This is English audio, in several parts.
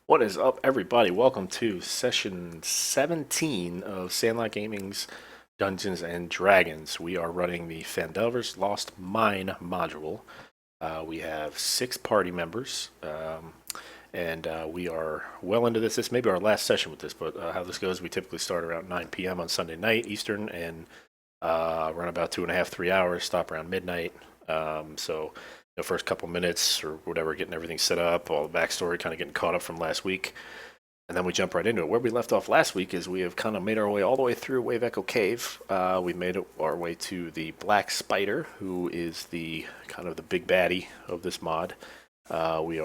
What is up, everybody? Welcome to session 17 of Sandlot Gaming's Dungeons and Dragons. We are running the Phandalin Lost Mine module. We have 6 party members, and we are well into this. This may be our last session with this, but how this goes, we typically start around 9 p.m. on Sunday night Eastern, and run about 2.5, 3 hours, stop around midnight. So the first couple minutes or whatever, getting everything set up, all the backstory, kind of getting caught up from last week. And then we jump right into it. Where we left off last week is we have kind of made our way all the way through Wave Echo Cave. We've made our way to the Black Spider, who is the kind of the big baddie of this mod. We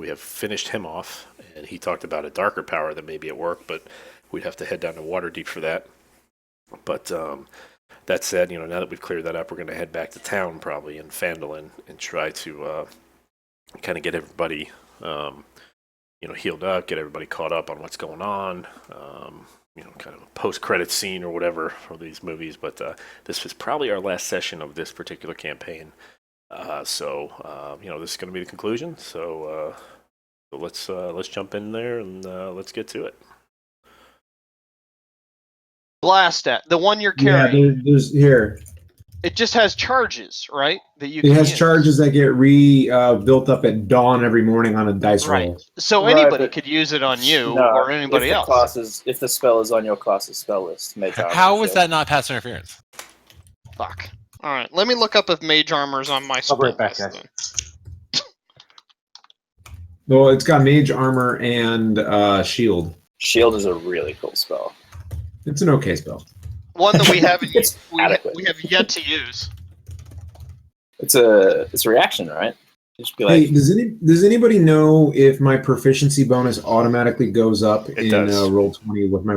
have finished him off, and he talked about a darker power that may be at work, but we'd have to head down to Waterdeep for that. But that said, now that we've cleared that up, we're going to head back to town probably in Phandalin and try to kind of get everybody, healed up, get everybody caught up on what's going on, kind of a post-credit scene or whatever for these movies. But this is probably our last session of this particular campaign. So this is going to be the conclusion. So let's jump in there and let's get to it. Blast at the one you're carrying. Yeah, there's here. It just has charges, right? That you. It has charges that get built up at dawn every morning on a dice right. roll. So anybody could use it on you or anybody else. If the spell is on your class's spell list, mage armor. How is that not pass interference? Fuck. All right, let me look up if mage armor's on my spell list. Then. Well, it's got mage armor and shield. Shield is a really cool spell. It's an okay spell. One that we haven't It's we have yet to use. It's a reaction, right? Just be like, Hey, does anybody know if my proficiency bonus automatically goes up in roll 20 with my?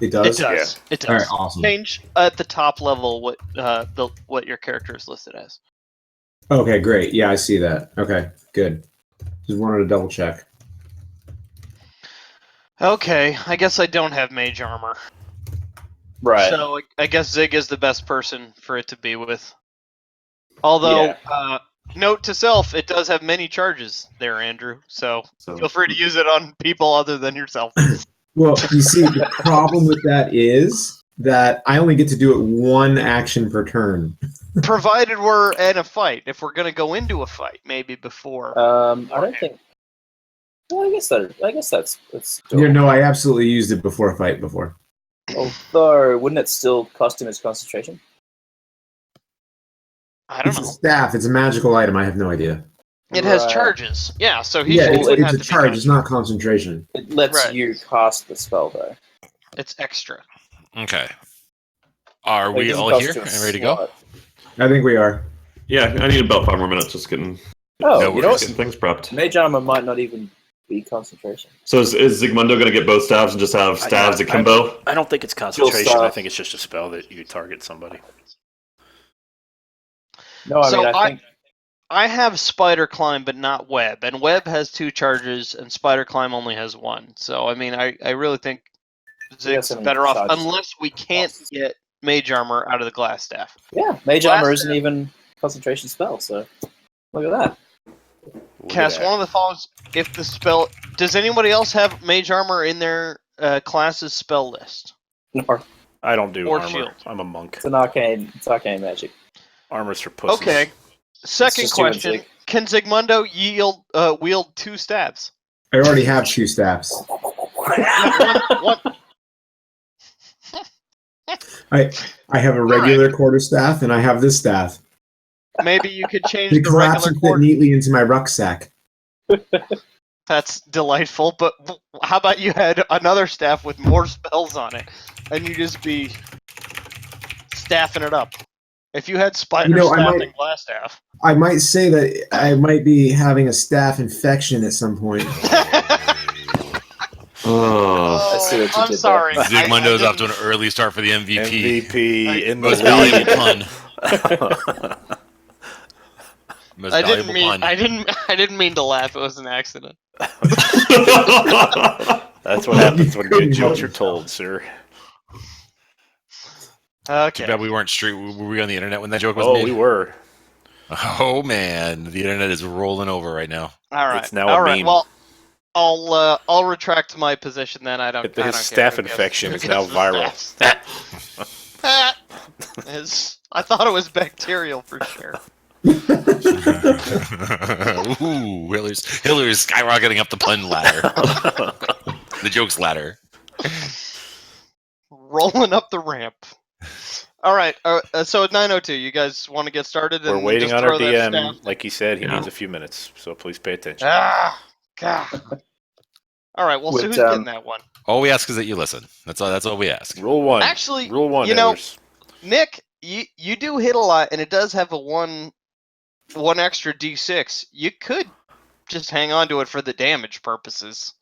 It does. It does. Yeah. It does. All right, awesome. Change at the top level what your character is listed as. Okay, great. Yeah, I see that. Okay, good. Just wanted to double check. Okay, I guess I don't have mage armor. right. So I guess Zig is the best person for it to be with. Although, note to self, it does have many charges there, Andrew. So feel free to use it on people other than yourself. Well, you see, the problem with that is that I only get to do it one action per turn. Provided we're in a fight. If we're going to go into a fight, maybe before. I don't think. Well, I guess that's. Yeah, no, I absolutely used it before a fight before. Although, wouldn't it still cost him his concentration? I don't It's know. a staff. It's a magical item. I have no idea. It has charges. Yeah, so he it's a charge. It's not concentration. It lets you cast the spell, though. It's extra. Okay. Are we all here and ready to go? I think we are. Yeah, I need about 5 more minutes. Just getting, getting things prepped. Mage armor might not even be concentration. So is Zigmundo going to get both staves and just have staves akimbo? I don't think it's concentration. I think it's just a spell that you target somebody. No, I think I have Spider Climb, but not Web. And Web has 2 charges, and Spider Climb only has 1. So, I really think Zig's better off, unless we can't get Mage Armor out of the Glass Staff. Yeah, Mage Armor isn't even a concentration spell, so look at that. Cast one of the follows if the spell... Does anybody else have Mage Armor in their class's spell list? No. I don't do armor. Shield. I'm a monk. It's arcane magic. Armor's for pussies. Okay. Second question: can Zigmundo wield 2 staves? I already have 2 staffs. One. I have a regular quarterstaff, and I have this staff. Maybe you could change They the collapse regular and fit neatly into my rucksack. That's delightful, but how about you had another staff with more spells on it, and you just be staffing it up? If you had spider staff and glass staff. I might say that I might be having a staff infection at some point. I'm sorry. Zigmundo's off to an early start for the MVP. MVP in Most valuable pun. Most valuable pun. I didn't mean to laugh. It was an accident. That's what happens when good jokes are told, sir. Okay. Too bad we weren't straight. Were we on the internet when that joke was made? made? We were. Oh man, the internet is rolling over right now. All right. It's now a meme. Well, I'll retract my position then. I don't. His staph infection is now viral. I thought it was bacterial for sure. Ooh, Hillary's skyrocketing up the pun ladder. The jokes ladder. Rolling up the ramp. All right. So at 9:02, you guys want to get started? We're And waiting just on our throw that DM. staff? Like he said, he needs a few minutes, so please pay attention. Ah, God. All right. Well, so who's getting that one? All we ask is that you listen. That's all we ask. Rule 1. Actually, Rule 1. Nick, you do hit a lot, and it does have a one extra D6. You could just hang on to it for the damage purposes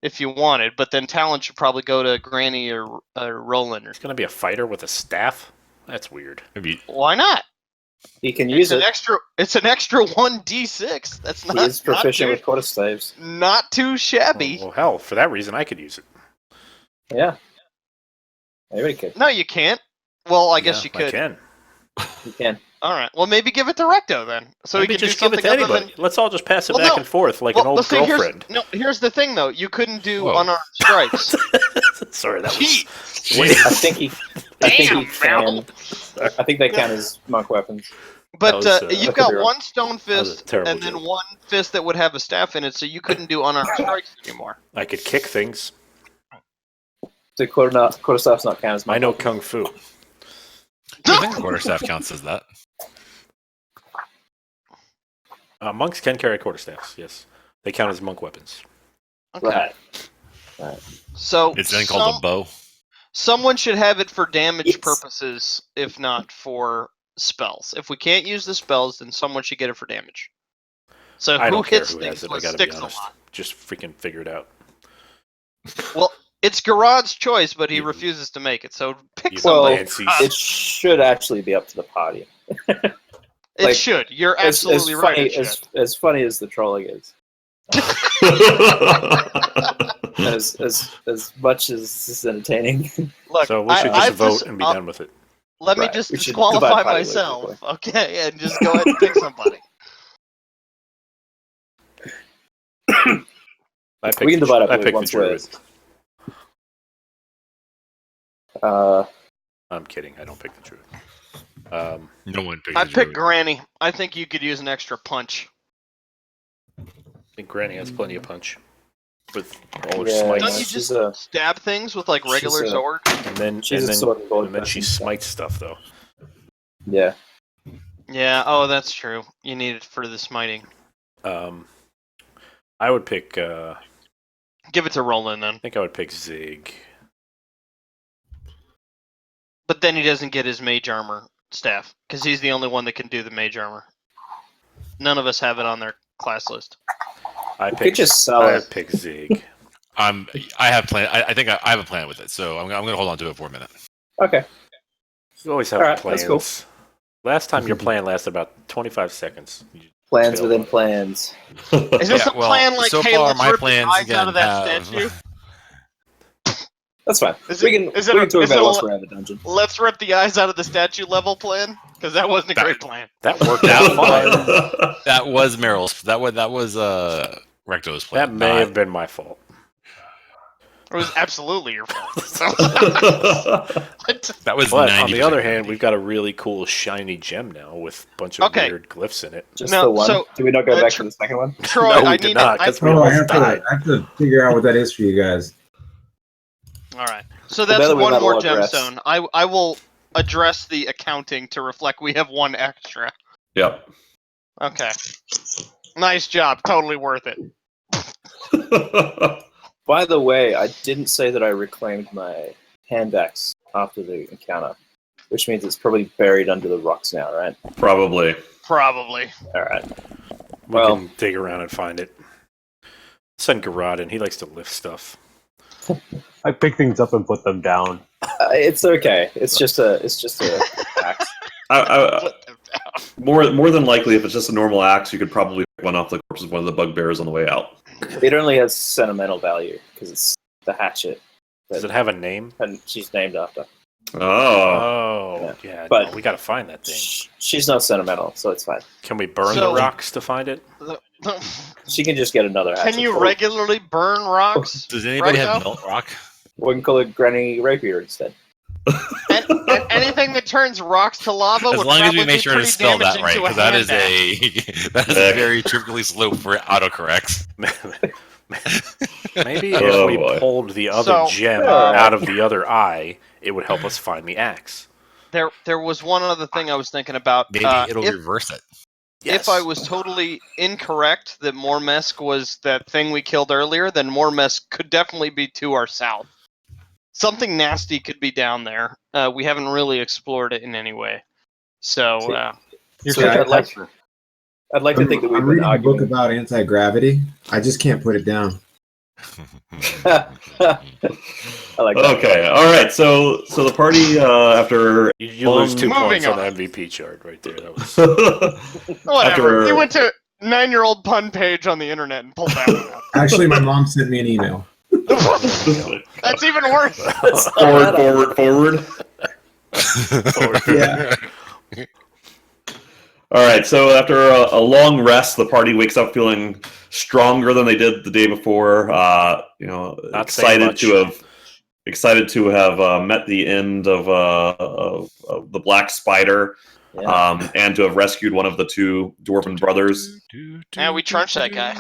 if you wanted, but then talent should probably go to Granny or Roland. It's gonna be a fighter with a staff. That's weird. Maybe. Why not? He can use it. It's an extra 1d6. That's not. He is proficient with quarter staves. Not too shabby. Well, hell, for that reason, I could use it. Yeah. Everybody could. No, you can't. Well, I guess you could. I can. You can. All right. Well, maybe give it to Recto then, so Maybe he can just do give it something to other anybody. than. Let's all just pass it back and forth like an old see, girlfriend. Here's the thing, though. You couldn't do Whoa. unarmed strikes. Sorry, that Gee. was. I think he can. I think they count as monk weapons. But That was, you've that got one stone fist terrible and then joke. one fist that would have a staff in it, so you couldn't do unarmed strikes anymore. I could kick things. So quarterstaff's not count as monk I know weapons. kung fu. I think quarterstaff counts as that. Monks can carry quarterstaffs. Yes, they count as monk weapons. Okay. Right. So It's then called a bow. someone should have it for damage Yes. purposes, if not for spells. If we can't use the spells, then someone should get it for damage. So I who don't care hits who things has it. I what gotta be sticks a honest. lot? Just freaking figure it out. Well, it's Garad's choice, but he You- refuses to make it. So pick You somebody. Nancy's. It should actually be up to the party. It like, should. You're As absolutely right. funny, It should. as funny as the trolling is, as much as this is entertaining. Look, So we should just I've vote and be done with it. Let me Right, just we should disqualify divide party myself, quickly. okay, and just go ahead and pick somebody. I picked We can divide up I with picked one the druid. square. I'm kidding. I don't pick the druid. No one picks I a picked druid. Granny. I think you could use an extra punch. I think Granny has plenty of punch with all her Yeah, Don't smites, you she's just a- stab things with like regular she's a- sword? and then she's a sword and board and then she person. smites stuff though. Yeah. Yeah. Oh, that's true. You need it for the smiting. I would pick. I Give it to Roland then. think I would pick Zig. But then he doesn't get his mage armor staff because he's the only one that can do the mage armor. None of us have it on their class list. I could pick. just sell I it. pick Zig. I have plan. I think I have a plan with it, so I'm going to hold on to it for a minute. Okay. You always have Alright, plans. that's cool. Last time your plan lasted about 25 seconds. You Plans failed within on it. plans. Is this Yeah, a well, plan like, so hey, far let's my rip the plans eyes again out of that have- statue? That's fine. Is we it- can is it we a- can talk is about it it a- once we're out of the dungeon. Let's rip the eyes out of the statue level plan? Because that wasn't a That- great plan. That worked out fine. That was Meryl's. That was Recto's plan. That may have been my fault. It was absolutely your fault. That was. But on the 90% other hand, Randy. we've got a really cool shiny gem now with a bunch of Okay. weird glyphs in it. Just No, the one. so- Do we not go uh, back tr- to the second one? Troy, No, we I did need not, I- 'cause we Oh, I almost have died. to figure out what that is for you guys. All right. So Well, that's that we one might more all address. gemstone. I will address the accounting to reflect we have one extra. Yep. Okay. Nice job. Totally worth it. By the way, I didn't say that I reclaimed my hand axe after the encounter, which means it's probably buried under the rocks now, right? Probably. Probably. All right. We Well- can dig around and find it. Send Garad in. He likes to lift stuff. I pick things up and put them down. It's okay. It's just a axe. More than likely, if it's just a normal axe, you could probably pick one off the corpse of one of the bugbears on the way out. It only has sentimental value because it's the hatchet, Does it have a name? and she's named after. Oh. Oh, yeah. But- no, we got to find that thing. She's not sentimental, so it's fine. Can we burn So- the rocks to find it? She can just get another hatchet. Can you regularly burn rocks? Does anybody right have now? melt rock? We can call it Granny Rapier instead. And anything that turns rocks to lava As would long as probably we make be sure to pretty spell that damaging right, to a because that is hand that is a very trivially slope for autocorrects. Maybe if Oh, we boy. pulled the other So, gem uh, out of the other eye, it would help us find the axe. There was one other thing I was thinking about. Maybe it'll reverse it. If I was totally incorrect that Mormesk was that thing we killed earlier, then Mormesk could definitely be to our south. Something nasty could be down there. We haven't really explored it in any way. So, I'd like to think that we've I'm been reading a book arguing. about anti-gravity. I just can't put it down. I like that. Okay, all right. So the party after You lose 2 Moving points on on. the MVP chart right there. That was whatever. After- You went to 9-year-old pun page on the internet and pulled that one out. Actually, my mom sent me an email. That's even worse. forward. Yeah. All right. So after a long rest, the party wakes up feeling stronger than they did the day before. Not saying much. Excited to have met the end of the Black Spider, Yeah. and to have rescued one of the 2 dwarven brothers. Yeah, we trunched that guy.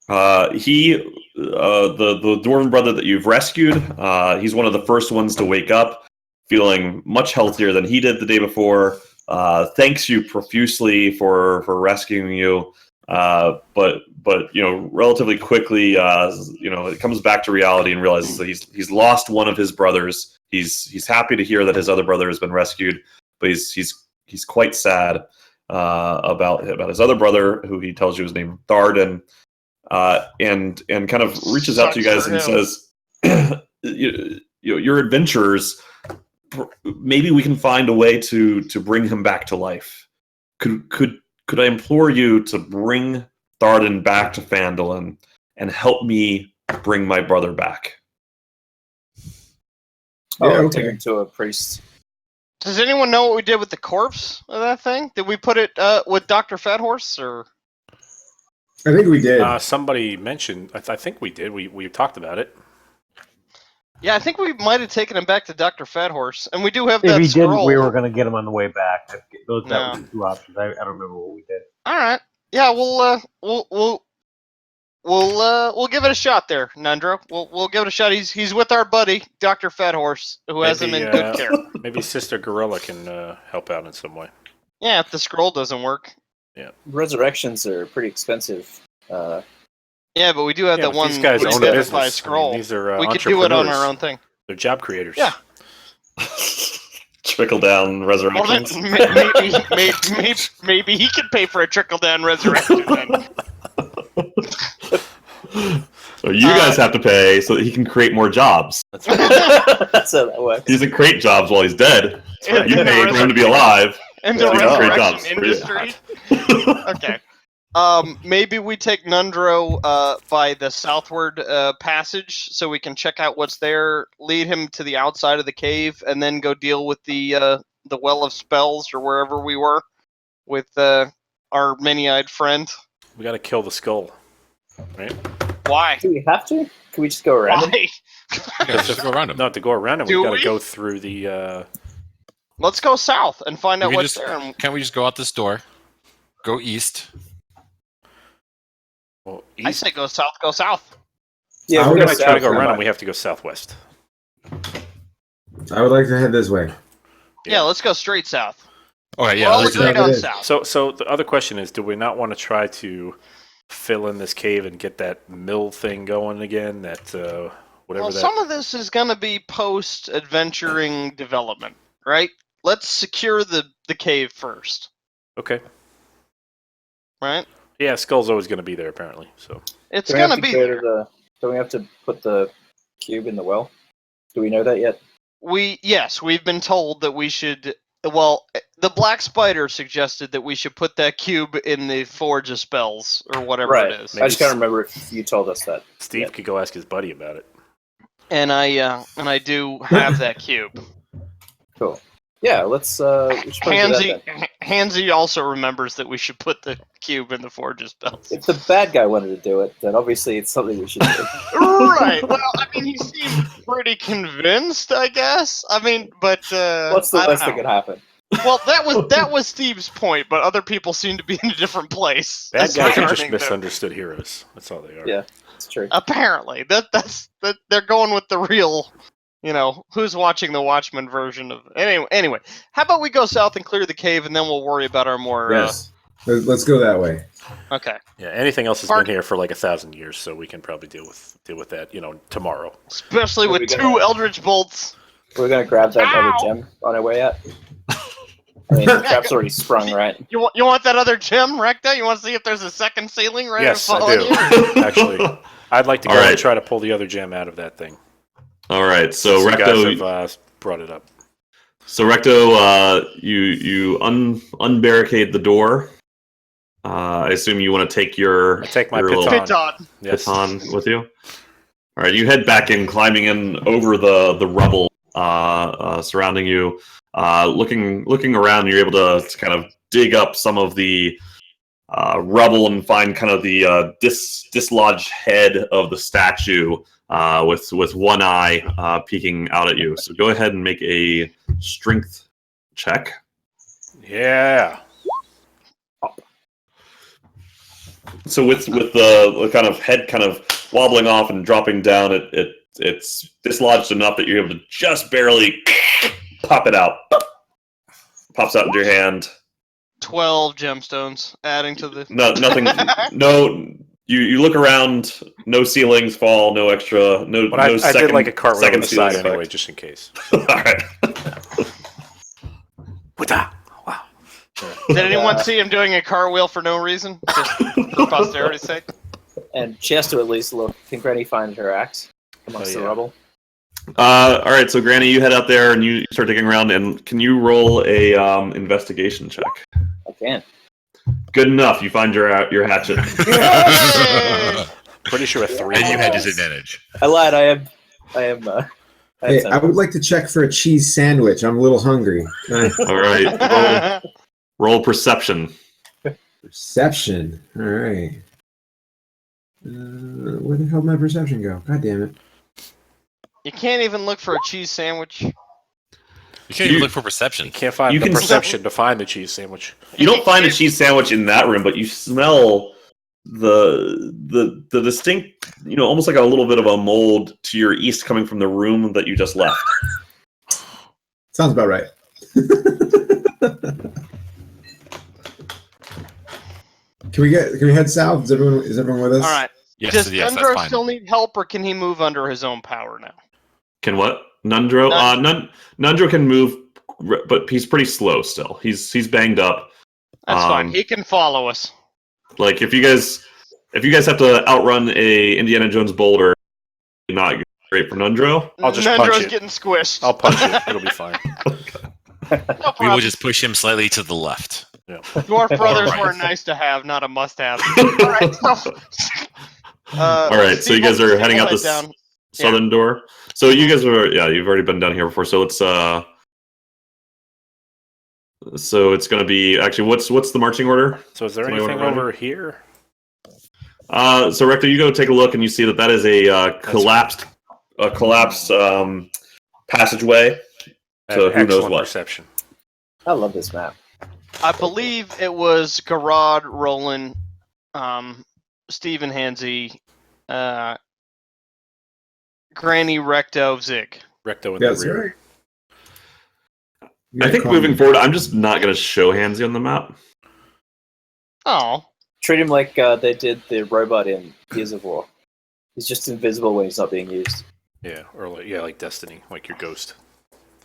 The dwarven brother that you've rescued, he's one of the first ones to wake up, feeling much healthier than he did the day before. Thanks you profusely for rescuing you. But relatively quickly, it comes back to reality and realizes that he's lost one of his brothers. He's happy to hear that his other brother has been rescued, but he's quite sad about his other brother, who he tells you is named Thardan, and kind of reaches out to you guys and says, "Your adventurers. Maybe we can find a way to bring him back to life. Could I implore you to bring Thardan back to Phandalin and help me bring my brother back?" Take him to a priest. Does anyone know what we did with the corpse of that thing? Did we put it with Dr. Fathorse, or? I think we did. Somebody mentioned. I think we did. We talked about it. Yeah, I think we might have taken him back to Dr. Fathorse, and we do have If that he scroll. didn't, we were going to get him on the way back. That No. was the 2 options. I don't remember what we did. All right. Yeah, we'll give it a shot there, Nundro. We'll give it a shot. He's with our buddy, Dr. Fathorse, who has him in good care. Maybe Sister Gorilla can help out in some way. Yeah, if the scroll doesn't work. Resurrections are pretty expensive. Yeah, but we do have that one. These guys own a business. Scroll. I mean, these are We could do it on our own thing. They're job creators. Yeah. Trickle down Well, resurrections. then, maybe he could pay for a trickle down resurrection. Then. So you guys have to pay so that he can create more jobs. That's right. That's how that works. He doesn't create jobs while he's dead. In You the pay for him to be alive. In the Yeah, great jobs. resurrection industry. Okay. Maybe we take Nundro by the southward passage so we can check out what's there, lead him to the outside of the cave, and then go deal with the Well of Spells or wherever we were with our many-eyed friend. We got to kill the skull, right? Why? Do we have to? Can we just go around him? Why? Yeah, let's just go around him. No, to go around it, Do we got we? to go through the. Let's go south and find out We can what's just- there. And Can't we just go out this door, go east? Well, I east. say go south, go south. Yeah, I we're would gonna If we try to go south around now. it, we have to go southwest. I would like to head this way. Yeah, let's go straight south. Okay, We're yeah, all let's do agreed that. on It is. south. So the other question is, do we not want to try to fill in this cave and get that mill thing going again? That whatever Well, that. some of this is going to be post-adventuring development, right? Let's secure the cave first, Okay. right? Yeah, skull's always going to be there apparently. So It's Do we going have to to be go there. to the? Do we have to put the cube in the well? Do we know that yet? We've been told that we should. Well, the Black Spider suggested that we should put that cube in the Forge of Spells or whatever it is. I just can't remember if you told us that. Steve could go ask his buddy about it. And I do have that cube. Cool. Yeah, let's. We should probably do that then. Hansy also remembers that we should put the cube in the Forge's belts. If the bad guy wanted to do it, then obviously it's something we should do. Right. Well, I mean, he seemed pretty convinced, I guess. I mean, but What's the worst that could happen? Well, that was Steve's point, but other people seem to be in a different place. Bad guys are just regarding them. misunderstood heroes. That's all they are. Yeah, it's true. Apparently, that's they're going with the real, who's watching the Watchmen version of. Anyway, how about we go south and clear the cave, and then we'll worry about our more. Yes. Let's go that way. Okay. Yeah. Anything else has been here for like 1,000 years, so we can probably deal with that. Tomorrow. Especially with two Eldritch bolts. We're gonna grab that other gem on our way out. I mean, the trap's already sprung, right? You want that other gem, Recta? You want to see if there's a second ceiling right Yes, in I do. Actually, I'd like to go and try to pull the other gem out of that thing. All right, so Since Recto, you guys have brought it up. So Recto, you unbarricade the door. I assume you want to take I take my little Piton. Yes. baton with you. All right, you head back in, climbing in over the rubble surrounding you. Looking around, you're able to kind of dig up some of the rubble and find kind of the dislodged head of the statue with one eye peeking out at you. So go ahead and make a strength check. Yeah. So with the kind of head kind of wobbling off and dropping down, it's dislodged enough that you're able to just barely pop it out. Pops out into your hand. 12 gemstones, adding to the... Nothing. No. You look around. No ceilings fall. No extra. No. But no I second, did like a cartwheel on the ceiling side effect. anyway, just in case. All right. Wow. Did anyone see him doing a cartwheel for no reason? Just for posterity's sake? And she has to at least look. Can Granny find her axe amongst the rubble? All right. So Granny, you head out there and you start digging around. And can you roll a investigation check? I can. Good enough. You find your hatchet. Pretty sure a 3. And you had disadvantage. I lied. I am. Hey, I would like to check for a cheese sandwich. I'm a little hungry. All right. Roll perception. Perception. All right. Where the hell did my perception go? God damn it. You can't even look for a cheese sandwich. You can't even look for perception. You can't find the perception to find the cheese sandwich. You don't find a cheese sandwich in that room, but you smell the distinct, almost like a little bit of a mold to your east coming from the room that you just left. Sounds about right. Can we head south? Is everyone with us? All right. Yes, Does that's Nundro fine. still need help, or can he move under his own power now? Can what? Nundro? Nundro can move, but he's pretty slow still. He's banged up. That's fine. He can follow us. Like if you guys have to outrun a Indiana Jones boulder, not great for Nundro. I'll just Nundro's punch it. getting squished. I'll punch it. It'll be fine. No We will problem. just push him slightly to the left. Yeah. Dwarf brothers Alright. were nice to have, not a must-have. All right, All right, so you guys are heading out this southern door. So you guys you've already been down here before. So let's so it's going to be actually what's the marching order? So is there Somebody anything wanna run over here? So Rector, you go take a look and you see that is a collapsed passageway. So who knows what? Perception. I love this map. I believe it was Garrod, Roland, Stephen Hansy, Granny, Recto, Zig. Recto in Yeah, the that's rear. right. I think moving forward, I'm just not going to show Hansy on the map. Oh. Treat him like they did the robot in Gears of War. He's just invisible when he's not being used. Yeah, or like Destiny, like your ghost.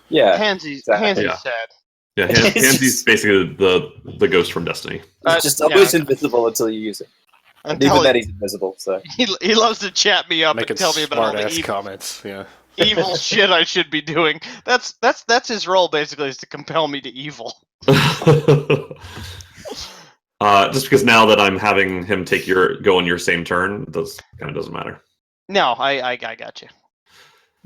Yeah. Hansy's Yeah. sad. Yeah, Hansy's basically the ghost from Destiny. He's just always invisible until you use it. And even then he's invisible, so. He loves to chat me up Making and tell me about all the smart-ass evil, comments. Yeah. evil shit I should be doing. That's his role basically, is to compel me to evil. Just because now that I'm having him go on your same turn, it kind of doesn't matter. No, I got you.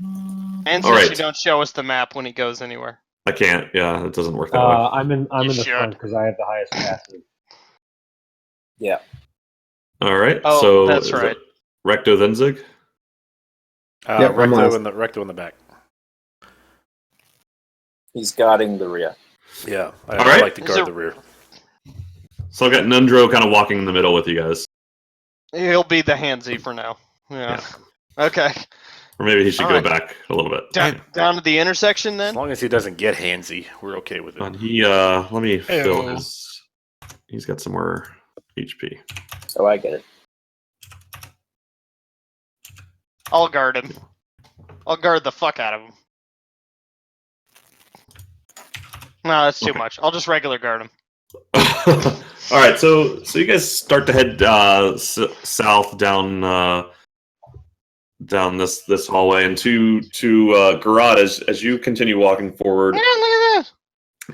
And All since right. you don't show us the map when he goes anywhere. I can't. Yeah, it doesn't work that way. I'm in the should. front because I have the highest passive. Yeah. All right. Oh, so that's is right. it Recto then Zig? Yep, I'm last. Recto in the back. He's guarding the rear. Yeah, I All right. like to guard the rear. So I've got Nundro kind of walking in the middle with you guys. He'll be the handsy for now. Yeah. Okay. Or maybe he should All go right. back a little bit. Down to the intersection As then. long as he doesn't get handsy, we're okay with it. And he, let me fill Ew. his. He's got some more HP. So I get it. I'll guard him. I'll guard the fuck out of him. No, that's too Okay. much. I'll just regular guard him. All right, so you guys start to head south down down this hallway and to Garad. As you continue walking forward, Yeah, look at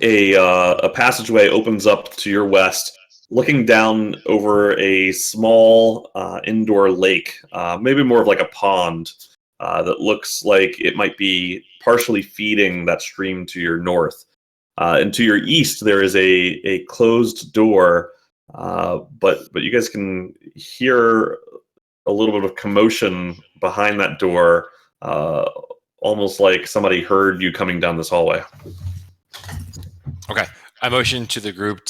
that. a passageway opens up to your west, looking down over a small indoor lake, maybe more of like a pond that looks like it might be partially feeding that stream to your north. And to your east, there is a closed door, but you guys can hear a little bit of commotion behind that door, almost like somebody heard you coming down this hallway. Okay. I motion to the group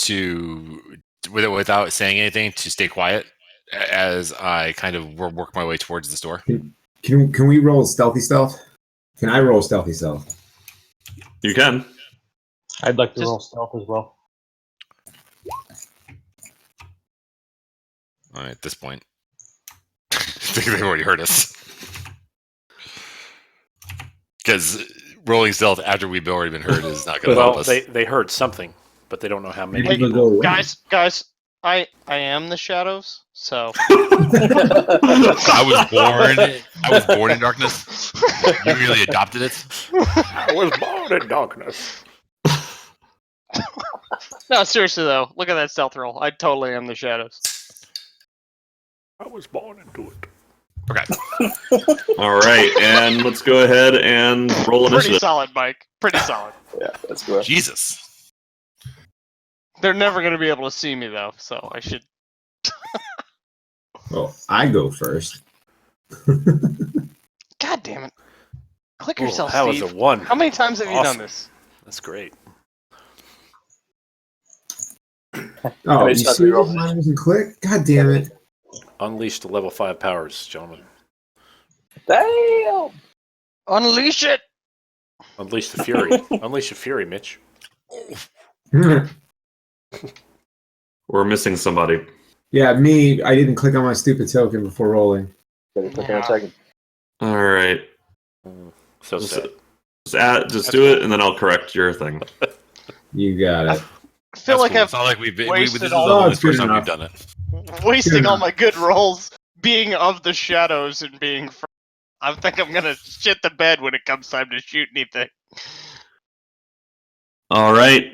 without saying anything, to stay quiet as I kind of work my way towards this door. Can we roll stealthy stealth? Can I roll stealthy stealth? You can. I'd like to roll stealth as well. All right, at this point, I think they've already heard us. Because rolling stealth after we've already been heard is not going to help Well, us. they heard something, but they don't know how many. Maybe they'll go away. Guys, I am the shadows, so I was born in darkness. You really adopted it. I was born in darkness. no, seriously though, look at that stealth roll. I totally am the shadows. I was born into it. Okay. All right, and let's go ahead and roll Pretty initiative. solid, Mike. Pretty solid. Yeah, that's good. Jesus. They're never going to be able to see me though, so I should. Well, I go first. God damn it! Click Oh, yourself, that Steve. was a 1. How many times have you Awesome. done this? That's great. Oh, you It's not see real. mine doesn't click? God damn it. Unleash the level 5 powers, gentlemen. Damn! Unleash it! Unleash the fury. Unleash the fury, Mitch. We're missing somebody. Yeah, me. I didn't click on my stupid token before rolling. Gotta click on Yeah. a second. All right, So sad. just do it, and then I'll correct your thing. You got it. I feel That's like cool. I've It's not like we've been. wasted This is all- the Oh, only it's good first time we've enough. done it. wasting all enough. my good rolls being of the shadows and being. I think I'm gonna shit the bed when it comes time to shoot anything. All right,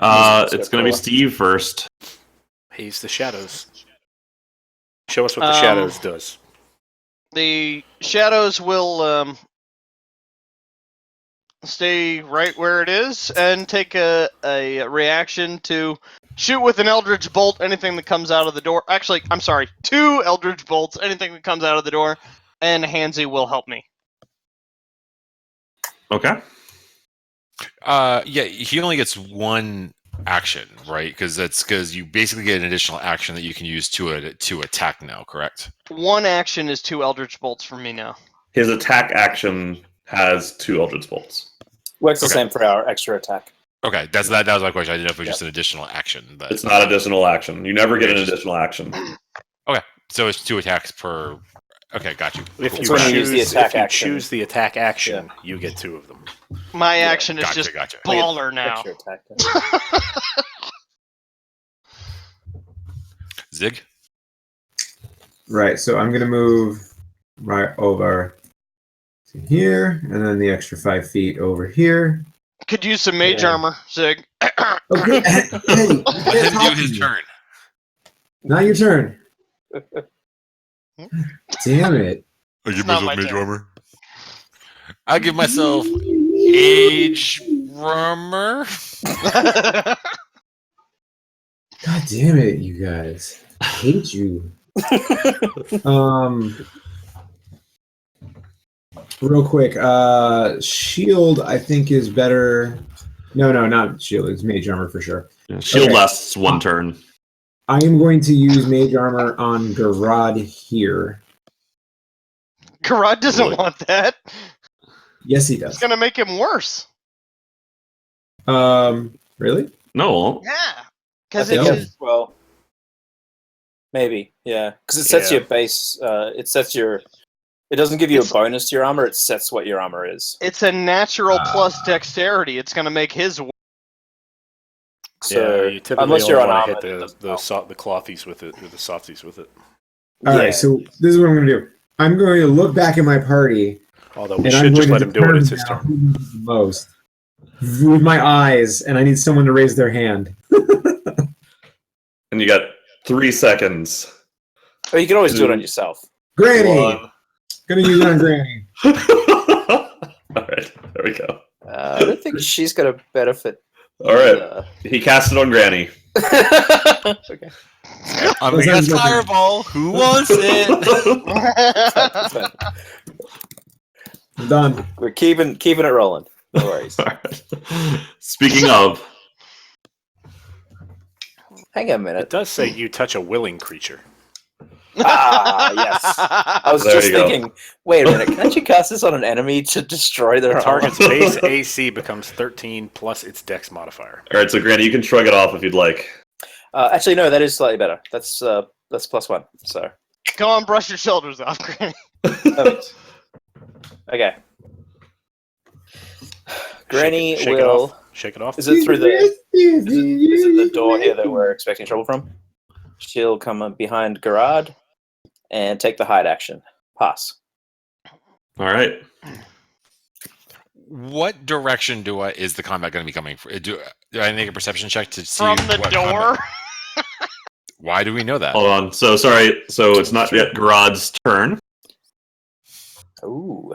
Let's it's go going to be forward. Steve first. He's the shadows. Show us what the shadows does. The shadows will stay right where it is and take a reaction to shoot with an Eldritch Bolt anything that comes out of the door. Actually, I'm sorry, 2 Eldritch Bolts anything that comes out of the door, and Hansy will help me. Okay. Yeah, he only gets one action, right? Because you basically get an additional action that you can use to attack now, correct? 1 action is 2 Eldritch Bolts for me now. His attack action has 2 Eldritch Bolts. Works the Okay. same for our extra attack. Okay, that was my question. I didn't know if it was just an additional action, but It's not additional action. You never get an additional action. so it's 2 attacks per. Okay, got you. If you, It's when you use choose, the attack if you action. choose the attack action, you get 2 of them. My action is Gotcha, just gotcha. baller now. Extra attack. Zig. Right, so I'm going to move right over to here, and then the extra 5 feet over here. Could use some mage Yeah. armor, Zig. Okay, hey, you Let can't him talk do to his me. turn. Now your turn. Damn it. I give Not myself my mage turn. armor. I give myself age Rummer. God damn it, you guys. I hate you. Real quick, shield I think is better. No, not shield. It's mage armor for sure. Yeah, shield Okay. lasts 1 turn. I am going to use mage armor on Garrod here. Garrod doesn't Look. want that. Yes, he It's does. gonna make him worse. Really? No. Yeah, I because think No. it's well, maybe, yeah, because it sets Yeah. your base. It sets your. It doesn't give you a bonus to your armor. It sets what your armor is. it's a natural plus dexterity. It's gonna make his. So yeah, you typically unless only you're want to unarmored, hit it doesn't help. the clothies with it, or the softies with it. All right, Yeah. so this is what I'm going to do. I'm going to look back at my party, Although we and should I'm just going let to him do it. It's determine his now turn. who needs the most with my eyes, and I need someone to raise their hand. And you got 3 seconds. Or you can always do it on yourself. Granny! One. Gonna use it on Granny. All right, there we go. I don't think she's got a benefit. All right, he cast it on Granny. Okay. I'm That gonna sounds guess good. fireball. Who wants it? That's fine. I'm done. We're keeping it rolling. No worries. All right. Speaking of, Hang on a It minute. does say you touch a willing creature. Ah, yes. I was There just you go. thinking. Wait a minute. Can't you cast this on an enemy to destroy their The armor? target's base AC becomes 13 plus its Dex modifier. all right, so Granny, you can shrug it off if you'd like. Actually, no. That is slightly better. That's +1. So. Go on, brush your shoulders off, Granny. Perfect. Okay. Granny shake it will. off. Shake it off. Is it through the? Is it the door here that we're expecting trouble from? She'll come up behind Garrod and take the hide action. Pass. All right. What direction is the combat going to be coming from? Do I make a perception check to see From the what door. combat- Why do we know that? Hold on. So sorry. So it's not yet Garod's turn. Ooh.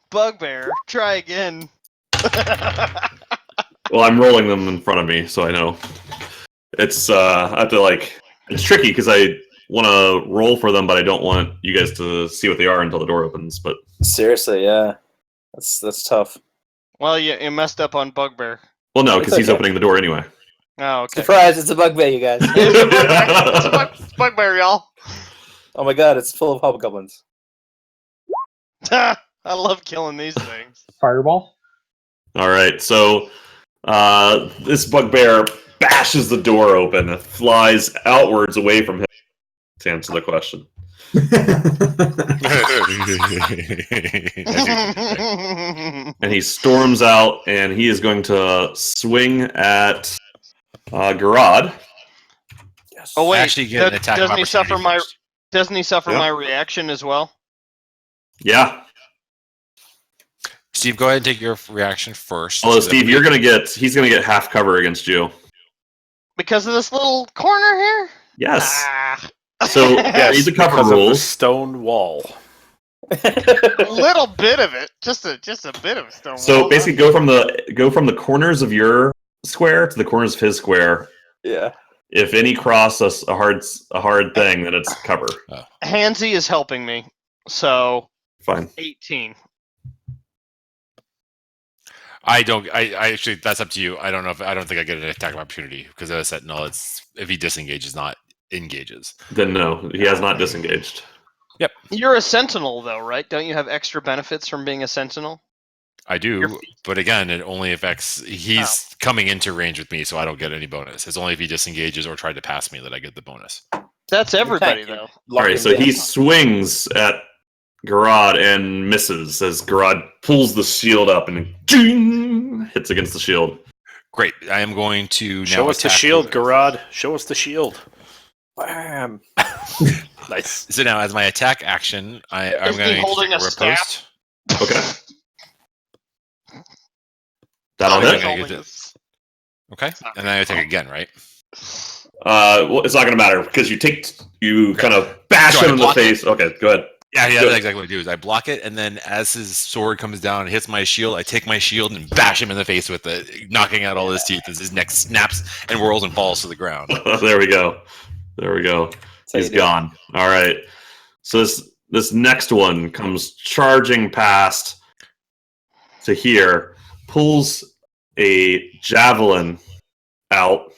Bugbear, try again. Well, I'm rolling them in front of me, so I know. It's I have to it's tricky because I want to roll for them, but I don't want you guys to see what they are until the door opens. But Seriously, yeah. That's tough. Well, you messed up on Bugbear. well, no, It's because he's okay. opening the door anyway. Oh, okay. Surprise! It's a bugbear, you guys. It's Bugbear, y'all. Oh my god! It's full of hobgoblins. I love killing these things. Fireball? All right, so this bugbear bashes the door open and flies outwards away from him. To answer the question, and he storms out, and he is going to swing at Garrod. Yes. Oh wait, Actually, get an attack of doesn't he suffer opportunity my first. doesn't he suffer Yeah. my reaction as well? Yeah. Steve, go ahead and take your reaction first. Although so that Steve, we- he's gonna get half cover against you. Because of this little corner here? Yes. Ah. So read the cover because of the rules. stone wall. A little bit of it, just a bit of a stone So wall. basically, go from the corners of your square to the corners of his square. Yeah. If any cross a hard thing, then it's cover. Hansy is helping me, so Fine. 18. I don't. I actually, that's up to you. I don't know if I don't think I get an attack of opportunity because as I said, no. It's if he disengages, not engages. Then no, he has not disengaged. You're a sentinel, though, right? Don't you have extra benefits from being a sentinel? I Your do, but again, it only affects. He's coming into range with me, so I don't get any bonus. It's only if he disengages or tried to pass me that I get the bonus. That's everybody, Thank you. though. All right, so he swings at Garrod and misses as Garrod pulls the shield up and ding, hits against the shield. Great. I am going to now Show us the attack shield, with- Garrod. Show us the shield. Bam. Nice. So now, as my attack action, I'm Is he going to holding take a riposte. Okay. That'll Okay. hit. gonna get this. Okay, and then I attack again, right? Well, it's not going to matter because you kind of bash So I him in the block it. face. Okay, go ahead. Yeah, Good. that's exactly what I do. Is I block it, and then as his sword comes down and hits my shield, I take my shield and bash him in the face with it, knocking out all his teeth as his neck snaps and whirls and falls to the ground. There we go. There we go. how you He's do it. gone. All right. So this next one comes charging past to here, pulls a javelin out,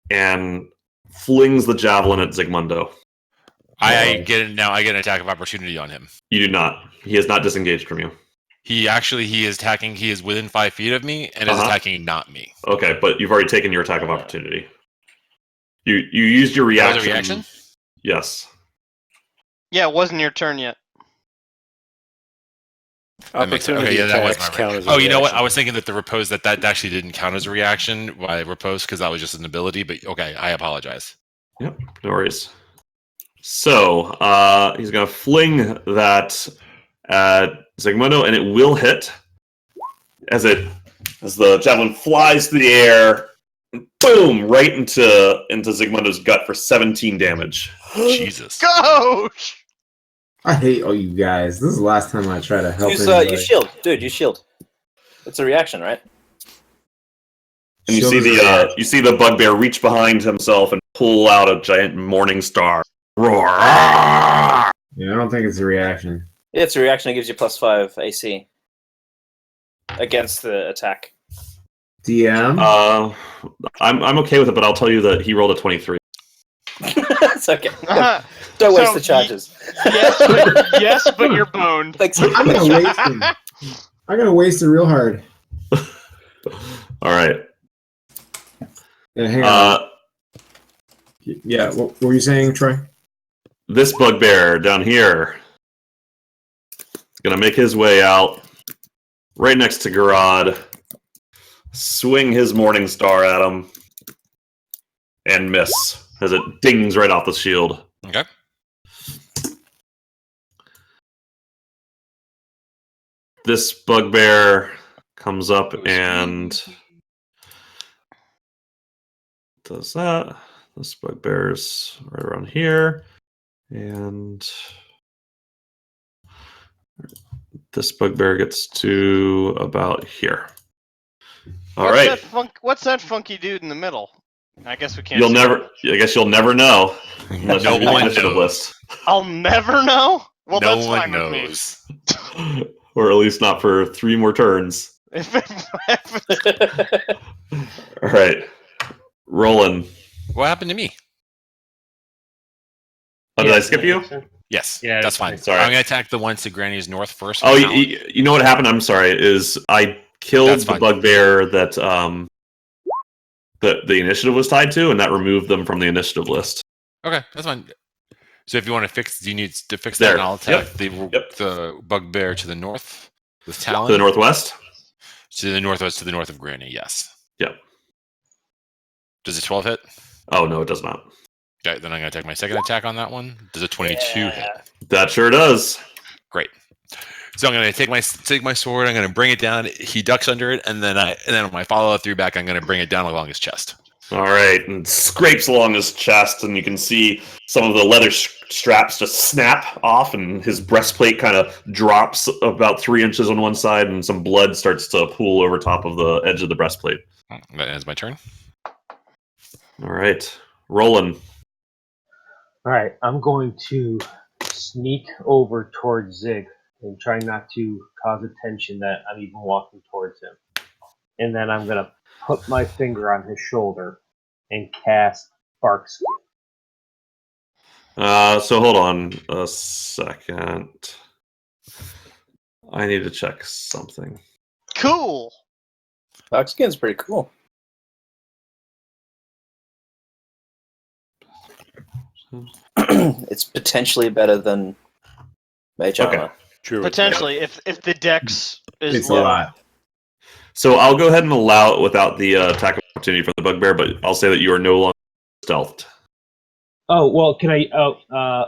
and flings the javelin at Zygmundo. I get an attack of opportunity on him. You do not. He has not disengaged from you. He is attacking. He is within 5 feet of me and is attacking not me. Okay, but you've already taken your attack of opportunity. You used your That reaction. was a reaction? Yes. Yeah, it wasn't your turn yet. That makes sense. Opportunity Okay, yeah, that was attacks my count reaction. as a Oh, you know what? reaction. I was thinking that the repose that actually didn't count as a reaction by repose because that was just an ability. But okay, I apologize. Yep. No worries. So he's gonna fling that at Zygmundo, and it will hit as the javelin flies through the air, boom, right into Zygmundo's gut for 17 damage. Jesus. Gosh! I hate all you guys. This is the last time I try to help Use anybody. you shield, dude. You shield. It's a reaction, right? And you Shield see is a the reaction. you see the bugbear reach behind himself and pull out a giant morning star. Roar! Yeah, I don't think it's a reaction. Yeah, it's a reaction that gives you +5 AC against the attack. DM? I'm okay with it, but I'll tell you that he rolled a 23. It's okay. Uh-huh. Don't waste So, the charges. yes, but you're boned. Thanks. I'm gonna waste him. I'm gonna waste it real hard. All right. Yeah, hang on. Yeah, what were you saying, Troy? This bugbear down here is gonna make his way out right next to Garad, swing his morning star at him, and miss as it dings right off the shield. Okay. This bugbear comes up and does that. This bugbear's right around here, and this bugbear gets to about here. All right. What's that funky dude in the middle? I guess we can't. You'll see never. him. I guess you'll never know. Unless No you read the one initiative knows. list. I'll never know. Well, No that's one fine with me. knows. Or at least not for 3 more turns. All right. Roland. What happened to me? Oh, did I skip you? Yes. Yeah, that's fine. sorry. I'm gonna attack the ones to Granny's north first. Oh, for now. you know what happened? I'm sorry. Is I killed That's the fine. bugbear that the initiative was tied to, and that removed them from the initiative list. Okay, that's fine. So if you want to fix, do you need to fix There. that? And I'll attack Yep. the bugbear to the north with Talon. To the northwest. To the northwest, to the north of Granny. Yes. Yep. Does a 12 hit? Oh no, it does not. Okay, then I'm gonna take my second attack on that one. Does a 22 hit? That sure does. Great. So I'm gonna take my sword. I'm gonna bring it down. He ducks under it, and then on my follow through back, I'm gonna bring it down along his chest. All right, and scrapes along his chest, and you can see some of the leather straps just snap off, and his breastplate kind of drops about 3 inches on one side, and some blood starts to pool over top of the edge of the breastplate. That ends my turn. All right, Roland. All right, I'm going to sneak over towards Zig and try not to cause attention that I'm even walking towards him. And then I'm going to put my finger on his shoulder and cast Bark Skin. So hold on a second. I need to check something. Cool. Skin's pretty cool. It's potentially better than Mage Okay. Armor. True. Potentially, if the dex is It's a low. lot. So I'll go ahead and allow it without the attack opportunity for the bugbear, but I'll say that you are no longer stealthed. Oh, well, can I...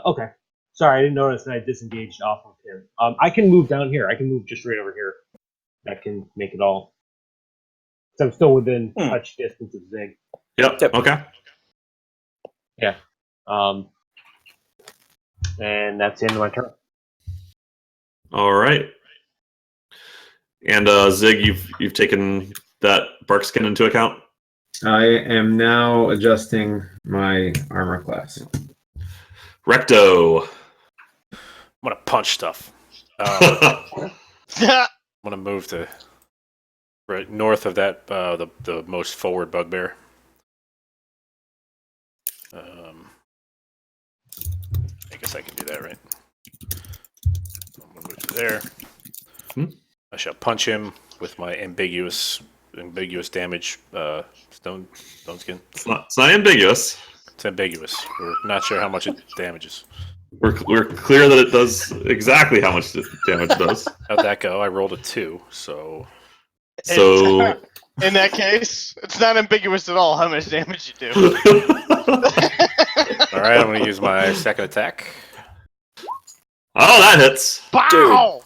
okay. Sorry, I didn't notice that I disengaged off of him. I can move down here. I can move just right over here. That can make it all... So I'm still within touch distance of Zig. Yep. Yep. Okay. Yeah. And that's the end of my turn. All right. And Zig, you've taken that bark skin into account? I am now adjusting my armor class. Recto. I'm gonna punch stuff. I'm gonna move to right north of that the most forward bugbear. I guess I can do that, right? I'm gonna move to there. I shall punch him with my ambiguous damage stone skin. It's not ambiguous. It's ambiguous. We're not sure how much it damages. We're clear that it does exactly how much damage it does. How'd that go? I rolled a 2, so So in that case, it's not ambiguous at all how much damage you do. all right. I'm gonna use my second attack. Oh, that hits. Pow!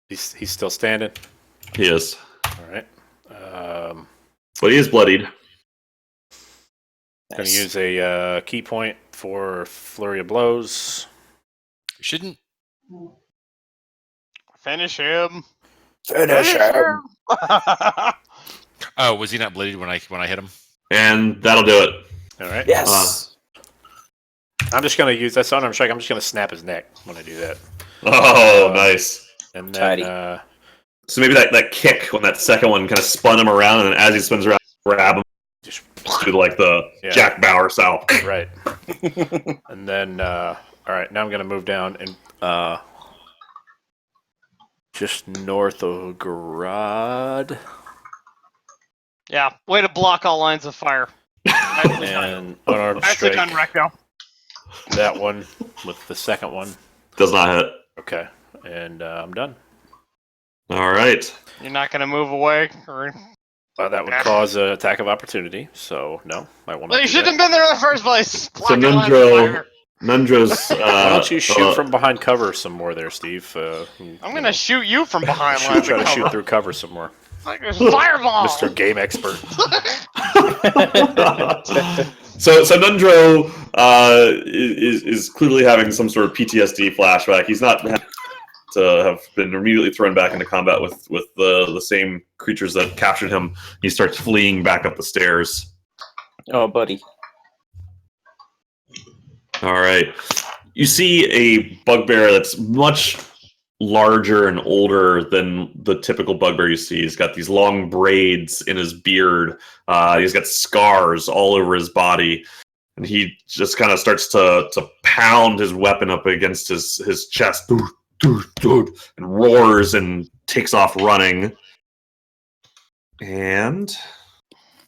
He's still standing. He is. All right. But he is bloodied. Gonna use a key point for flurry of blows. Shouldn't. Finish him. Finish him. Oh, was he not bloodied when I hit him? And that'll do it. All right. Yes. I'm just gonna use that unarmed strike. I'm just gonna snap his neck when I do that. Oh, nice. And Tidy. then So maybe that kick when that second one kind of spun him around, and then as he spins around, grab him, just do like the Jack Bauer style. right. And then all right. Now I'm gonna move down and just north of Garad. Yeah, way to block all lines of fire. And unarmed That's strike. a gun, Recto. That one with the second one. Does not hit. Okay. And I'm done. All right. You're not gonna move away, or That would cause an attack of opportunity. So no, I won't. well, you shouldn't have been there in the first place. So Blocking lines of fire. Nundro's. Why don't you shoot from behind cover some more there, Steve? I'm gonna shoot you from behind lines try of to shoot cover. through cover some more. Like a fireball. Mr. Game Expert. So Nundro is clearly having some sort of PTSD flashback. He's not to have been immediately thrown back into combat with the same creatures that captured him. He starts fleeing back up the stairs. Oh, buddy. All right. You see a bugbear that's much larger and older than the typical bugbear you see. He's got these long braids in his beard. He's got scars all over his body. And he just kind of starts to pound his weapon up against his chest and roars and takes off running. And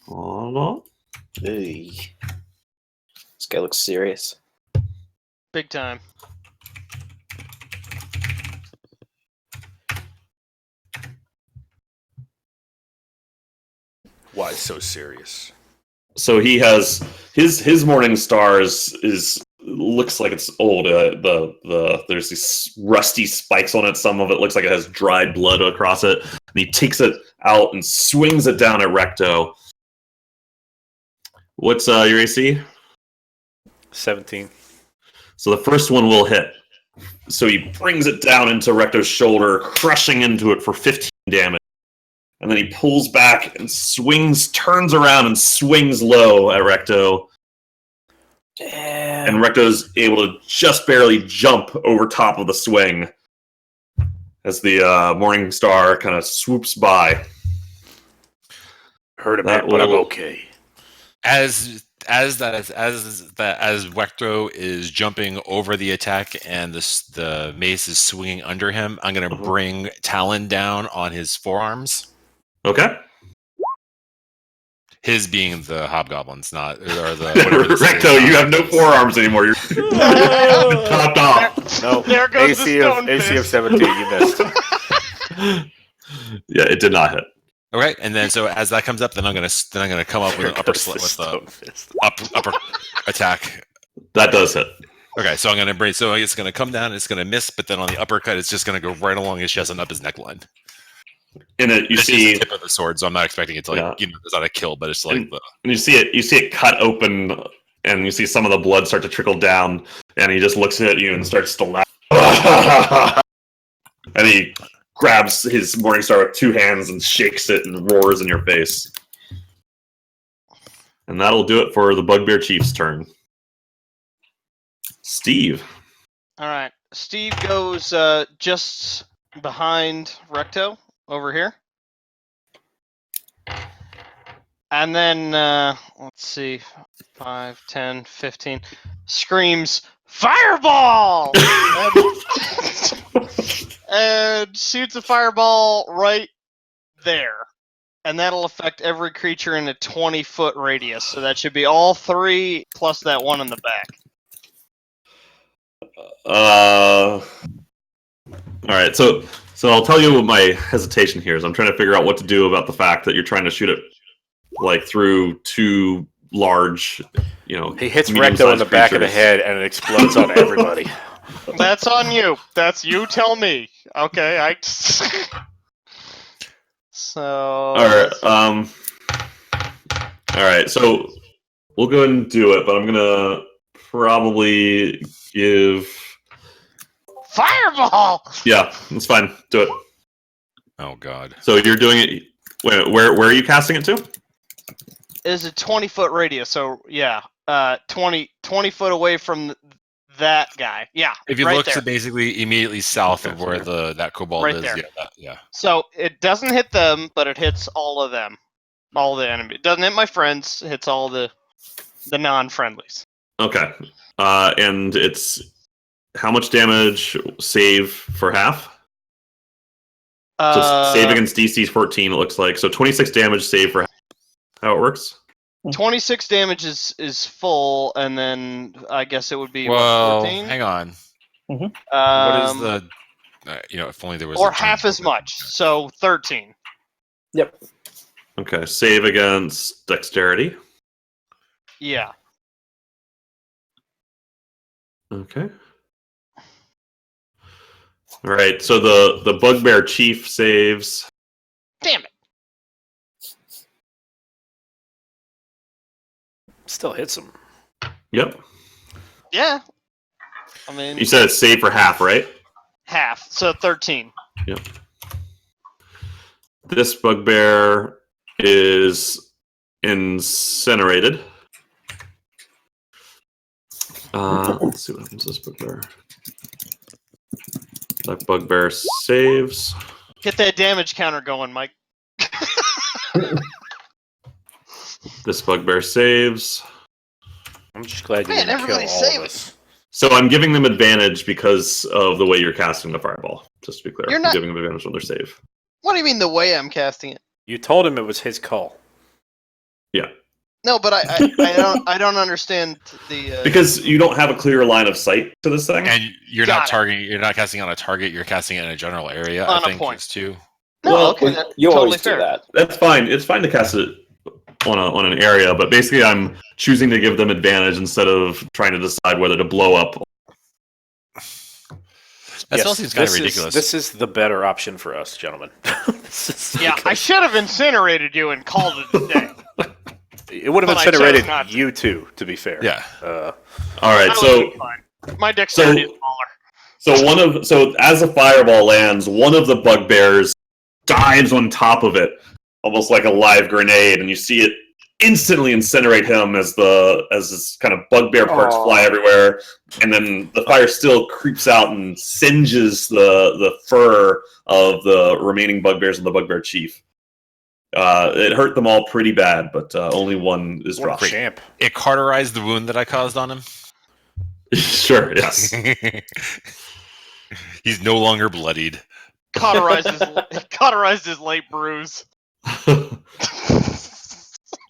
hold on. Hey. This guy looks serious. Big time. Why so serious? So he has his morning star is looks like it's old. There's these rusty spikes on it. Some of it looks like it has dried blood across it. And he takes it out and swings it down at Recto. What's your AC? 17. So the first one will hit. So he brings it down into Recto's shoulder, crushing into it for 15 damage. And then he pulls back and turns around and swings low at Recto. Damn. And Recto's able to just barely jump over top of the swing as the Morning Star kind of swoops by. Hurt a That bit, but I'm will- okay. As Vectro is jumping over the attack and the mace is swinging under him, I'm going to bring Talon down on his forearms. Okay. His being the hobgoblins, not or the whatever this Recto, is. you have no forearms anymore. You're chopped off. No, There goes the AC stone of fist. 17, you missed. Yeah, it did not hit. Okay, and then so as that comes up, then I'm gonna come up with an upper slit with Stone the fist. upper attack. That does hit. Okay, so I'm gonna bring. So it's gonna come down, it's gonna miss, but then on the uppercut, it's just gonna go right along his chest and up his neckline. In it, you It's just see, the tip of the sword, so I'm not expecting it to Yeah. It's not a kill, but it's like and you see it cut open and you see some of the blood start to trickle down, and he just looks at you and starts to laugh. And he grabs his Morningstar with 2 hands and shakes it and roars in your face. And that'll do it for the Bugbear Chief's turn. Steve. All right. Steve goes just behind Recto over here. And then, let's see, 5, 10, 15, screams, Fireball! and shoots a fireball right there. And that'll affect every creature in a 20-foot radius. So that should be all 3 plus that one in the back. All right, so I'll tell you what my hesitation here is. I'm trying to figure out what to do about the fact that you're trying to shoot it like through 2 large, He hits Recto in the back of the head and it explodes on everybody. That's on you. That's you tell me. Okay, So. All right. So we'll go ahead and do it, but I'm gonna probably give Fireball. Yeah, that's fine. Do it. Oh God. So you're doing it. Wait, where are you casting it to? Is a 20-foot radius. So yeah, 20 foot away from that guy. Yeah. If you right look there. to basically immediately south of where that kobold Right is, there. yeah. So it doesn't hit them, but it hits all of them, all the enemy. It doesn't hit my friends. It hits all the non-friendlies. Okay. And it's how much damage? Save for half. So save against DC 14. It looks like so 26 damage. Save for half. How it works? 26 damage is full, and then I guess it would be Well, 14. hang on. Mm-hmm. What is the? If only there was. Or a half as much, so 13. Yep. Okay. Save against dexterity. Yeah. Okay. All right. So the Bugbear Chief saves. Damn it. Still hits him. Yep. Yeah. I mean, You said it's save for half, right? half, so 13. Yep. This Bugbear is incinerated. Let's see what happens to this Bugbear. That Bugbear saves. Get that damage counter going, Mike. This Bugbear saves. I'm just glad you Man, didn't kill all everybody's of saving. us. So I'm giving them advantage because of the way you're casting the fireball. Just to be clear, You're not- I'm giving them advantage on their save. What do you mean the way I'm casting it? You told him it was his call. Yeah. No, but I don't understand the. Because you don't have a clear line of sight to this thing. And you're Got not it. targeting. You're not casting on a target. You're casting it in a general area. On I a think point. is too. No, Well, okay, that's You totally always fair. do that. That's fine. It's fine to cast it on an area, but basically I'm choosing to give them advantage instead of trying to decide whether to blow up. That still seems kind of ridiculous. This is the better option for us, gentlemen. Yeah, I should have incinerated you and called it a day. It would have But I chose incinerated not to. you too, to be fair. Yeah. All right, That so would be fine. My dexterity is smaller. so as a fireball lands, one of the bugbears dives on top of it, almost like a live grenade, and you see it instantly incinerate him as this kind of bugbear parts Aw. fly everywhere, and then the fire still creeps out and singes the fur of the remaining bugbears and the bugbear chief. It hurt them all pretty bad, but only one is What a dropped. champ. It cauterized the wound that I caused on him. Sure, yes. He's no longer bloodied. Cauterized his late bruise.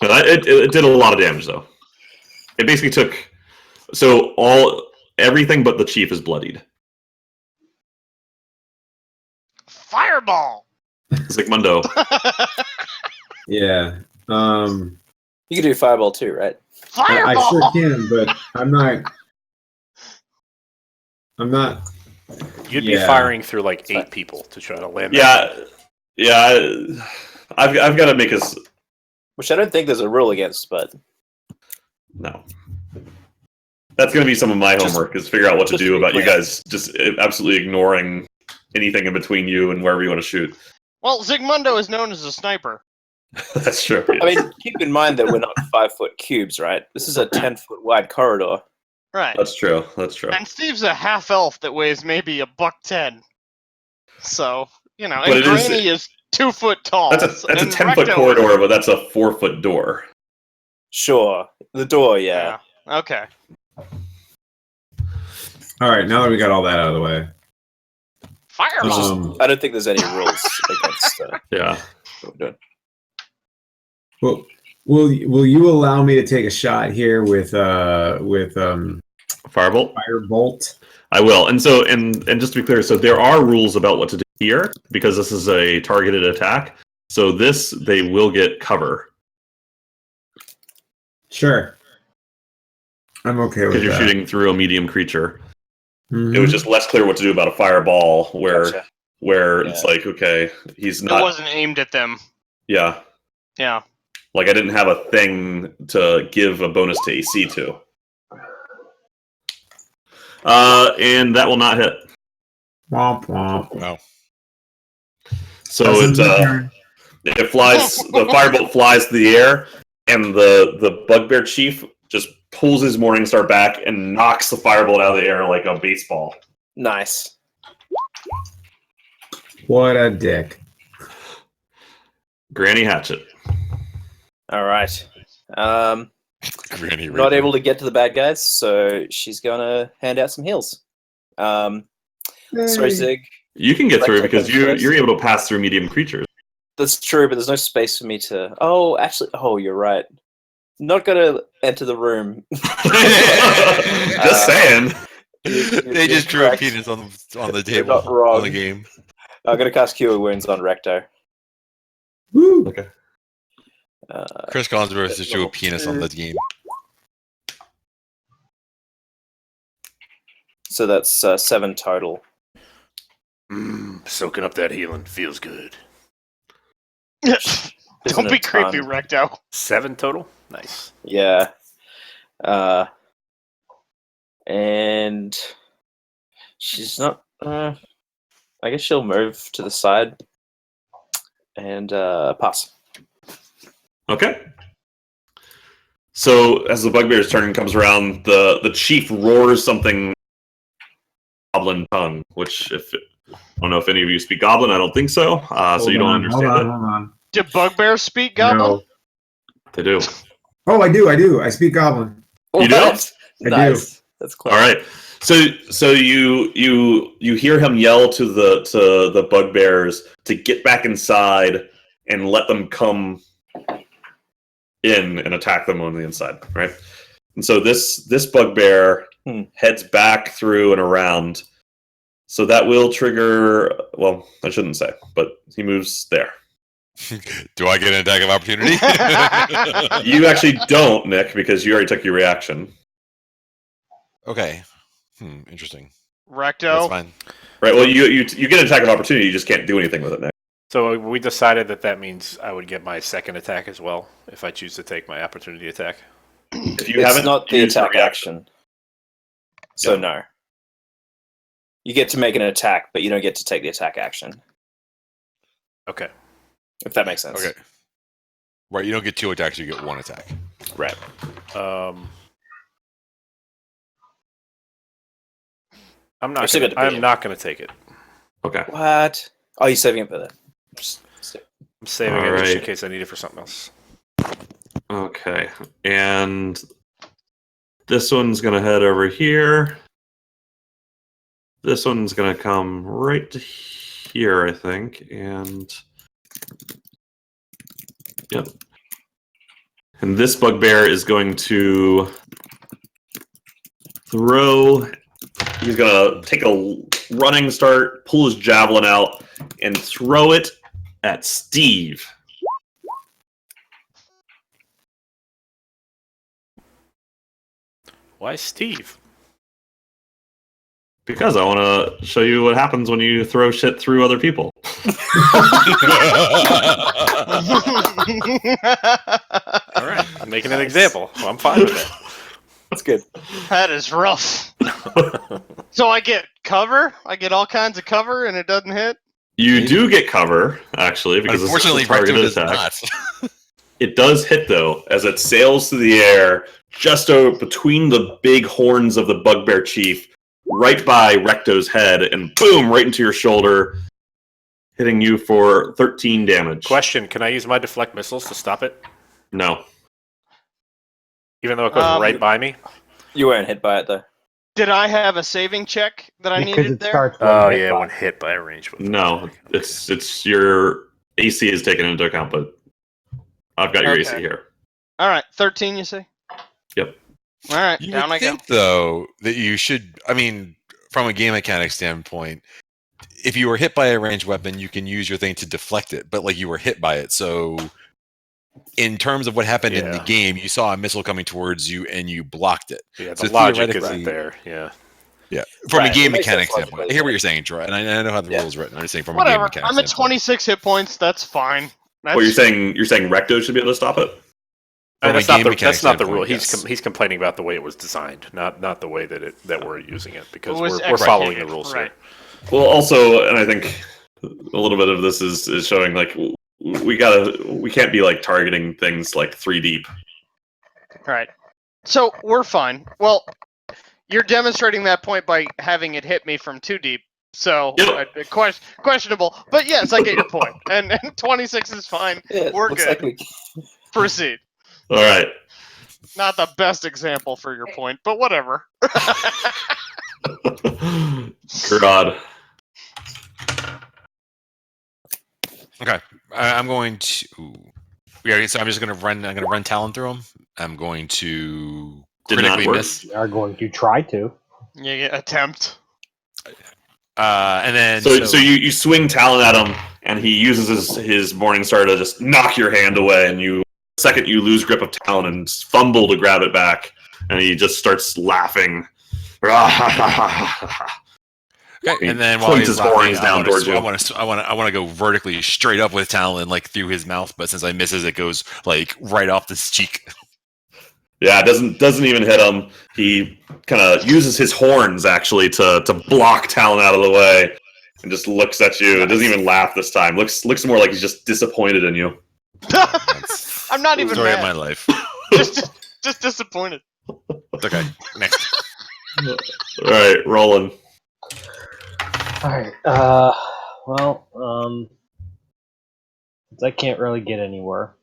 It did a lot of damage, though. It basically took everything but the chief is bloodied. Fireball. Zygmundo. Yeah. You can do fireball too, right? I Fireball. sure can, but I'm not. You'd be Yeah. firing through like 8 people to try to land. Yeah. I've got to make us Which I don't think there's a rule against, but no. That's going to be some of my Just- homework, is figure out what to just do to be about you clear. guys just absolutely ignoring anything in between you and wherever you want to shoot. Well, Zigmundo is known as a sniper. That's true. I mean, keep in mind that we're not 5-foot cubes, right? This is a 10-foot wide corridor. Right. That's true. That's true. And Steve's a half elf that weighs maybe $110. So, you know, But and it is- Granny is 2 foot tall. That's a and 10-foot Recto corridor, but that's a 4-foot door. Sure. The door, yeah. Yeah. Okay. All right, now that we got all that out of the way, Fireball. I don't think there's any rules against Yeah. what we're doing. well, will you allow me to take a shot here with Firebolt? Firebolt? I will. And so, and just to be clear, so there are rules about what to do here, because this is a targeted attack. So this, they will get cover. Sure, I'm okay with Because you're that. shooting through a medium creature. Mhm. It was just less clear what to do about a fireball, where Gotcha. it's like, okay, he's It not. wasn't aimed at them. Yeah, Yeah. like I didn't have a thing to give a bonus to AC to. And that will not hit. Womp womp. Wow. So That's a turn. it flies. The firebolt flies to the air, and the bugbear chief just pulls his Morningstar back and knocks the firebolt out of the air like a baseball. Nice. What a dick. Granny Hatchet. All right. Granny Not Reaper. able to get to the bad guys, so she's gonna hand out some heals. Sorry, Zig. You can get through Right, because okay, first. you're able to pass through medium creatures. That's true, but there's no space for me to. Oh, actually, you're right. Not gonna enter the room. Just saying. They just drew a penis on the You're table not wrong. on the game. I'm gonna cast Cure Wounds on Recto. Woo. Okay. Chris Collinsworth just drew a penis on the game. So that's 7 total. Soaking up that healing feels good. Isn't Don't a be creepy, ton. Recto. 7 total. Nice. Yeah. And she's not. I guess she'll move to the side and pass. Okay. So as the bugbear's turn comes around, the chief roars something goblin tongue, which I don't know if any of you speak goblin. I don't think so. So you don't understand hold it. on. Do bugbears speak goblin? No. They do. Oh, I do. I speak Goblin. You do? What? I Nice. That's clever. All right. So you hear him yell to the bugbears to get back inside and let them come in and attack them on the inside, right? And so this bugbear heads back through and around. So that will trigger. Well, I shouldn't say, but he moves there. Do I get an attack of opportunity? You actually don't, Nick, because you already took your reaction. Okay. Interesting. That's Recto. fine. Right. Well, you get an attack of opportunity. You just can't do anything with it, Nick. So we decided that means I would get my second attack as well if I choose to take my opportunity attack. If you It's haven't not the used your attack reaction. action. So Yeah. no. You get to make an attack, but you don't get to take the attack action. Okay. If that makes sense. Okay. Right, you don't get 2 attacks, you get 1 attack. Right. I'm You're still gonna be not going to take it. Okay. What? Oh, you're saving it for that. I'm saving All it just in right. case I need it for something else. Okay. And this one's gonna head over here. This one's gonna come right here, I think, and yep. And this bugbear is going to throw. He's gonna take a running start, pull his javelin out, and throw it at Steve. Why Steve? Because I want to show you what happens when you throw shit through other people. All right. I'm making an example. Well, I'm fine with that. That's good. That is rough. So I get cover? I get all kinds of cover and it doesn't hit? You do get cover, actually, because this is Unfortunately, a targeted Recto does attack. not. It does hit, though, as it sails through the air just between the big horns of the Bugbear Chief, right by Recto's head, and boom, right into your shoulder, hitting you for 13 damage. Question: can I use my deflect missiles to stop it, No. even though it goes right by me? You weren't hit by it though. Did I have a saving check that I Because needed it there? starts when Oh hit yeah, by. when hit by a ranged weapon. No, it's your AC is taken into account, but I've got your AC Okay. here. All right, 13, you say? Yep. All right, You down would I go. think, though, that you should. I mean, from a game mechanic standpoint, if you were hit by a ranged weapon, you can use your thing to deflect it. But like you were hit by it, so in terms of what happened in the Yeah. game, you saw a missile coming towards you and you blocked it. Yeah, the So logic theoretically- isn't there. Yeah. Yeah, from Right, a game it makes mechanic sense standpoint, logically, I hear what but- you're saying, Troy, and I know how the Yeah. rules written. I'm just saying from a Whatever. game mechanic I'm at standpoint. 26 hit points. That's fine. That's, Well, you're saying Recto should be able to stop it? From a That's not game the mechanic that's not the standpoint, rule. yes. He's complaining about the way it was designed, not the way that we're using it, because It was we're following the executed, rules right. here. Well, also, and I think a little bit of this is showing like we can't be like targeting things like 3 deep. Right. So we're fine. Well, you're demonstrating that point by having it hit me from 2 deep. So Yep. questionable, but yes, I get your point. And 26 is fine. Yeah, it We're looks good. like we. Proceed. All right. Not the best example for your point, but whatever. God. Okay, I'm going to. Yeah, so I'm just going to run. I'm going to run Talon through him. I'm going to Did not critically work. miss, We are going to try to. You get attempt. and then So you swing Talon at him, and he uses his Morning Star to just knock your hand away, and you second you lose grip of Talon and fumble to grab it back, and he just starts laughing. Okay, He and then while points he's his horns laughing, down towards you. I want to go vertically straight up with Talon, like through his mouth. But since I misses, it goes like right off this cheek. Yeah, it doesn't even hit him. He kind of uses his horns actually to block Talon out of the way, and just looks at you. It doesn't even laugh this time. Looks more like he's just disappointed in you. That's I'm not even story of mad. my life. just disappointed. Okay, next. All right, rolling. All right. Well, since I can't really get anywhere,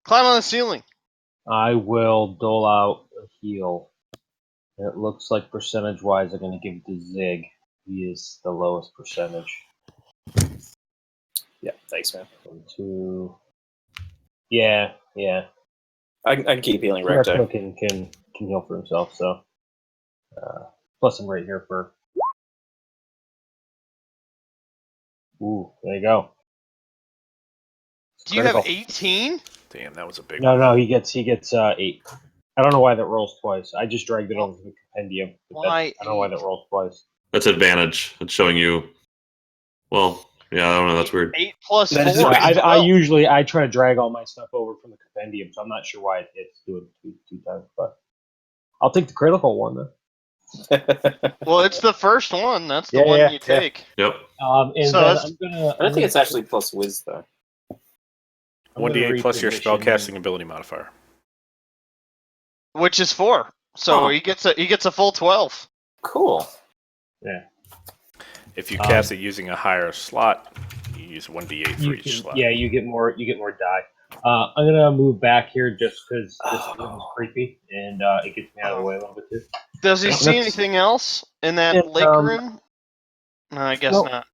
Climb on the ceiling. I will dole out a heal. And it looks like percentage-wise, I'm going to give it to Zig. He is the lowest percentage. Yeah, thanks, man. 1, 2. Yeah. I can keep healing Recto Recto. can heal for himself, so. Plus, I'm right here for. Ooh, there you go. Do you have Critical. 18? Damn, that was a big. No, he gets 8. I don't know why that rolls twice. I just dragged it over to the compendium. But Why I don't know why that rolls twice. That's advantage. It's showing you. Well, yeah, I don't know. That's weird. 8 plus That 4. is I usually try to drag all my stuff over from the compendium, so I'm not sure why it's doing it two times, but I'll take the critical one then. Well, it's the first one. That's the Yeah, one yeah, you yeah. take. Yep. And So then that's- I'm gonna. I don't think it's actually plus whiz though. 1d8 plus your reposition- spellcasting ability modifier. Which is 4. So Oh. he gets a full 12. Cool. Yeah. If you cast it using a higher slot, you use 1d8 for each slot. Yeah, you get more. You get more die. I'm gonna move back here just because this room is creepy and it gets me out of the way a little bit too. Does he Yeah, see that's- anything else in that Yeah, lake room? No, I guess Nope. not.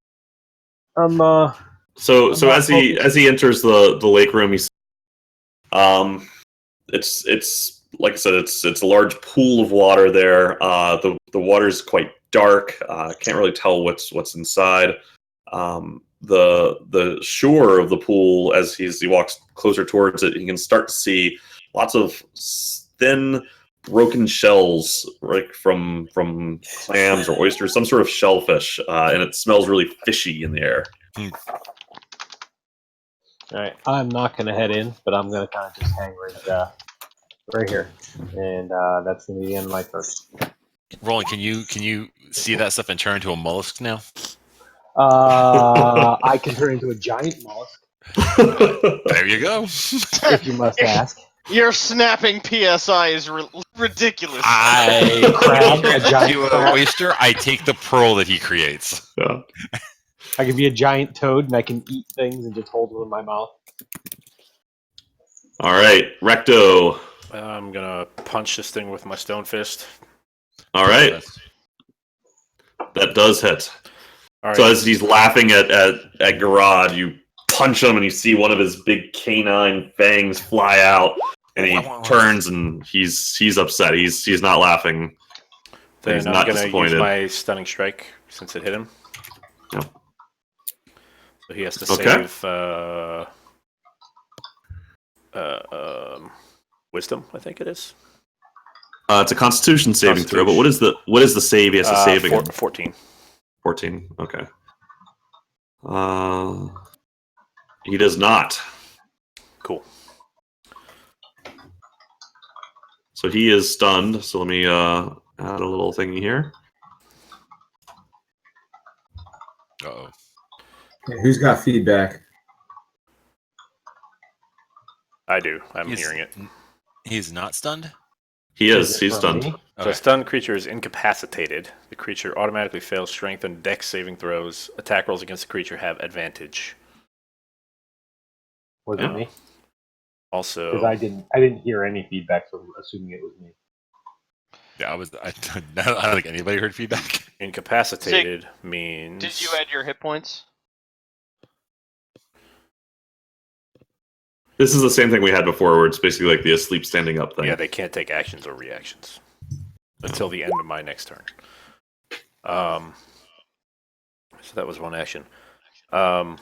So I'm not as he enters the lake room, he's it's like I said, it's a large pool of water there. The water's quite dark. Can't really tell what's inside. The shore of the pool, as he walks closer towards it, he can start to see lots of thin, broken shells, like from clams or oysters, some sort of shellfish, and it smells really fishy in the air. All right, I'm not gonna head in, but I'm gonna kind of just hang right right here, and that's gonna be the end of my turn. Roland, can you see that stuff and turn into a mollusk now? I can turn into a giant mollusk, There you go. if you must ask. Your snapping PSI is ridiculous. I Crab, a giant to crab. an oyster. I take the pearl that he creates. Yeah. I can be a giant toad, and I can eat things and just hold them in my mouth. All right, Recto. I'm gonna punch this thing with my stone fist. All right, that does hit. All right. So as he's laughing at Garad, you punch him and you see one of his big canine fangs fly out, and he turns and he's upset. He's not laughing. Then He's I'm not gonna disappointed. use my stunning strike since it hit him. Yep. So he has to Okay. save wisdom, I think it is. It's a Constitution saving throw, but what is the save he has to save again? 14. 14. Okay. He does not. Cool. So he is stunned. So let me add a little thingy here. Uh-oh. Who's got feedback? I do. I'm He's- hearing it. He's not stunned? He is. it He's from stunned. me? So a stunned creature is incapacitated. The creature automatically fails strength and dex saving throws. Attack rolls against the creature have advantage. Was Yeah. it me? Also, Because I didn't hear any feedback, so I'm assuming it was me. Yeah, I don't think anybody heard feedback. incapacitated means... Did you add your hit points? This is the same thing we had before, where it's basically like the asleep standing up thing. Yeah, they can't take actions or reactions until the end of my next turn. So that was one action. I'm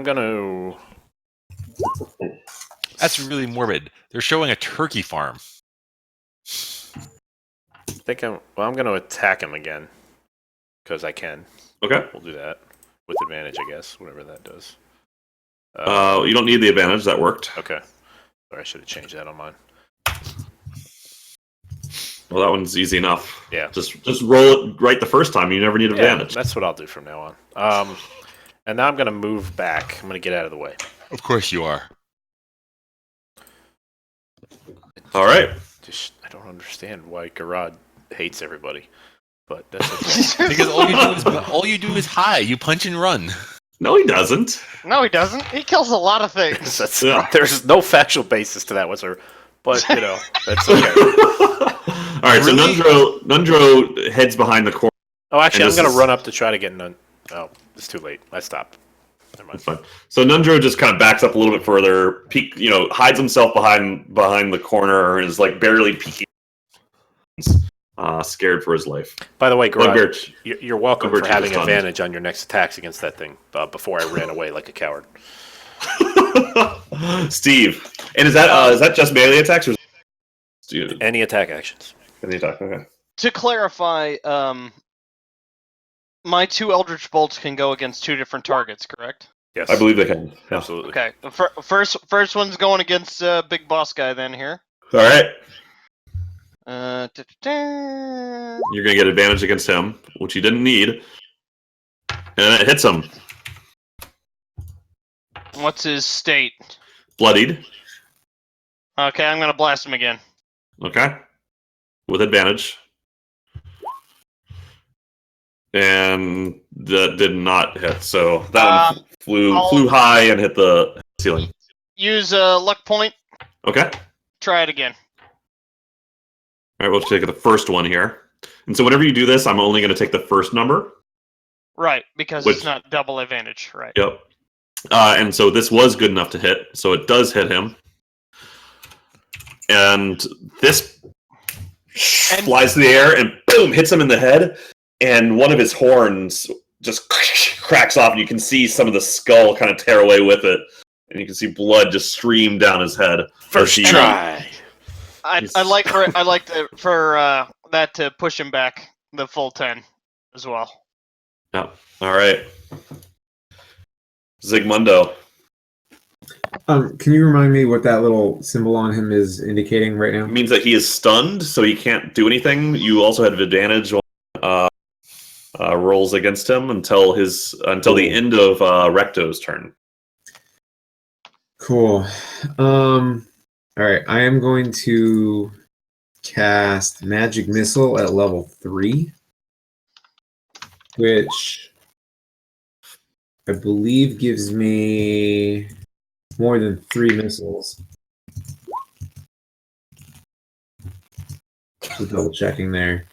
gonna... That's really morbid. They're showing a turkey farm. I'm gonna attack him again because I can. Okay. We'll do that with advantage, I guess. Whatever that does. You don't need the advantage. That worked. Okay. Sorry, I should have changed that on mine. Well, that one's easy enough. Yeah. Just roll it right the first time. You never need Yeah, advantage. that's what I'll do from now on. And now I'm gonna move back. I'm gonna get out of the way. Of course you are. All right. I don't understand why Garad hates everybody, but that's okay. Because all you do is hide. You punch and run. No, he doesn't. No, he doesn't. He kills a lot of things. Yeah. There's no factual basis to that whatsoever. But that's okay. All right. Really? So Nundro heads behind the corner. Oh, actually, And I'm gonna this is- run up to try to get none. Oh, it's too late. I stopped. Never mind. That's fine. So Nundro just kind of backs up a little bit further, hides himself behind the corner, and is like barely peeking, scared for his life. By the way, Garad, Bugbear- you're welcome Bugbear for having is stunned. advantage on your next attacks against that thing. Before I ran away like a coward. Steve, and is that just melee attacks or Any attack actions. any attack? Okay. To clarify, my two Eldritch Bolts can go against two different targets, correct? Yes, I believe they can. Yeah. absolutely. Okay. The first one's going against Big Boss Guy then here. All right. Da-da-da. You're gonna get advantage against him, which you didn't need, and it hits him. What's his state? Bloodied. Okay, I'm gonna blast him again. Okay. With advantage. And that did not hit, so that one flew high and hit the ceiling. Use a luck point. Okay. Try it again. All right, we'll take the first one here. And so whenever you do this, I'm only going to take the first number. Right, because Which- it's not double advantage. Right. Yep. And so this was good enough to hit, so it does hit him. And this flies through the air and boom, hits him in the head. And one of his horns just cracks off, and you can see some of the skull kind of tear away with it. And you can see blood just stream down his head. First As he- try. I like for that to push him back the full 10 as well. Yeah. All right. Zigmundo. Can you remind me what that little symbol on him is indicating right now? It means that he is stunned, so he can't do anything. You also have advantage on rolls against him until the end of Recto's turn. Cool. All right, I am going to cast Magic Missile at level 3, which I believe gives me more than 3 missiles. So double checking there.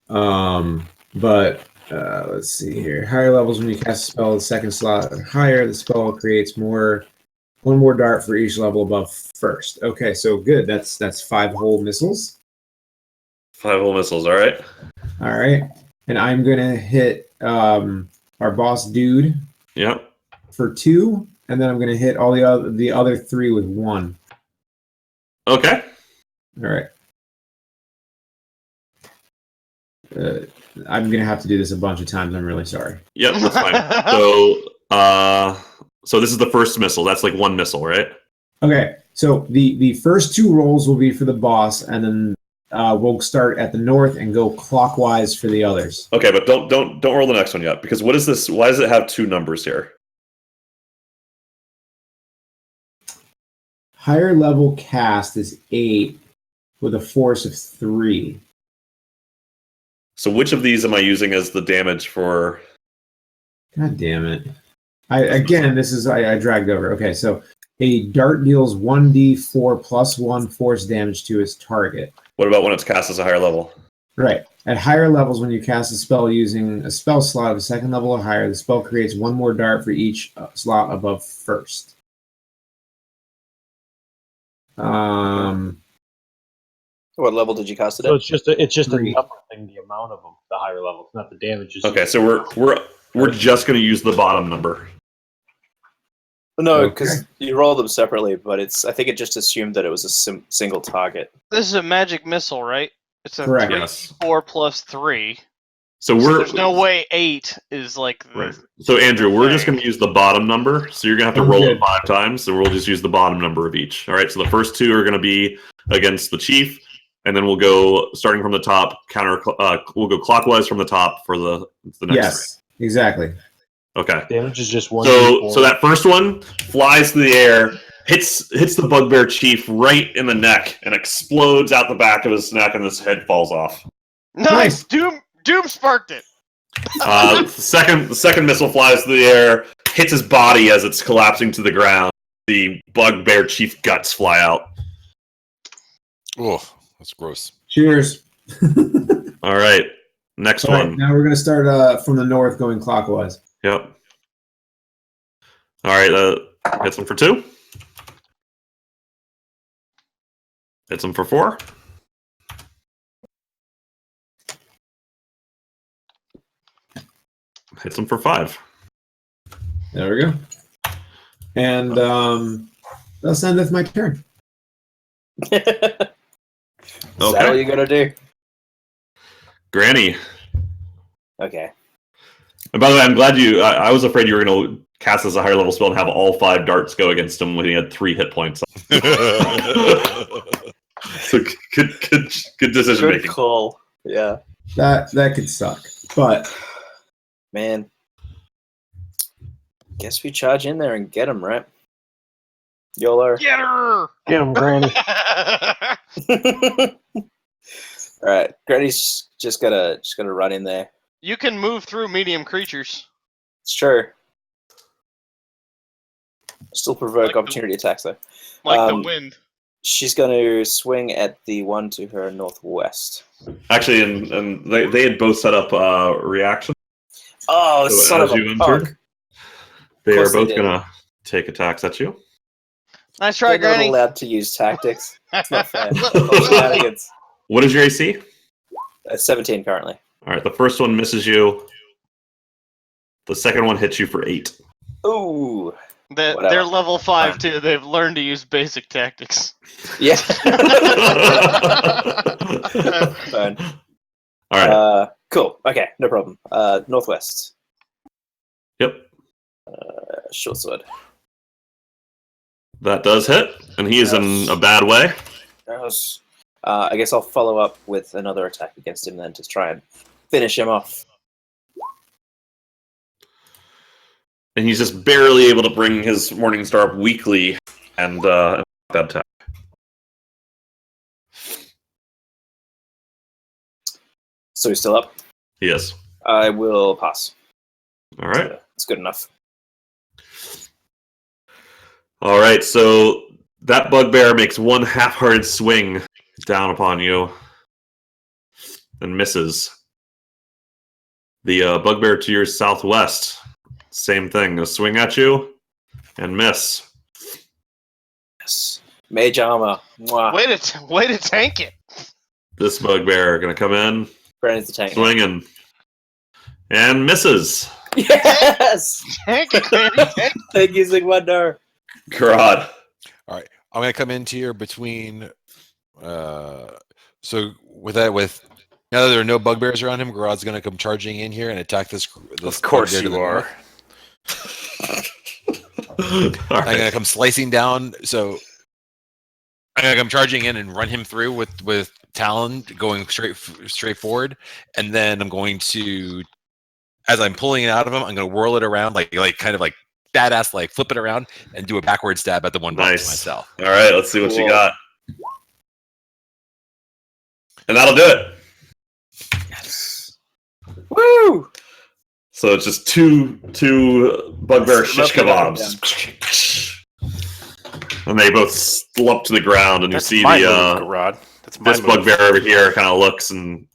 But let's see here. Higher levels, when you cast a spell, the second slot or higher, the spell creates one more dart for each level above first. Okay, so good. That's 5 whole missiles. 5 whole missiles. All right. All right, and I'm gonna hit our boss dude. Yep. For 2, and then I'm gonna hit all the other 3 with 1. Okay. All right. I'm gonna have to do this a bunch of times. I'm really sorry. Yep, that's fine. So this is the first missile. That's like 1 missile, right? Okay, so the first 2 rolls will be for the boss, and then we'll start at the north and go clockwise for the others. Okay, but don't roll the next one yet, because what is this? Why does it have 2 numbers here? Higher level cast is 8 with a force of 3. So which of these am I using as the damage for? God damn it! I dragged over. Okay, so a dart deals 1d4 plus 1 force damage to its target. What about when it's cast as a higher level? Right. At higher levels, when you cast a spell using a spell slot of a second level or higher, the spell creates 1 more dart for each slot above first. What level did you cast it So at? it's just a 3. number thing, the amount of them, the higher levels, not the damage. Okay, so we're just going to use the bottom number. No, because you roll them separately, but I think it just assumed that it was a single target. This is a magic missile, right? It's a Correct. 3, Yes. 4 plus 3. So So there's no way 8 is like the... Right. So Andrew, we're just going to use the bottom number. So you're going to have to roll it 5 times. So we'll just use the bottom number of each. All right. So the first 2 are going to be against the chief, and then we'll go starting from the top. We'll go clockwise from the top for the next. Yes, exactly. Okay. Damage is just 1. So that first one flies through the air, hits the bugbear chief right in the neck, and explodes out the back of his neck, and his head falls off. Nice! Doom sparked it! The second missile flies through the air, hits his body as it's collapsing to the ground. The bugbear chief guts fly out. Oh, that's gross. Cheers. All right, next All right, one. now we're going to start from the north going clockwise. Yep. All right, hits him for 2. Hits him for 4. Hits him for 5. There we go. And that's the end of my turn. Is that all you gotta do? Granny. Okay. And by the way, I'm glad I was afraid you were going to cast as a higher level spell and have all 5 darts go against him when he had 3 hit points. So good decision making. Good call. Yeah. That could suck, but Man. Guess we charge in there and get him, right? YOLO. Get her! Get him, Granny. Alright. Granny's just gonna run in there. You can move through medium creatures. It's true. Still provoke Like opportunity attacks though. Like the wind. She's gonna swing at the one to her northwest. Actually, and they had both set up reaction. Oh, So son as of you a entered, fuck. they are course they both did. going to take attacks at you. Nice try, They're not Granny. allowed to use tactics. It's not fair. Shenanigans. What is your AC? 17 currently. All right, the first one misses you. The second one hits you for 8. Ooh. They're Whatever. level 5 too. They've learned to use basic tactics. Yeah. All Fine. right. Cool. Okay, no problem. Northwest. Yep. Short sword. That does hit, and he is in a bad way. Gross. I guess I'll follow up with another attack against him then to try and finish him off. And he's just barely able to bring his Morningstar up weakly and that attack. So he's still up? He is. I will pass. All right. That's good enough. All right, so that bugbear makes one half-hearted swing down upon you and misses. The bugbear to your southwest, same thing. A swing at you and miss. Yes. Mage armor. Mwah. Way to tank it. This bugbear going to come in, Brandon's the tank. swinging, and misses. Yes! Tank it, Granny. Tank it. Thank you, Zigwandar. God. I'm gonna come into here between. So with now that there are no bugbears around him, Garad's gonna come charging in here and attack this. Of course bugbear to the you are. north. All I'm gonna right. come slicing down. So I'm gonna come charging in and run him through with Talon going straight forward, and then I'm going to, as I'm pulling it out of him, I'm gonna whirl it around like kind of like badass, like flip it around and do a backward stab at the one Nice. box myself. All right, let's see what you Cool. got. And that'll do it. Yes. Woo! So it's just two bugbear Nice. shish kebabs. And they both slump to the ground, and That's you see my the move, Garad. That's my this move. bugbear over here kind of looks, and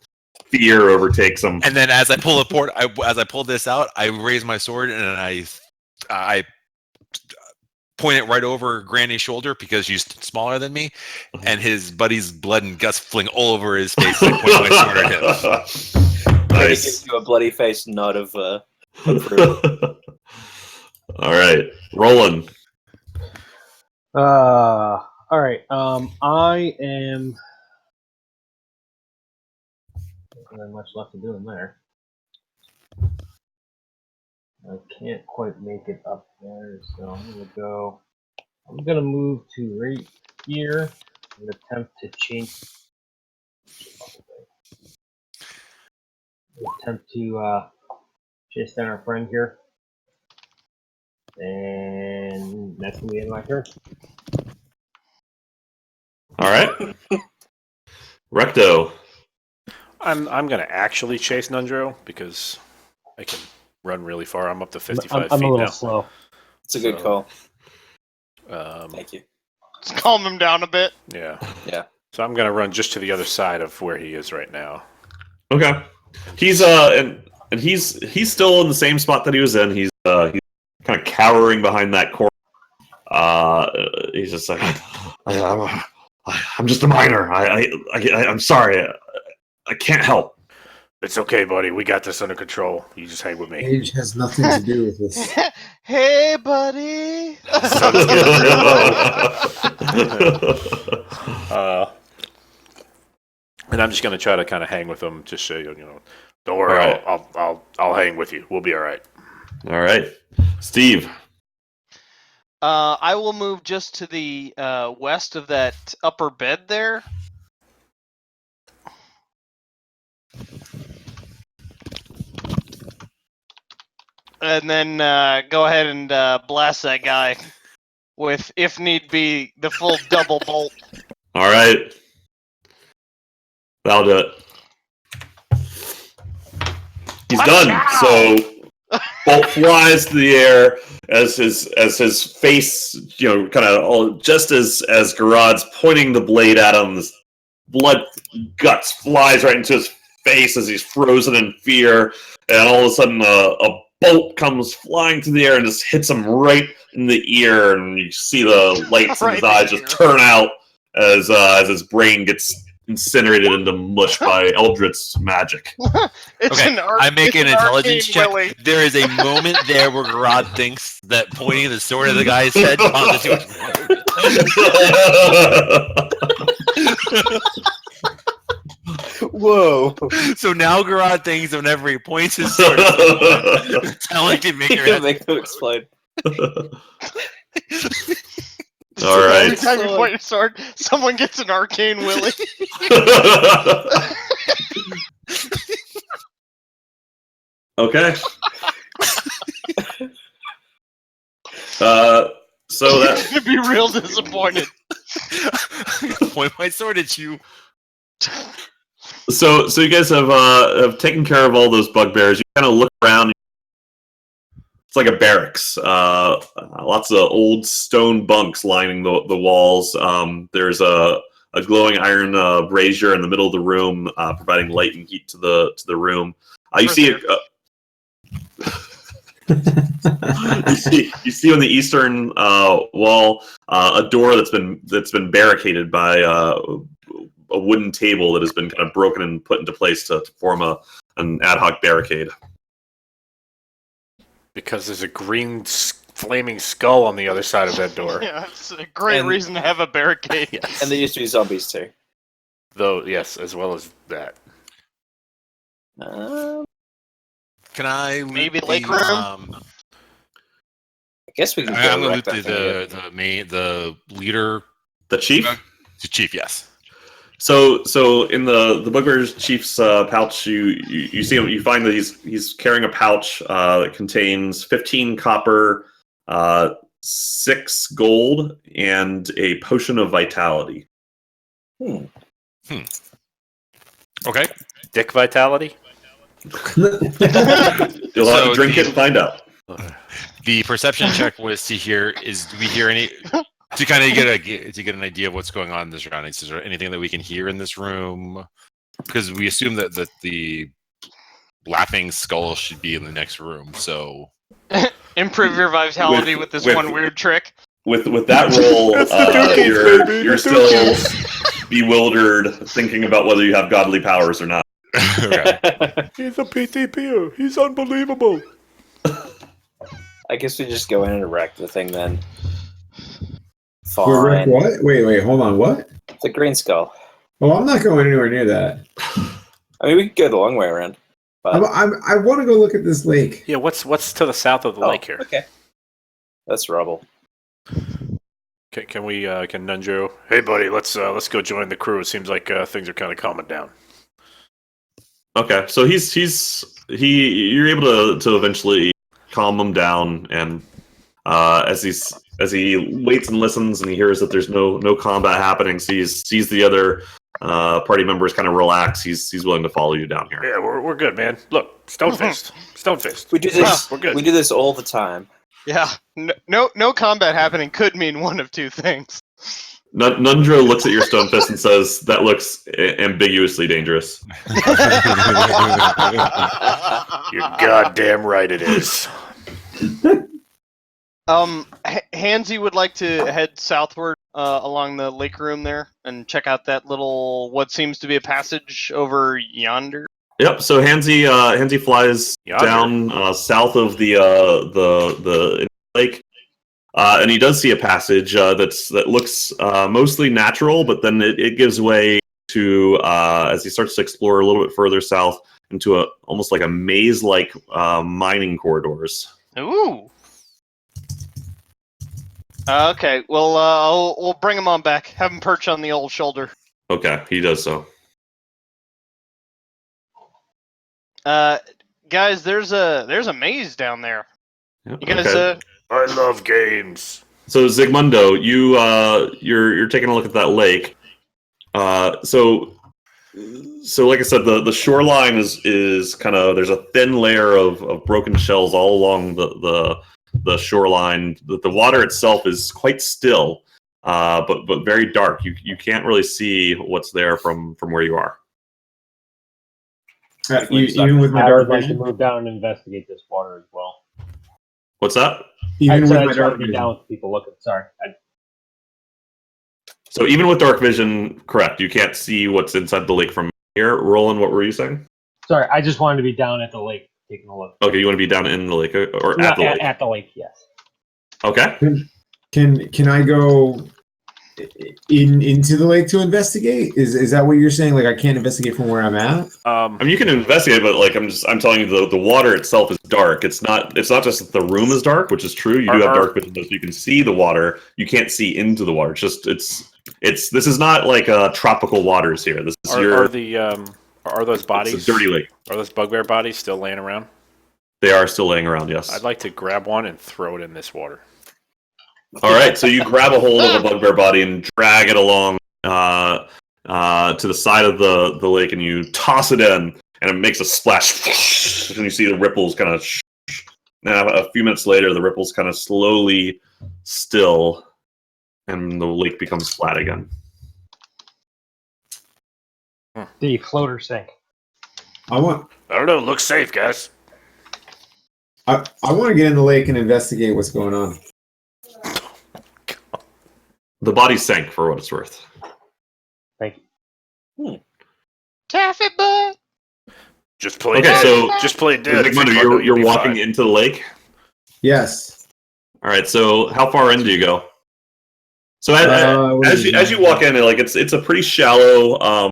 fear overtakes him. And then as I pull this out, I raise my sword and I point it right over Granny's shoulder because she's smaller than me, and his buddy's blood and guts fling all over his face. I point my sword at him. Maybe Nice. gives you a bloody face nod of approval. All right, Roland. All right. I am. Not really much left to do in there. I can't quite make it up there, so I'm gonna move to right here and attempt to chase down our friend here. And that's gonna be in my turn. All right, Recto. I'm going to actually chase Nundro because I can run really far. I'm up to 55 I'm feet a little now. slow. It's a good So- call. Thank you. Let's calm him down a bit. Yeah. Yeah. So I'm going to run just to the other side of where he is right now. Okay, he's and he's still in the same spot that he was in. He's kind of cowering behind that corner. He's just like, I'm just a miner. I'm sorry. I can't help. It's okay, buddy. We got this under control. You just hang with me. Age has nothing to do with this. Hey, buddy. Sun's getting real low. And I'm just going to try to kind of hang with him. Just so you know, don't worry. All right. I'll hang with you. We'll be all right. All right, Steve. I will move just to the west of that upper bed there. And then go ahead and blast that guy with, if need be, the full double bolt. All right, that'll do it. He's done. So bolt flies to the air as his face, kind of all just as Garad's pointing the blade at him. This blood guts flies right into his face as he's frozen in fear, and all of a sudden a bolt comes flying through the air and just hits him right in the ear, and you see the lights in Right his in eyes the just ear. turn out as his brain gets incinerated into mush by Eldritch's magic. It's Okay, I make an intelligence check. Willy. There is a moment there where Garad thinks that pointing the sword at the guy's head constitutes. Whoa. So now Garad thinks whenever he points his sword at someone, Talon can make You her can head. make them explode. All right. Every time you point your sword, someone gets an arcane willy. Okay. So You're that gonna be real disappointed. Point my sword at you. so you guys have taken care of all those bugbears. You kind of look around. It's like a barracks. Lots of old stone bunks lining the walls. There's a glowing iron brazier in the middle of the room, providing light and heat to the room. You see you see on the eastern wall a door that's been barricaded by a wooden table that has been kind of broken and put into place to form an ad hoc barricade. Because there's a green flaming skull on the other side of that door. Yeah, it's a great reason to have a barricade. Yes. And there used to be zombies too. Though, yes, as well as that. Can I loot Maybe the, lake room? I guess we can I'm go gonna wreck loot that thing. the leader, The chief. the chief. Yes. So in the bugbear's chief's pouch, you see him. You find that he's carrying a pouch that contains 15 copper, 6 gold, and a potion of vitality. Okay. Dick vitality? You'll have So to drink it and find out. The perception check was to hear. Do we hear any? To kind of get an idea of what's going on in the surroundings. Is there anything that we can hear in this room? Because we assume that the laughing skull should be in the next room. So Improve your vitality with this one weird trick. With that roll, That's the Dookies, baby, you're the still bewildered, thinking about whether you have godly powers or not. okay. He's a PTPer. He's unbelievable. I guess we just go in and wreck the thing then. We're Fine. what? Wait, hold on. What? The green skull. Oh, I'm not going anywhere near that. I mean, we could go the long way around. But I want to go look at this lake. Yeah, what's to the south of the lake here? Okay. That's rubble. Can Nunjo? Hey, buddy, let's go join the crew. It seems like things are kind of calming down. Okay, so you're able to eventually calm him down, and as he waits and listens, and he hears that there's no combat happening, sees the other party members kind of relax. He's willing to follow you down here. Yeah, we're good, man. Look, Stonefist. We do this. We're good. We do this all the time. Yeah, no combat happening could mean one of two things. Nundro looks at your stone fist and says, "That looks ambiguously dangerous." You're goddamn right it is. Hansy would like to head southward along the lake room there and check out that little what seems to be a passage over yonder. Yep. So Hansy flies Yonder. down south of the lake, and he does see a passage that looks mostly natural, but then it gives way to as he starts to explore a little bit further south into almost like a maze-like mining corridors. Ooh. Okay. Well, we'll bring him on back. Have him perch on the old shoulder. Okay, he does so. Guys, there's a maze down there. Yep, You guys, okay. I love games. So Zigmundo, you're taking a look at that lake. So like I said, the shoreline is kind of, there's a thin layer of broken shells all along the shoreline. The water itself is quite still, but very dark. You can't really see what's there from where you are. Even with my I dark would like to vision. move down and investigate this water as well. What's that? Even I with said I my just want dark to be vision. down with people looking. Sorry. So even with dark vision, correct, you can't see what's inside the lake from here. Roland, what were you saying? Sorry, I just wanted to be down at the lake taking a look. Okay, you want to be down in the lake or Not at the lake? At the lake, yes. Okay. Can I go into the lake to investigate? Is that what you're saying? Like I can't investigate from where I'm at? I mean, you can investigate, but like I'm telling you, the water itself is dark. It's not just that the room is dark, which is true. You do have dark vision, so you can see the water. You can't see into the water. This is not like tropical waters here. This is are those bodies? It's a dirty lake. Are those bugbear bodies still laying around? They are still laying around. Yes. I'd like to grab one and throw it in this water. All right, so you grab a hold of a bugbear body and drag it along to the side of the lake, and you toss it in, and it makes a splash, and you see the ripples kind of. Now, a few minutes later, the ripples kind of slowly still, and the lake becomes flat again. The floater sank. I don't know. Looks safe, guys. I want to get in the lake and investigate what's going on. The body sank, for what it's worth. Thank you. Taffy butt. Just play Okay, dead. so Just play dead. You're walking into the lake. Yes. All right. So how far in do you go? So as you walk in, like it's a pretty shallow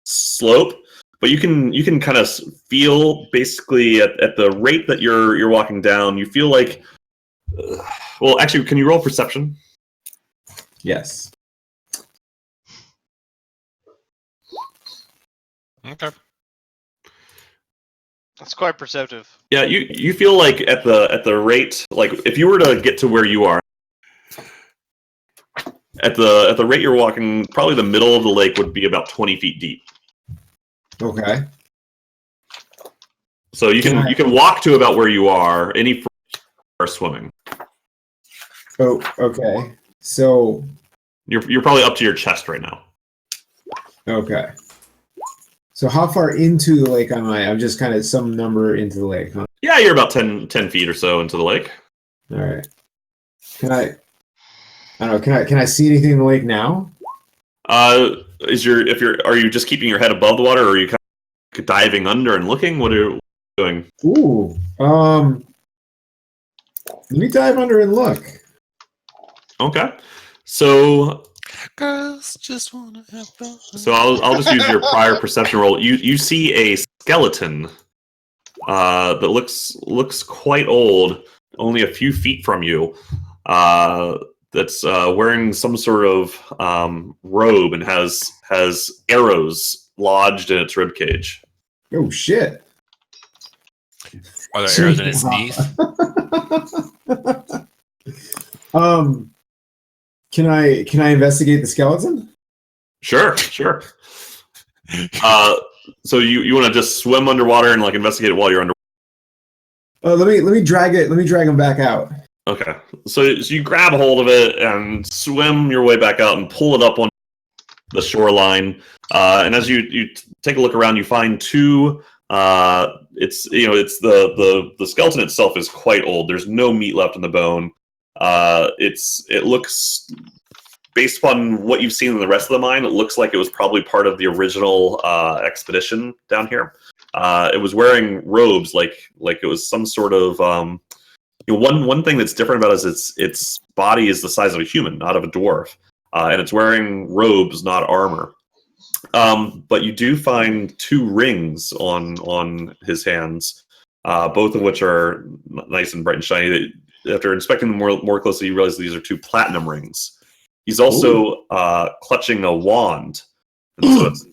slope, but you can kind of feel basically at the rate that you're walking down, you feel like. Well, actually, can you roll perception? Yes. Okay. That's quite perceptive. Yeah, you feel like at the rate, like if you were to get to where you are, at the rate you're walking, probably the middle of the lake would be about 20 feet deep. Okay. So you can walk to about where you are. Any are swimming. Oh, okay. So You're probably up to your chest right now. okay. So how far into the lake am I? I'm just kind of some number into the lake, huh? Yeah, you're about 10 feet or so into the lake. All right. I don't know. Can I see anything in the lake now? Are you just keeping your head above the water, or are you kind of diving under and looking? What are you doing? Ooh. Let me dive under and look. Okay. So Girls just wanna have fun. So I'll just use your prior perception roll. You see a skeleton that looks quite old, only a few feet from you. That's wearing some sort of robe and has arrows lodged in its ribcage. Oh shit! Are there arrows in its teeth? Can I investigate the skeleton? Sure. So you want to just swim underwater and like investigate it while you're under? Let me drag it. Let me drag him back out. Okay. So you grab a hold of it and swim your way back out and pull it up on the shoreline. And as you take a look around, you find two. It's the skeleton itself is quite old. There's no meat left in the bone. It looks, based upon what you've seen in the rest of the mine, it looks like it was probably part of the original expedition down here. It was wearing robes, like it was some sort of one thing that's different about it is its body is the size of a human, not of a dwarf, and it's wearing robes, not armor. But you do find two rings on his hands, both of which are nice and bright and shiny. After inspecting them more closely, you realize these are two platinum rings. He's also clutching a wand. And so it's,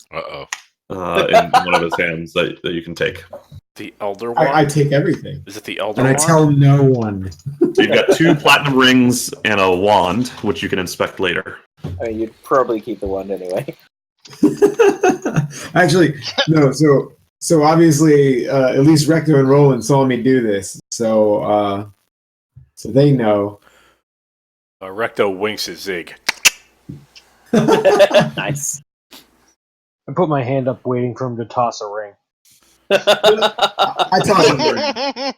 in one of his hands that you can take. The Elder Wand? I take everything. Is it the Elder And Wand? I tell no one. So you've got two platinum rings and a wand, which you can inspect later. I mean, you'd probably keep the wand anyway. Actually, no. So obviously, at least Recto and Roland saw me do this, so they know. Recto winks at Zig. Nice. I put my hand up, waiting for him to toss a ring. I tell him.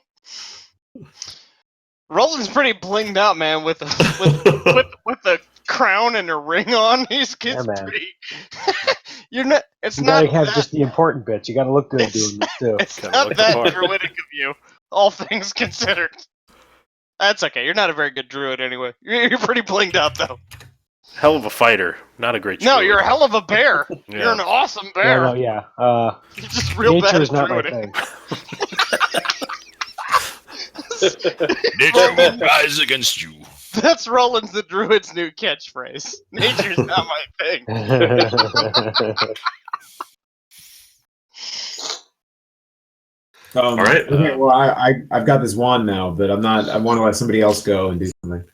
Roland's pretty blinged out, man, with the crown and a ring on. He's Yeah, man. pretty. You're not. It's You not. gotta have that, just the important bits. You gotta look good doing this too. It's Gotta not look that the part. druidic of you, all things considered. That's okay. You're not a very good druid anyway. You're pretty blinged out though. Hell of a fighter, not a great. No, druid. you're a hell of a bear. Yeah. You're an awesome Yeah, bear. no, yeah. You're just real Nature bad is at not my druiding. thing. Nature will rise against you. That's Roland's the Druid's new catchphrase. Nature's not my thing. All right. Okay, well, I've got this wand now, but I'm not. I want to let somebody else go and do something.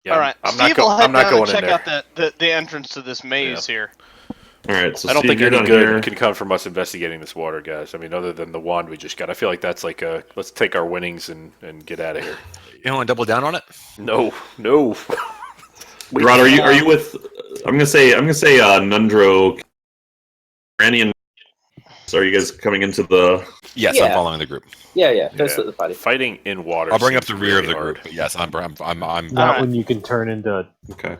Yeah, All right, I'm Steve not, will head I'm not down going and in check there. out the entrance to this maze here. All right. So I don't Steve, think you're any down good here. can come from us investigating this water, guys. I mean, other than the wand we just got. I feel like that's like a let's take our winnings and get out of here. You don't want to double down on it? No. Rod, are you with? I'm gonna say Nundro, Granny, and are you guys coming into the? Yes, Yeah. I'm following the group. Yeah. Go split the party. Fighting in water. I'll bring up seems the rear of really the hard. group. But yes, I'm Not Alright. when you can turn into Okay.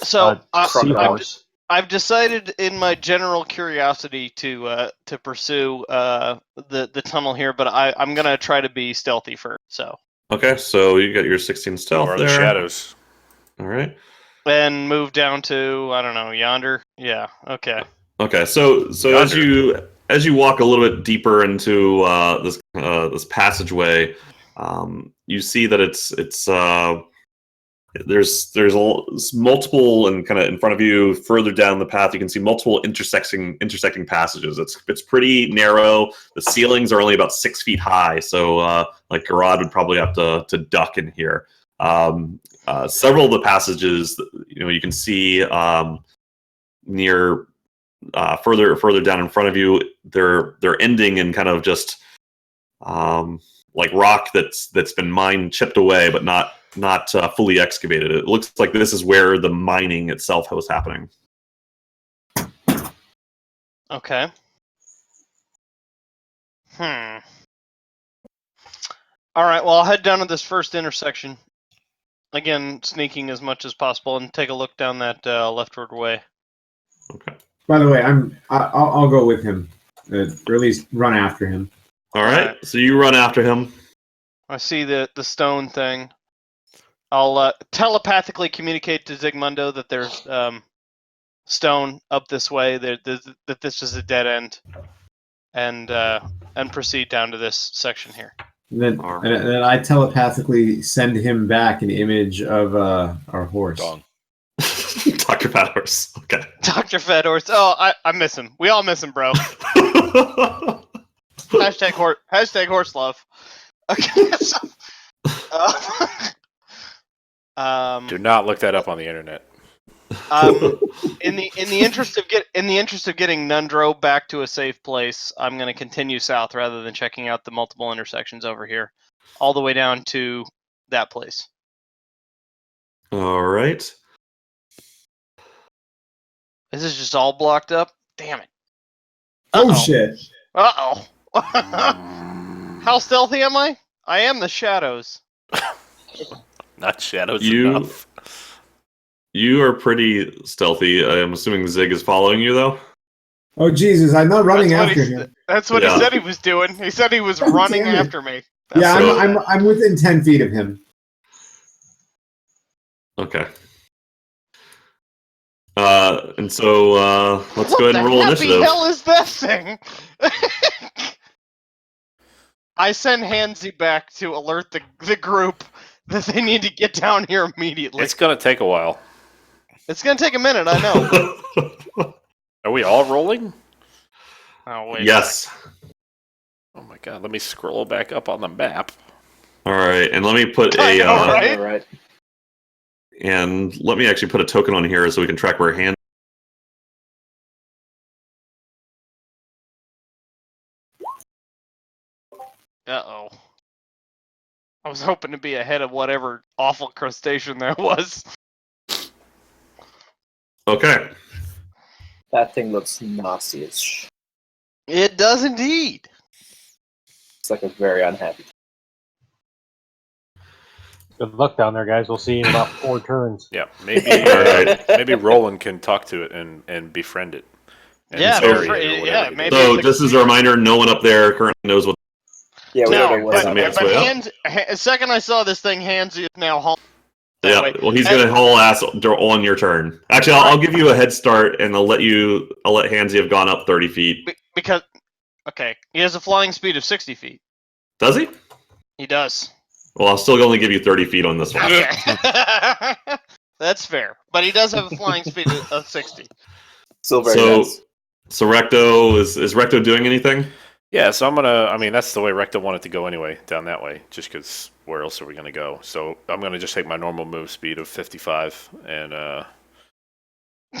So seahorse. I've decided, in my general curiosity, to pursue the tunnel here, but I'm gonna try to be stealthy first. So Okay. So you got your 16 stealth Or there. the shadows. All right. and move down to I don't know yonder. Yeah. Okay. Okay. So as you walk a little bit deeper into this passageway, you see that it's there's multiple, and kind of in front of you further down the path you can see multiple intersecting passages. It's pretty narrow. The ceilings are only about 6 feet high, so like Garad would probably have to duck in here. Several of the passages you can see near further down in front of you, they're ending in kind of just like rock that's been mined, chipped away, but not fully excavated. It looks like this is where the mining itself was happening. Okay. All right. Well, I'll head down to this first intersection. Again, sneaking as much as possible, and take a look down that leftward way. Okay. By the way, I'll go with him, or at least run after him. All right. Alright. So you run after him. I see the stone thing. I'll telepathically communicate to Zigmundo that there's stone up this way. That this is a dead end, and proceed down to this section here. And then, All right. and then I telepathically send him back an image of our horse. Dong. Dr. Fathorse. Okay. Dr. Fedorst. Oh, I miss him. We all miss him, bro. Hashtag horse love. Okay. So, Do not look that up on the internet. in the interest of getting Nundro back to a safe place, I'm going to continue south rather than checking out the multiple intersections over here, all the way down to that place. All right. Is this just all blocked up? Damn it! Oh shit! Uh oh! How stealthy am I? I am the shadows. Not shadows You- enough. You are pretty stealthy. I'm assuming Zig is following you, though. Oh Jesus! I'm not running That's what after he- him. That's what Yeah. he said he was doing. He said he was God running damn it. after me. Yeah, So- I'm within 10 feet of him. Okay. And so let's go ahead and roll What the initiative. hell is that thing? I send Hansy back to alert the group that they need to get down here immediately. It's gonna take a while. It's gonna take a minute, I know. Are we all rolling? Oh wait. Yes. Oh my god! Let me scroll back up on the map. All right, and let me put I a know, right? All right. and let me actually put a token on here so we can track where hand. Uh-oh. I was hoping to be ahead of whatever awful crustacean there was. Okay. That thing looks nasty as sh. It does indeed. It's like a very unhappy. Good luck down there, guys. We'll see you in about 4 turns. Yeah, maybe All right. maybe Roland can talk to it and befriend it. And Yeah, bury so- it or yeah, whatever he maybe did. So it's a- just as a reminder, no one up there currently knows what. Yeah, we No, don't know Hasn't made what. its way up. the second I saw this thing, Hansy is now home. that Yeah, way. well, he's And- going to haul ass on your turn. Actually, I'll give you a head start, and I'll let Hansy have gone up 30 feet. Because okay, he has a flying speed of 60 feet. Does he? He does. Well, I'll still only give you 30 feet on this one. Okay. That's fair. But he does have a flying speed of 60. Still very So, nice. so Recto is Recto doing anything? Yeah, so I'm gonna. I mean, that's the way Recto wanted to go anyway, down that way. Just because where else are we gonna go? So I'm gonna just take my normal move speed of 55 and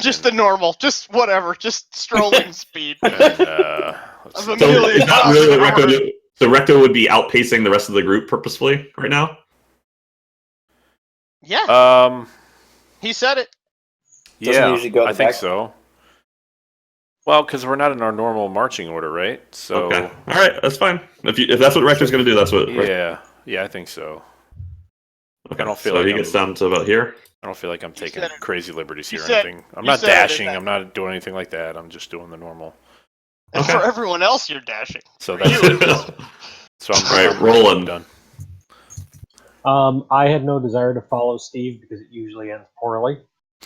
Just the normal, just whatever, just strolling speed. let's Of see. a So million it's not miles really an what hour. Recto do. So Recto would be outpacing the rest of the group purposefully right now. Yeah, he said it. Doesn't yeah, usually go in I the think back? so. Well, because we're not in our normal marching order, right? So Okay, all right, that's fine. If that's what Recto's going to do, that's what. yeah, I think so. Okay. I don't feel so like he gets down to about here. I don't feel like I'm taking said it. crazy liberties You here or said- anything. I'm you not said it, dashing. didn't I? I'm not doing anything like that. I'm just doing the normal. And Okay. for everyone else, you're dashing. So that's it. So I'm Right, I'm Roland. done. I had no desire to follow Steve because it usually ends poorly.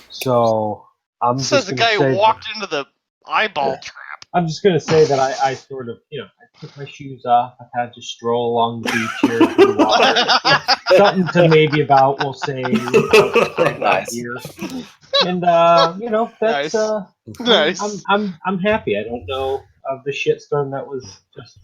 So I'm Says just the going guy to who say walked into the eyeball trap. I'm just going to say that I sort of, I took my shoes off. I've had to stroll along the beach here to the water. Something to maybe about, we'll say, about Nice. here. And that's Nice. Nice. I'm happy. I don't know of the shitstorm that was just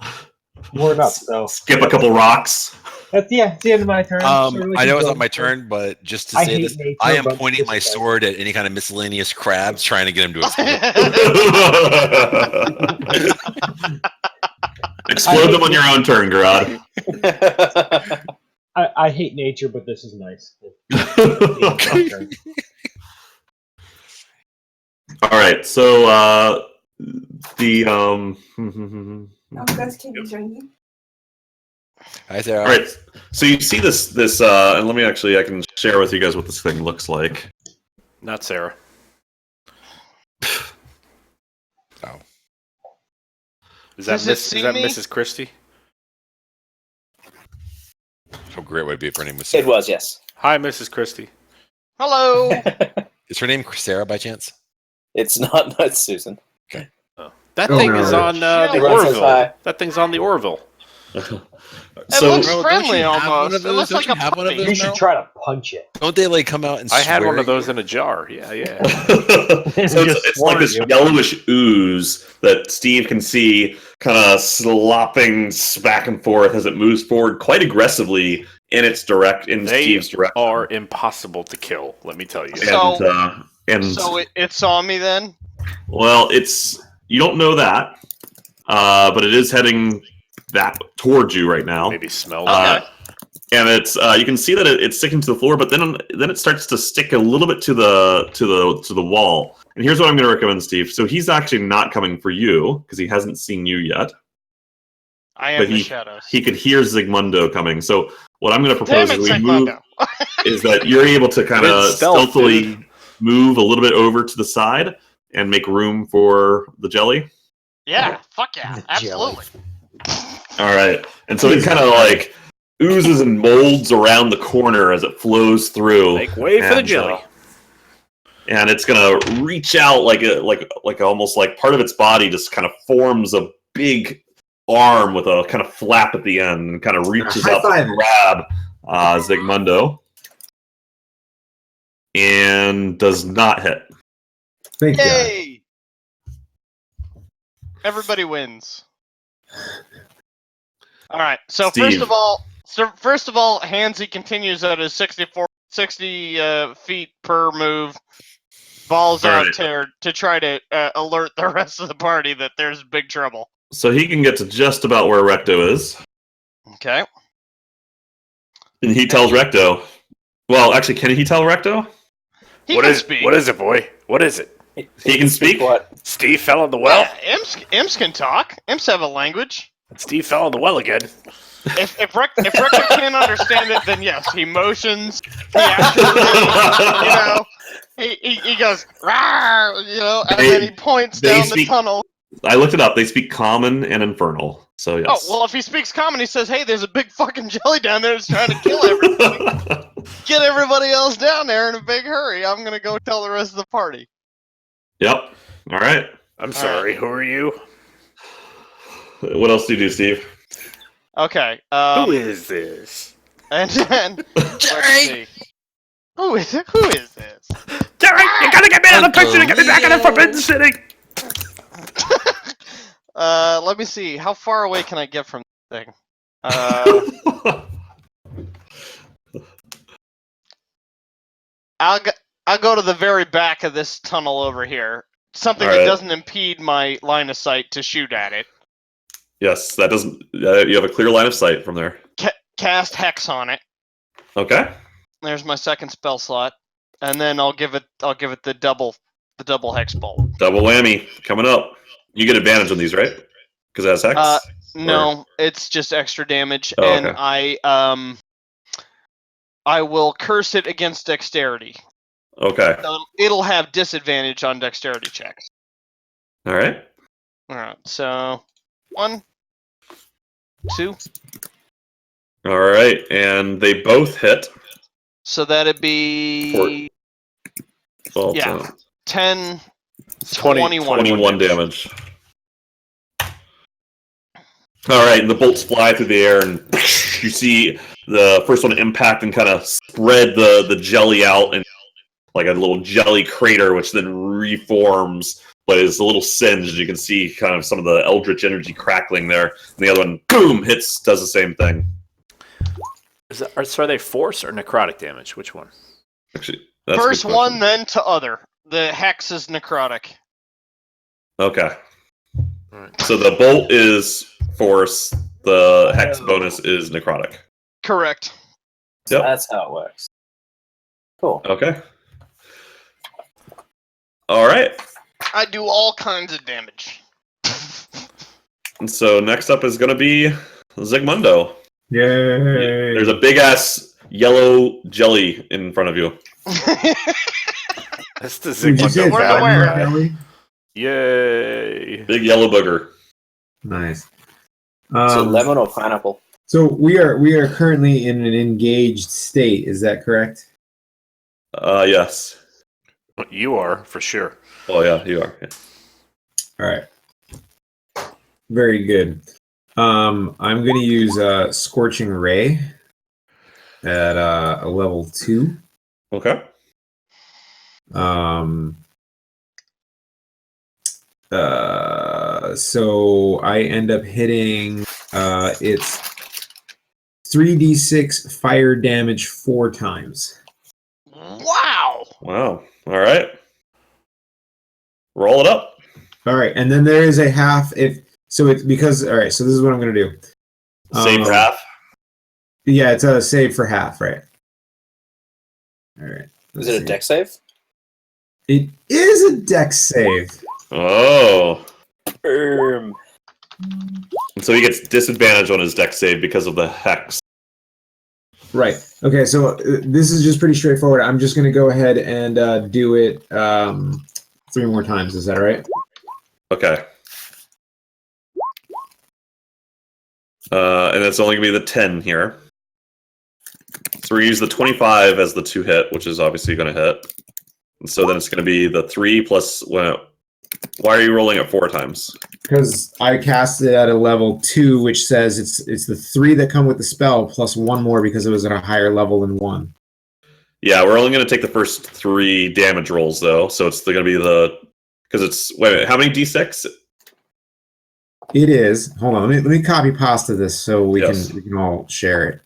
moored up. So Skip a couple rocks. it's the end of my turn. Sort of like I know it's you not my go. turn, but just to I say hate this, nature, I am but pointing my this is- sword at any kind of miscellaneous crabs, trying to get him to explode. Explode them on your own turn, Garad. I hate nature, but this is nice. Okay. All right. So the Guys, can you join me? Hi, Sarah. All right. So you see this and let me actually I can share with you guys what this thing looks like. Not Sarah. Oh. Is that Does it Is see that me? Mrs. Christie? How great would it be if her name was It Sarah? was, yes. Hi, Mrs. Christie. Hello. Is her name Sarah by chance? It's not. No, it's Susan. That Oh, thing no. is on the Everyone says Orville. hi. That thing's on the Orville. It looks Bro, don't friendly you have one almost. of It those? looks Don't like you a have one of puppy. those? You should No? try to punch it. Don't they like come out and I had one swear of those you? in a jar. Yeah. So it's like this yellowish ooze that Steve can see kind of slopping back and forth as it moves forward quite aggressively in They Steve's direction. are impossible to kill, let me tell you. So- and So it saw me then? well, you don't know that, but it is heading that towards you right now. Maybe smell Okay. that. And it's you can see that it's sticking to the floor, but then it starts to stick a little bit to the wall. And here's what I'm going to recommend, Steve. So he's actually not coming for you because he hasn't seen you yet. I am But the shadows. He could hear Zigmundo coming. So what I'm going to Damn propose it, is we move Sigmundo. is that you're able to kind of It's stealth, stealthily dude. move a little bit over to the side and make room for the jelly. Yeah, fuck yeah, Jelly. absolutely. All right. And so it kind of like oozes and molds around the corner as it flows through. Make way for the And, jelly. And it's gonna reach out like almost like part of its body just kind of forms a big arm with a kind of flap at the end and kind of reaches High up to five. grab Zigmundo. And does not hit. Thank God. Yay! Everybody wins. All right. So Steve. first of all, Hansy continues at his 60 feet per move, balls All out right. tear to try to alert the rest of the party that there's big trouble. So he can get to just about where Recto is. Okay. And he tells Recto. Well, actually, can he tell Recto? He What can is speak. What is it, boy? What is it? He can speak? What? Steve fell in the well. Yeah, imps can talk. Imps have a language. Steve fell in the well again. If Rector can't understand it, then yes, he motions. He actually, he goes, "Rawr," and then he points they down speak- the tunnel. I looked it up. They speak Common and Infernal. So yes. Oh, well, if he speaks common, he says, hey, there's a big fucking jelly down there that's trying to kill everybody. Get everybody else down there in a big hurry. I'm going to go tell the rest of the party. Yep. All right. I'm sorry, who are you? What else do you do, Steve? Okay. Who is this? And then, let's see. Who is it? Who is this? Jerry, you gotta get me out of the picture and get me back in the Forbidden City! Let me see. How far away can I get from this thing? I'll go to the very back of this tunnel over here. Something All that right. doesn't impede my line of sight to shoot at it. Yes, that doesn't. You have a clear line of sight from there. Cast Hex on it. Okay. There's my second spell slot, and then I'll give it the double Hex bolt. Double whammy coming up. You get advantage on these, right? Because it has hex. No, it's just extra damage, Oh, and okay. I will curse it against dexterity. Okay. So it'll have disadvantage on dexterity checks. All right. All right, so 1, 2. All right, and they both hit. So that'd be Well, Yeah. 10, 20 21. 21 damage. All right, and the bolts fly through the air, and you see the first one impact and kind of spread the jelly out in like a little jelly crater, which then reforms, but is a little singed. You can see kind of some of the eldritch energy crackling there. And the other one, boom, does the same thing. So are they force or necrotic damage? Which one? Actually, that's a good First question. one, then to other. The Hex is necrotic. Okay. Alright. So the bolt is force. The hex bonus is necrotic. Correct. Yep. That's how it works. Cool. Okay. All right. I do all kinds of damage. And so next up is going to be Zigmundo. Yay! There's a big ass yellow jelly in front of you. That's the Did you say Zigmundo it's Where- Valley where? guy. Valley? Yay! Big yellow booger. Nice. Is it lemon or pineapple? So we are currently in an engaged state. Is that correct? Yes. You are, for sure. Oh yeah, you are. Yeah. All right. Very good. I'm going to use Scorching Ray at a level 2. Okay. So I end up hitting it's 3d6 fire damage 4 times. Wow! Wow. All right. Roll it up. All right, and then there is a half if so it's because all right, so this is what I'm going to do. Save for half. Yeah, it's a save for half, right? All right. Is it a deck save? It is a dex save. Oh. And And so he gets disadvantage on his deck save because of the hex. Right. Okay, so this is just pretty straightforward. I'm just going to go ahead and do it 3 more times. Is that right? Okay. And it's only going to be the 10 here. So we use the 25 as the 2 hit, which is obviously going to hit. And so then it's going to be the 3 plus... Well, why are you rolling it 4 times? Because I cast it at a level 2, which says it's the 3 that come with the spell plus 1 more because it was at a higher level than 1. Yeah, we're only going to take the first 3 damage rolls, though. So it's going to be the... Because it's... Wait a minute, how many d6? It is. Hold on, let me copy pasta this so we Yes. can all share it.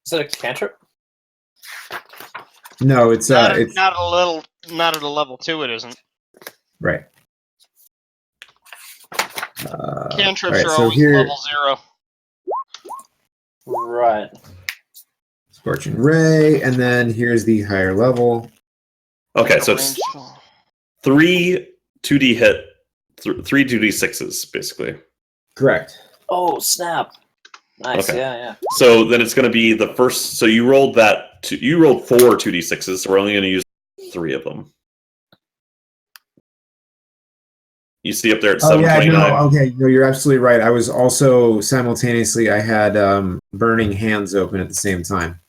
Is it a cantrip? No, it's Not it's at a level 2. It isn't. right. Cantrips all right, are so always here, level 0. Right. Scorching Ray, and then here's the higher level. Okay, so it's 3 2d hit, 3 2d6s, basically. Correct. Oh, snap. Nice, Okay. yeah. So then it's going to be the first... So you rolled that... You rolled 4 2d6s, so we're only going to use 3 of them. You see up there at Oh yeah, 729. no, okay, no, you're absolutely right. I was also simultaneously I had burning hands open at the same time.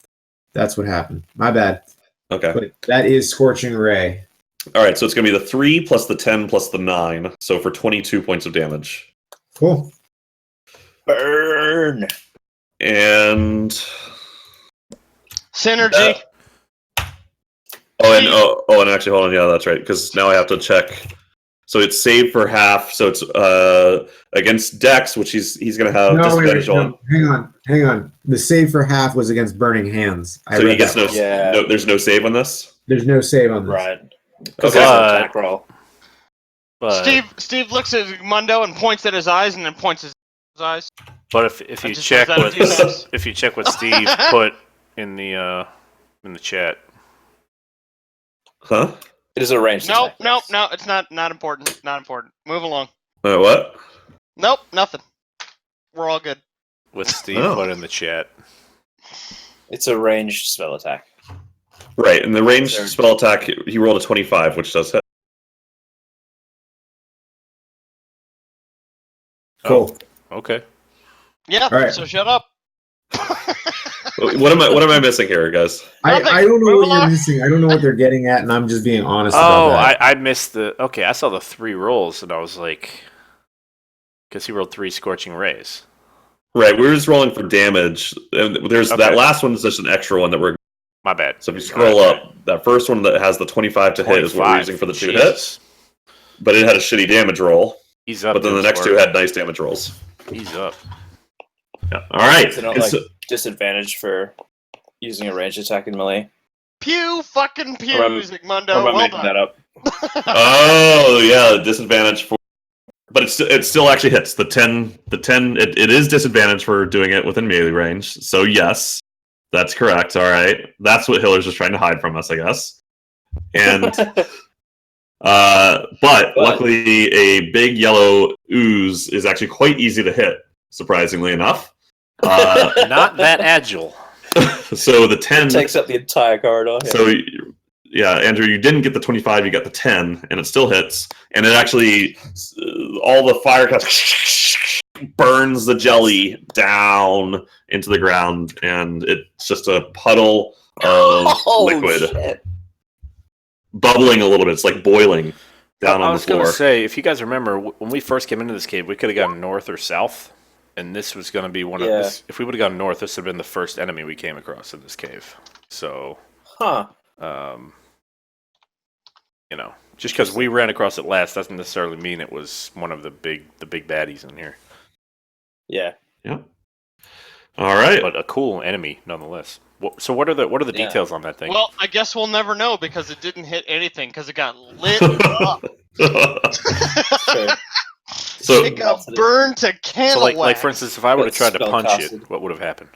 That's what happened. My bad. Okay. But that is scorching ray. All right, so it's going to be the 3 plus the 10 plus the 9, so for 22 points of damage. Cool. Burn. And Synergy. and actually, hold on. Yeah, that's right. Because now I have to check. So it's saved for half. So it's against Dex, which he's going to have disadvantage on. Hang on. The save for half was against burning hands. So he gets Yeah. no. There's no save on this. There's no save on this. Right. Okay. That's an attack roll. But Steve looks at Mundo and points at his eyes, and then points at his eyes. but if you just check says that what to if you check what Steve put in the chat, Huh? It is a ranged Nope, attack. no, it's not important. Not important. Move along. What? Nope, nothing. We're all good. what Steve Oh. put in the chat. It's a ranged spell attack. Right. And the ranged Sure. spell attack, he rolled a 25, which does hit. Cool. Okay. Yeah. All right. So shut up. What am I missing here, guys? I Nothing. don't know Move what you're along. missing. I don't know what they're getting at, and I'm just being honest Oh, about that. I missed the. Okay, I saw the 3 rolls, and I was like, because he rolled 3 scorching rays. Right. We're just rolling for damage. And there's Okay. that last one is just an extra one that we're. My bad. So if you scroll up, that first one that has the 25 to hit is what we're 25. using for the 2 Jesus. hits. But it had a shitty damage roll. He's up. But then the next 2 had nice damage rolls. He's up. Yeah. All right. Is it not And like so- disadvantage for using a ranged attack in melee? Pew fucking pew, Or am- Zigmundo. Or am I Well making done. that up? oh yeah, disadvantage for. But it still actually hits the 10. The 10. It is disadvantage for doing it within melee range. So yes, that's correct. All right, that's what Hiller's just trying to hide from us, I guess. And but luckily, a big yellow ooze is actually quite easy to hit. Surprisingly enough. Not that agile. So the 10 It takes up the entire corridor. Yeah. So, yeah, Andrew, you didn't get the 25, you got the 10, and it still hits. And it actually, all the fire burns the jelly down into the ground, and it's just a puddle of liquid Shit. bubbling a little bit. It's like boiling down I on the was going floor. to say, if you guys remember, when we first came into this cave, we could have gone north or south, and this was going to be one of Yeah. this. If we would have gone north, this would have been the first enemy we came across in this cave. So, Huh. you know, just because we ran across it last doesn't necessarily mean it was one of the big baddies in here. Yeah. Yeah. All right. But a cool enemy nonetheless. So what are the Yeah. details on that thing? Well, I guess we'll never know because it didn't hit anything because it got lit up. Sure. So, It got burned to So candle like for instance, if I would have That's tried to punch spellcasted. it, what would have happened?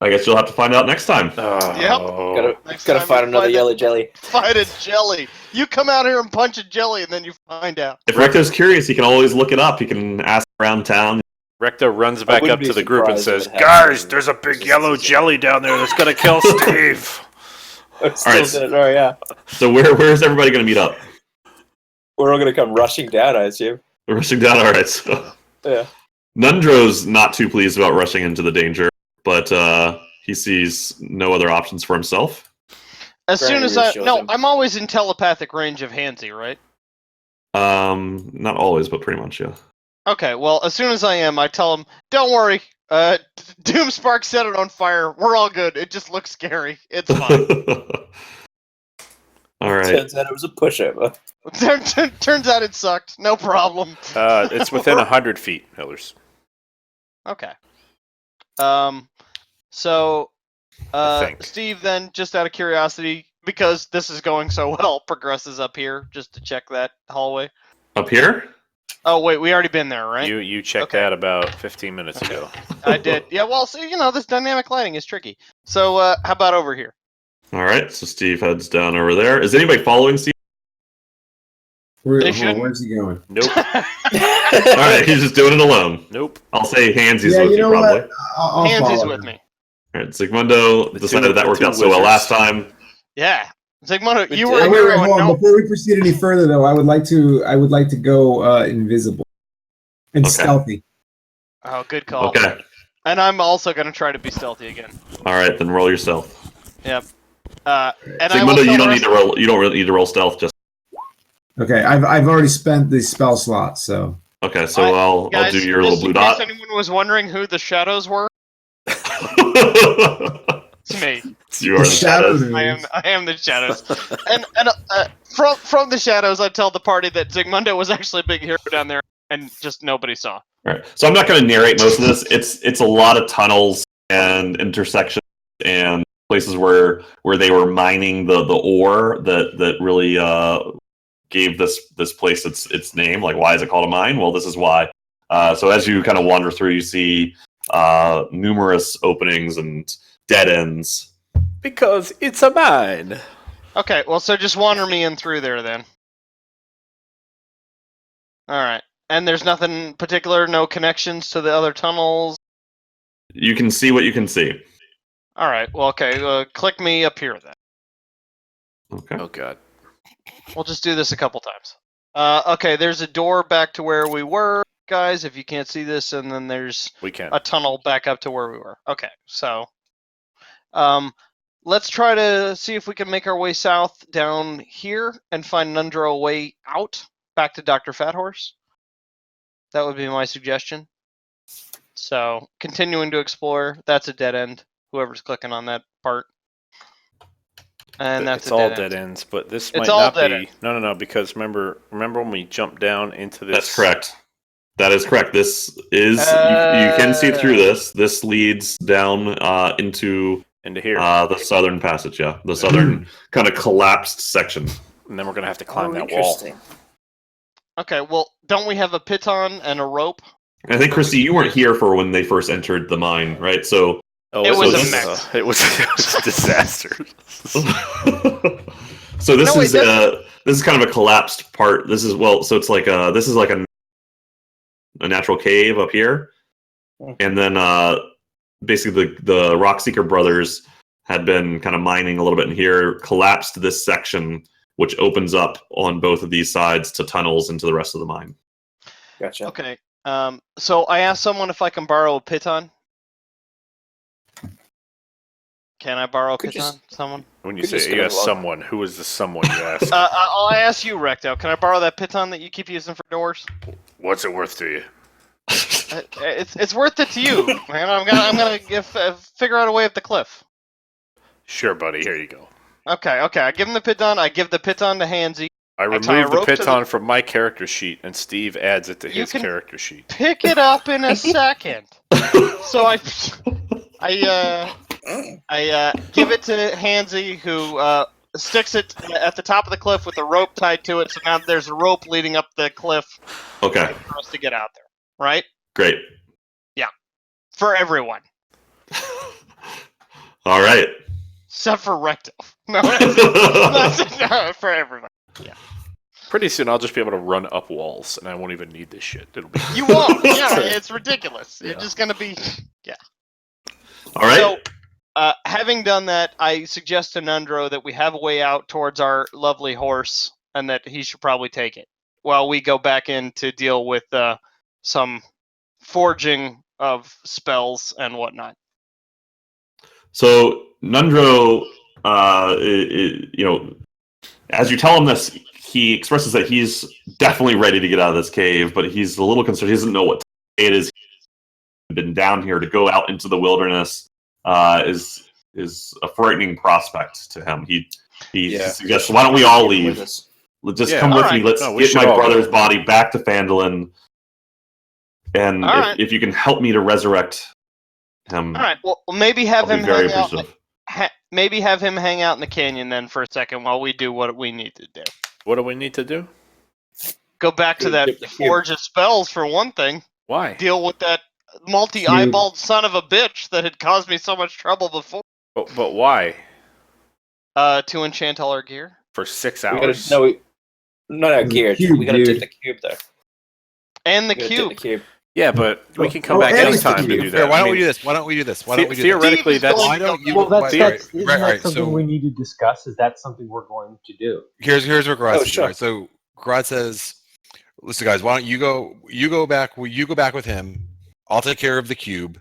I guess you'll have to find out next time. Yep. Gotta time find you another find yellow jelly. Fight a jelly. You come out here and punch a jelly, and then you find out. If Recto's curious, he can always look it up. He can ask around town. Recto runs back wouldn't up be to the group and surprised says, if it happened. "Guys, there's a big yellow jelly down there that's gonna kill Steve." Still right. didn't know, yeah. So where's everybody going to meet up? We're all gonna come rushing down, I assume. We're rushing down. All right. So Yeah. Nundro's not too pleased about rushing into the danger, but he sees no other options for himself. As soon Granny as I reassures no, him. I'm always in telepathic range of Hansy, right? Not always, but pretty much, yeah. Okay, well, as soon as I am, I tell him, "Don't worry, Doomspark set it on fire. We're all good. It just looks scary. It's fine." All right. Turns out it was a pushover. Turns out it sucked. No problem. It's within 100 feet, Hillers. Okay. So, I think. Steve, then, just out of curiosity, because this is going so well, progresses up here just to check that hallway. Up here? Oh wait, we already been there, right? You checked Okay. that about 15 minutes ago. I did. Yeah. Well, so this dynamic lighting is tricky. So, how about over here? All right. So Steve heads down over there. Is anybody following Steve? They shouldn't. Where's he going? Nope. All right. He's just doing it alone. Nope. I'll say Handsy's Yeah, with you you, know probably. what? I'll Hansy's follow with him. me. All right. Sigmundo The decided two- that the worked two out so well wizards. last time. Yeah. Zygmunt, you Wait, were a Wait, hero hold and on. no. Before we proceed any further, though, I would like to go invisible and Okay. stealthy. Oh, good call. Okay. And I'm also going to try to be stealthy again. All right, then roll your stealth. Yep. And I will Sigmunda, tell you the don't need rest- to roll. You don't really need to roll stealth. Just Okay, I've already spent the spell slot, so okay. So I'll Guys, do your little just blue in case dot. anyone was wondering who the shadows were, it's me. You are the shadows. I am the shadows. and from the shadows, I tell the party that Zygmundo was actually a big hero down there, and just nobody saw. All right. So I'm not going to narrate most of this. It's a lot of tunnels and intersections and places where they were mining the ore that really gave this place its name. Like, why is it called a mine? Well, this is why. So as you kind of wander through, you see numerous openings and dead ends. Because it's a mine. Okay, well, so just wander me in through there then. All right, and there's nothing particular, no connections to the other tunnels. You can see what you can see. All right, well, okay, click me up here then. Okay. Oh god. We'll just do this a couple times. Okay, there's a door back to where we were, guys, if you can't see this, and then there's We can. a tunnel back up to where we were. Okay, so let's try to see if we can make our way south down here and find Nundro a way out back to Dr. Fathorse. That would be my suggestion. So, continuing to explore, that's a dead end. Whoever's clicking on that part. And that's It's a all dead dead end. ends, but this It's might all not dead be. ends. No, because remember when we jumped down into this. That's correct. That is correct. This is you can see through this. This leads down into Into here, the southern passage. Yeah, the southern kind of collapsed section. and then we're gonna have to climb that wall. Interesting. Okay, well, don't we have a piton and a rope? I think Christy, you weren't here for when they first entered the mine, right? So Oh, It was a mess. It was a disaster. so this No, is this is kind of a collapsed part. This is so it's like this is like a natural cave up here, and then basically the Rockseeker brothers had been kind of mining a little bit in here, collapsed this section, which opens up on both of these sides to tunnels into the rest of the mine. Gotcha. Okay. So I asked someone if I can borrow a piton. Can I borrow a Could piton? just- Someone? When you Could just say go you to ask log- someone, who is the someone you ask? I ask you, Recto. Can I borrow that piton that you keep using for doors? What's it worth to you? It's worth it to you, man. I'm gonna figure out a way up the cliff. Sure, buddy. Here you go. Okay. I give him the piton. I give the piton to Hansy. I I tie a removed the rope to piton from my character sheet, and Steve adds it to You his can- character sheet. Pick it up in a second. So I give it to Hansy, who sticks it at the top of the cliff with a rope tied to it. So now there's a rope leading up the cliff Okay, for us to get out there, right? great. For everyone, All right. except for Recto. No, no, for everyone. Pretty soon, I'll just be able to run up walls, and I won't even need this shit. It'll be. You won't. Yeah, it's ridiculous. You're just gonna be. All right. So, having done that, I suggest to Nundro that we have a way out towards our lovely horse, and that he should probably take it while we go back in to deal with some forging of spells and whatnot. So Nundro, as you tell him this, he expresses that he's definitely ready to get out of this cave, but he's a little concerned. He doesn't know what it is. He's been down here to go out into the wilderness is a frightening prospect to him. He suggests, "Why don't we all leave? Just come with me. Let's we get should my all go. brother's body back to Phandalin, and All right. if you can help me to resurrect him, All right. Well, maybe have I'll be him very hang out. appreciative." Maybe have him hang out in the canyon then for a second while we do what we need to do. What do we need to do? Go back to Go that get the cube. forge of spells for one thing. Why? Deal with that multi-eyeballed son of a bitch that had caused me so much trouble before. But why? To enchant all our gear. For 6 We hours? gotta, no, we, not our The gear. cube, We gotta dude. take the cube though. And the We gotta cube. take the cube. Yeah, but we can come Well, back and anytime the to do Fair, that. why I don't we mean, do this? Why don't we do this? Why don't we do this? theoretically, Steve is that's going Why to don't go you? Well, that's Right, isn't that right, something so- we need to discuss? Is that something we're going to do? Here's what Garad Oh, says. sure. Right, so Garad says, "Listen, guys, why don't you go back? Will you go back with him? I'll take care of the cube.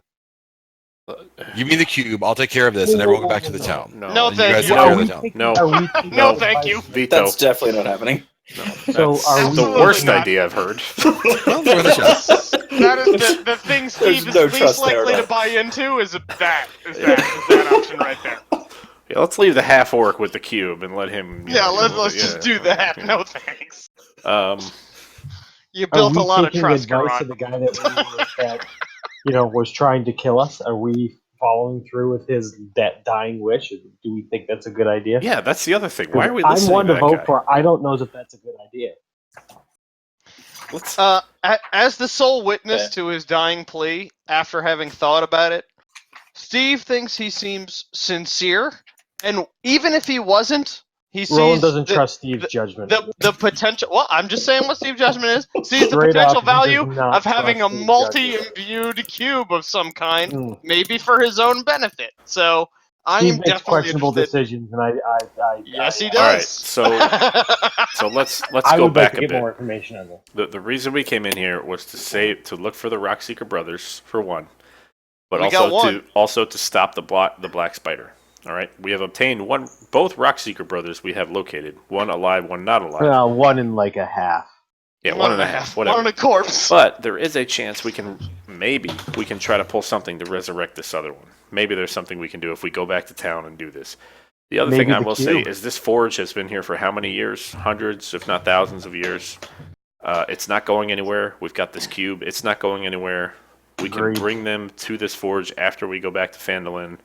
Give me the cube. I'll take care of this, and everyone go back to the town. No, And you thank guys you. take care of the town. No. Are we taking No, advice? thank you. Veto. That's definitely not happening. No, So that's are we- the Absolutely worst not. idea I've heard. Well, it's worth a shot. That is the thing Steve There's is no least trust there likely at to all. buy into is that option right there. Yeah, let's leave the half orc with the cube and let him. Yeah, let's deal with just it. do that. No thanks. You Are built we a lot of taking trust, advice Garrod. of the guy that was trying to kill us? Are we following through with his dying wish? Do we think that's a good idea? Yeah, that's the other thing. Why are we I'm listening one to to that vote guy? for. I don't know if that's a good idea. Let's. As the sole witness Yeah. to his dying plea, after having thought about it, Steve thinks he seems sincere, and even if he wasn't, he sees Roland doesn't the, trust Steve's judgment. the potential. Well, I'm just saying what Steve's judgment is. Sees the Straight potential up, he does value not of having a trust Steve's multi-imbued cube of some kind, Mm. maybe for his own benefit. So I'm Steve makes definitely questionable interested. decisions, and Yes, he All right, does. so let's I go would back like to a get bit. more information on this. The reason we came in here was to look for the Rockseeker brothers for one, but We got also one. to stop the black spider. All right, we have obtained both Rockseeker brothers we have located, one alive, one not alive. One and like a half. Yeah, one and a half, whatever. One and a corpse. But there is a chance we can try to pull something to resurrect this other one. Maybe there's something we can do if we go back to town and do this. The other Maybe thing I the will say cube. is this forge has been here for how many years? Hundreds, if not thousands of years. It's not going anywhere. We've got this cube. It's not going anywhere. We can Agreed. bring them to this forge after we go back to Phandalin,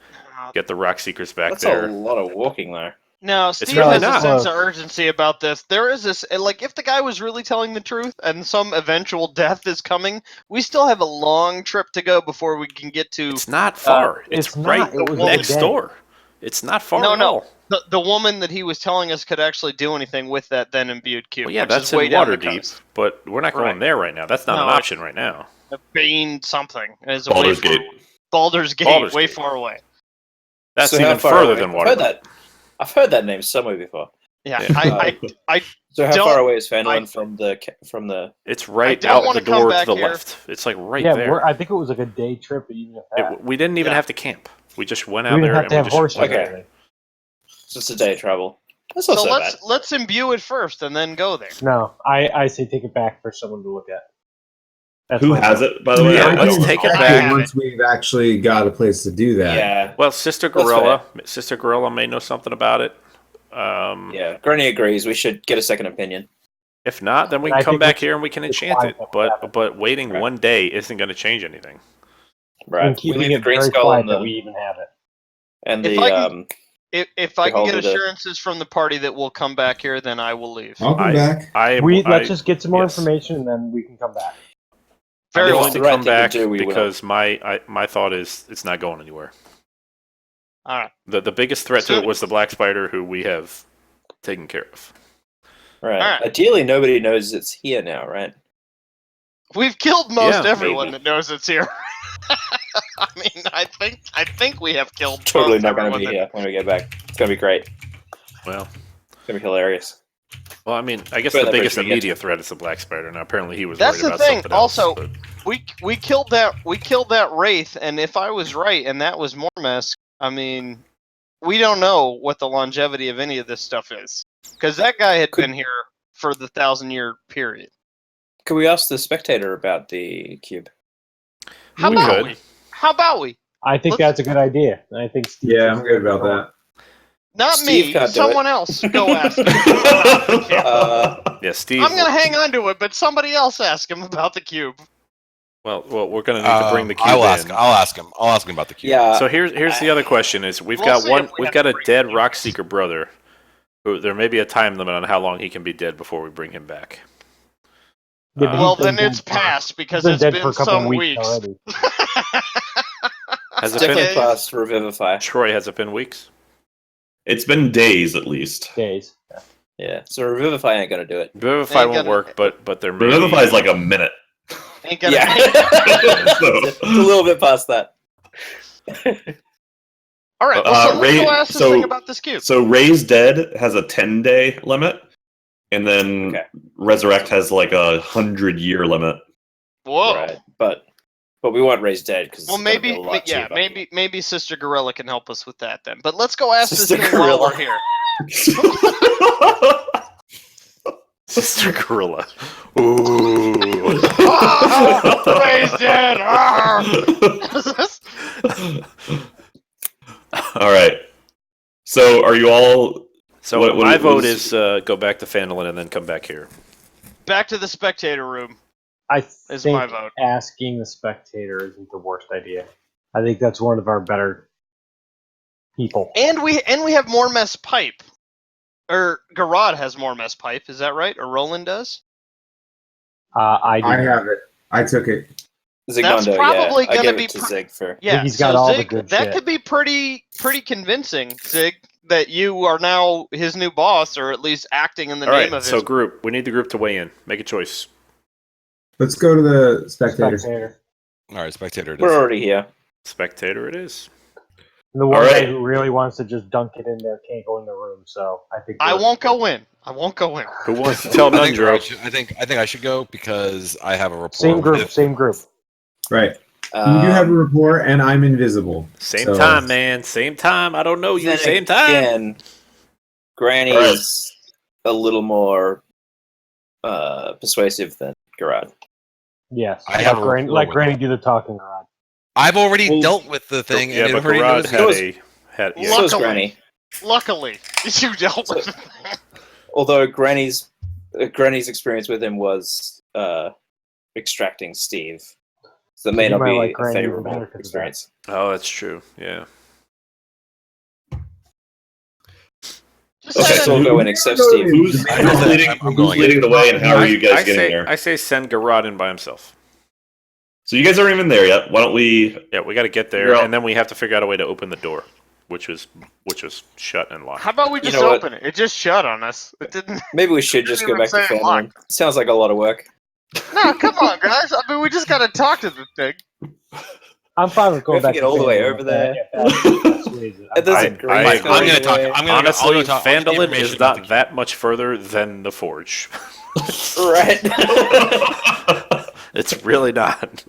get the Rockseekers back That's there. a lot of walking there. No, Steve really has not. a sense of urgency about this. There is this, like, if the guy was really telling the truth and some eventual death is coming, we still have a long trip to go before we can get to. It's not far. It's it's not. right It was next a day. door. It's not far No, at no. all. The woman that he was telling us could actually do anything with that then imbued cube. Well, yeah, which that's is way in down the Waterdeep, coast. but we're not going Right. there right now. That's not No, an option right now. The Bane something is Baldur's way far- Gate. Baldur's Gate, Baldur's way Gate. far away. That's So how even far further away? than I've heard Waterdeep. that. I've heard that name somewhere before. Yeah, Uh, I So how Don't- far away is Phandalin I- from the? It's right don't out wanna the come door to back the here. left. It's like right Yeah, there. I think it was like a day trip, even if that. We didn't even Yeah. have to camp. We just went We out didn't there have and to we have just horses. went Okay. or there. anything. It's just a day travel. That's not so so let's bad. let's imbue it first and then go there. No, I say take it back for someone to look at. That's Who my has vote. it, by the way? Yeah, I let's don't take know. it I back. have Once we've actually got a place to do that. Yeah, Well, Sister That's Gorilla may know something about it. yeah. Granny agrees. We should get a second opinion. If not, then we And can I come think back we here and we can should enchant it. quiet that But waiting Right. one day isn't going to change anything. Right. And We keeping leave the it green very skull quiet and that the we even have it. and If the I can- If I can Behold get the- assurances from the party that we'll come back here, then I will leave. I'll come I- back. Let's just get some more yes. information and then we can come back. Very I'm well. willing to the right come thing to back do, we will. because my thought is it's not going anywhere. All right. The biggest threat to So- it was the black spider, who we have taken care of. right. Alright. Ideally, nobody knows it's here now, right? We've killed most Yeah, everyone maybe. that knows it's here. I mean, I think we have killed Totally most not going to everyone be that- here when we get back. It's going to be great. Well, It's going to be hilarious. I mean, I guess But the that biggest brings me again immediate threat is the black spider. Now, apparently, he was That's worried the about thing. something else. Also- but- we killed that wraith, and if I was right and that was Mormesk, I mean, we don't know what the longevity of any of this stuff is because that guy had been here for the 1,000-year period. Could we ask the spectator about the cube? How We about could. we? How about we? I think Let's- that's a good idea. I think Steve Yeah, should I'm good about go. that. Not Steve me. can't do Someone it. else. Go ask him about the cube. Yeah, Steve. I'm gonna hang on to it, but somebody else ask him about the cube. Well, we're going to need to bring the cube I'll in. ask. I'll ask him. I'll ask him about the cube. Yeah. So here's the other question: is we've We'll got see one, if we we've have got to a bring dead him. Rockseeker brother. Who there may be a time limit on how long he can be dead before we bring him back. Yeah, but Well, he's been then it's dead for- past because he's it's dead been for a couple some of weeks. already. Has it Definitely been? past Revivify. Troy, has it been weeks? It's been days at least. Days. Yeah. So Revivify ain't going to do it. Vivify Ain't won't gonna- work, but there may Revivify be, is like a minute. Ain't gonna Yeah. So- It's a little bit past that. All right. Well, so let's go ask this so- thing about this cube. So Raise Dead has a 10-day limit, and then Okay. Resurrect has like a 100-year limit. Whoa. Right. But we want Raised Dead because Well, maybe, maybe Sister Gorilla can help us with that then. But let's go ask Sister this thing while Gorilla. we're here. Sister Gorilla. Ooh. Raise Dead! All right. So are you all? So What my vote was- is go back to Phandalin and then come back here. Back to the spectator room. I Is think my vote. asking the spectator isn't the worst idea. I think that's one of our better people. And we have more mess pipe. Or Garrod has more mess pipe, is that right? Or Roland does? I do. I have it. I took it. That's Zigmundo, probably yeah. I gonna gave be it to pr- Zig for. Yeah, he's got all the Zig, good that shit. could be pretty convincing, Zig, that you are now his new boss, or at least acting in the All name right, of so his. group. We need the group to weigh in. Make a choice. Let's go to the spectator. Spectator. All right, spectator. It We're is. already here. Spectator it is. And the one All guy right. who really wants to just dunk it in there can't go in the room, so I think I we're- won't go in. I won't go in. Who wants to tell I think Nundro? I think I should go because I have a rapport. Same group, with- same group. Right. You do have a rapport, and I'm invisible. Same so- time, man. Same time. I don't know you. Then Same time. Again, Granny Alright. is a little more persuasive than Garrod. Yes. I have a Granny, rapport let with Granny him. do the talking around. I've already Well, dealt with the thing, Yeah, and it but already Garrod knows had me. a yeah. So is Luckily. Granny. Luckily, you dealt with it. Although Granny's experience with him was extracting Steve. So that may You not might be like a Granny even favorable better 'cause of that. experience. Oh, that's true. Yeah. Just Okay, say Let's that- all go in except Steve. Who's I know that. leading, I'm who's going leading the way, and how are you guys I getting say, there? I say send Garrod in by himself. So you guys aren't even there yet. Why don't we? Yeah, we got to get there, You're all- and then we have to figure out a way to open the door, which was shut and locked. How about we You just know what? open it? It just shut on us. It didn't. Maybe we should just Didn't go back to even say it Phandalin. Sounds like a lot of work. No, come on, guys. I mean, we just gotta talk to the thing. I'm fine with going We have back to get all the way Phandalin over if there. that persuades it. It doesn't I great. agree. I'm gonna talk. I'm gonna. Honestly, I'll talk, I'll get the Phandalin information is about not the- that much further than the Forge. Right. It's really not.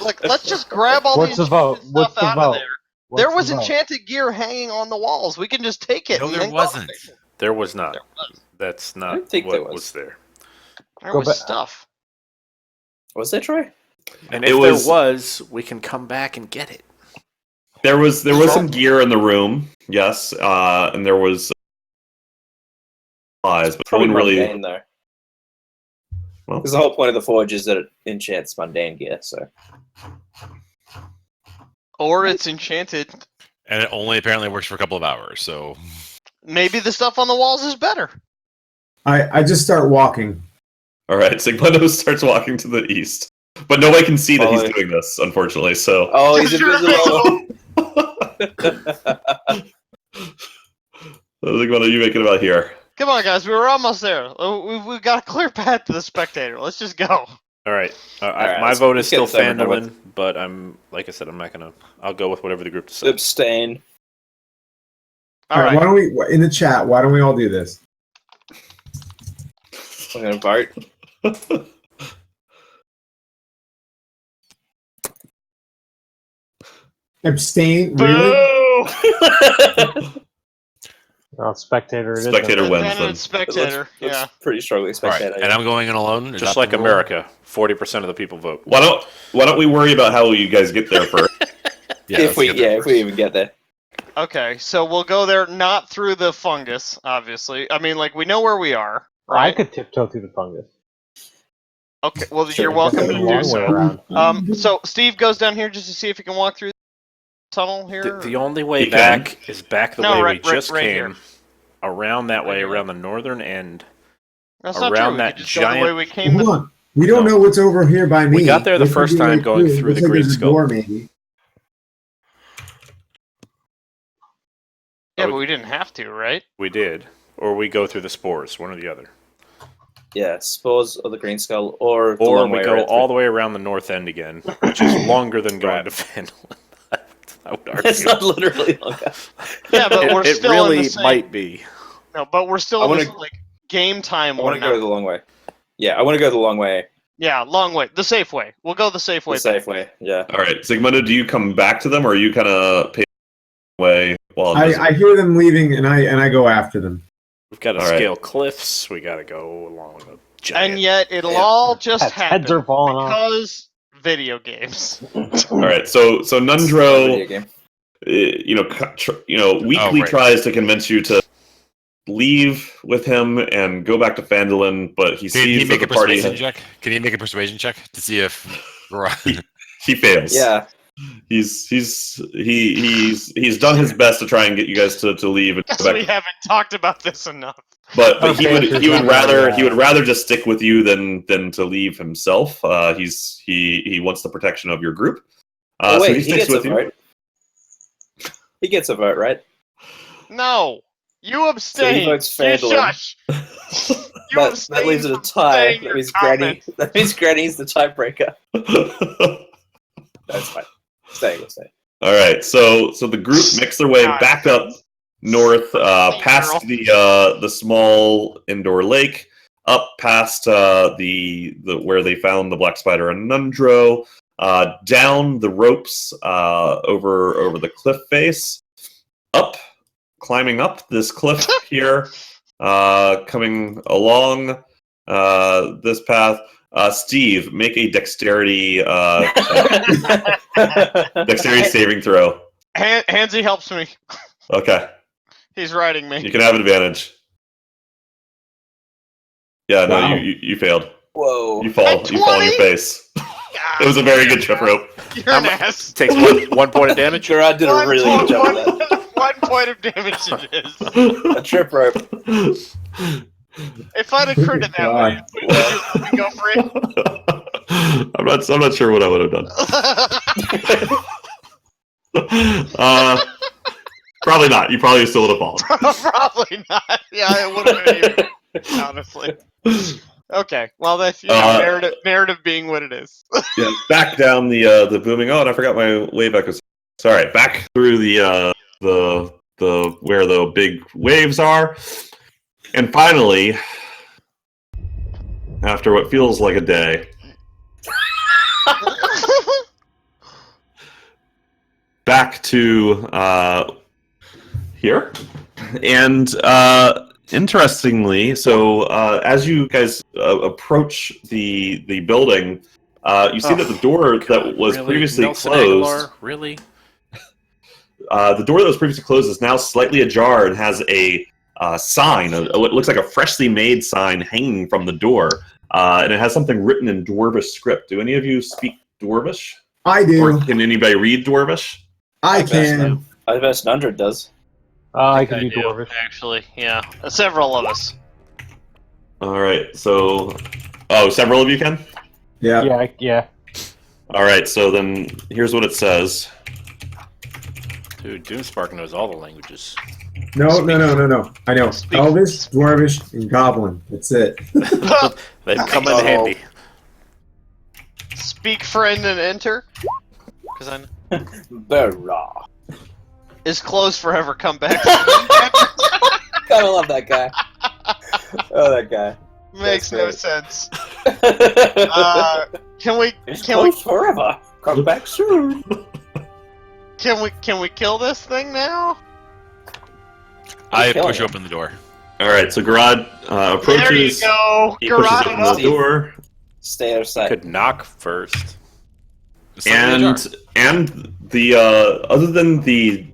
Like, let's just grab all What's these the vote? stuff What's the out vote? of there. What's There the was vote? enchanted gear hanging on the walls. We can just take it. No, and there then go. wasn't. There was not. There was. That's I not don't think what there was. was there. There Go was back- stuff. Was there, Troy? And It if was- there was, we can come back and get it. There was some gear in the room, yes, and there was supplies, but no Probably one really. mundane, though. Well, Because the whole point of the Forge is that it enchants mundane gear, so. Or it's enchanted. and it only apparently works for a couple of hours. So Maybe the stuff on the walls is better. I just start walking. all right, Sigmundo starts walking to the east, but nobody can see that he's Follow. doing this, unfortunately. So, Oh, he's You're invisible! Sigmundo, you make it about here. Come on, guys. We were almost there. We've got a clear path to the spectator. Let's just go. All right. right, My let's- vote is let's still get this over Phandalin, but I'm like I said, I'm not gonna. I'll go with whatever the group decides. Abstain. All All right. right. Why don't we in the chat? Why don't we all do this? I'm gonna vote. Abstain? Really? Well, spectator it is. Spectator wins. And then. it's spectator. Looks Yeah. pretty strongly all right, spectator. and I'm going in alone. Is Just that like the rule? America, 40% of the people vote. Why don't we worry about how you guys get there first? Yeah, if let's we get there if we first. even get there. Okay, so we'll go there not through the fungus, obviously. I mean, like, we know where we are, I right? could tiptoe through the fungus. Okay, well, Sure, you're welcome That's to a do long way so. around. So Steve goes down here just to see if he can walk through the tunnel here. The only way You can. back is back the No, way right- we just right came. here. Around that Right way, here. around the northern end. That's not around true. that we could just go the way giant- we came. Hold on. We don't No. know what's over here by me. We got there the There could first be, time like, going it through looks the like Green there's a Skull. door, maybe. Yeah, but we didn't have to, right? We did. Or we go through the spores, one or the other. Yeah, Spores or the Green Skull, or the Or long we way go around. all the way around the north end again, which is longer than going Right. to Phandalin. I would argue. It's not literally longer. Yeah, but we're it still really in the same. might be. No, but we're still I in wanna- this like game time. I Or want to go the long way. Yeah, I want to go the long way. Yeah, long way. The safe way. We'll go the safe way. The safe way. Yeah. All right, Sigmunda, do you come back to them, or are you kind of pay away while I hear them leaving, and I go after them. We've got to All right. scale cliffs. We got to go along the giant. And yet it'll all just Heads happen are falling off. because video games. All right, so Video Nundro, game. weekly right. tries to convince you to leave with him and go back to Phandalin, but he Can he sees that make the a party persuasion check? Can he make a persuasion check to see if? he fails. Yeah. He's done his best to try and get you guys to leave and Guess go we back. haven't talked about this enough. But he Okay, would rather just stick with you than to leave himself. He wants the protection of your group. Oh, So wait, he he sticks gets a with you. vote. He gets a vote, right? No, you abstain. votes You Phandalin. shush. You That abstain leaves it a from tie. saying That your means Granny. comments. That means Granny's the tiebreaker. That's fine. We'll stay. All right, so the group makes their way back up north, past the small indoor lake, up past the where they found the black spider and Nundro, down the ropes over the cliff face, climbing up this cliff here, coming along this path. Steve, make a dexterity saving throw. Hansy helps me. Okay, He's riding me. you can have advantage. Yeah, no, Wow. you failed. Whoa. You fall on 20? your face. It was a very good trip rope. You're an ass. Takes one point of damage. Gerard did a really good job of that. 1 point of damage it is. A trip rope. If I'd have critted that way, would you let me go free? I'm not sure what I would have done. Probably not. You probably still would have fallen. Probably not. Yeah, it would have been even, honestly. Okay, well, that's narrative being what it is. Yeah, back down the booming. Oh, and I forgot my wave echoes. Sorry, back through the where the big waves are, and finally, after what feels like a day, back to here, and interestingly, so as you guys approach the building, you see that the door that was Really? previously Nelson closed. Aguilar? Really? The door that was previously closed is now slightly ajar and has a sign, what looks like a freshly made sign hanging from the door, and it has something written in Dwarvish script. Do any of you speak Dwarvish? I do. Or can anybody read Dwarvish? I can. I bet 100 does. I can do Dwarvish. Actually, yeah. Several of us. All right, so several of you can. Yeah. Yeah. All right, so then here's what it says. Dude, Doomspark knows all the languages. No. I know. Speak- Elvish, Dwarvish, and Goblin. That's it. They've come in handy. Speak, friend, and enter. Because I Barra. is closed forever. Come back. Gotta love that guy. Oh, that guy. Makes That's no great. sense. Can we forever. Come back soon. can we kill this thing now? I killing push him. open the door. All right, so Garad approaches. There you go. He pushes Garage open up. the door, Stay out of sight. Could knock first. It's slightly ajar. and the other than the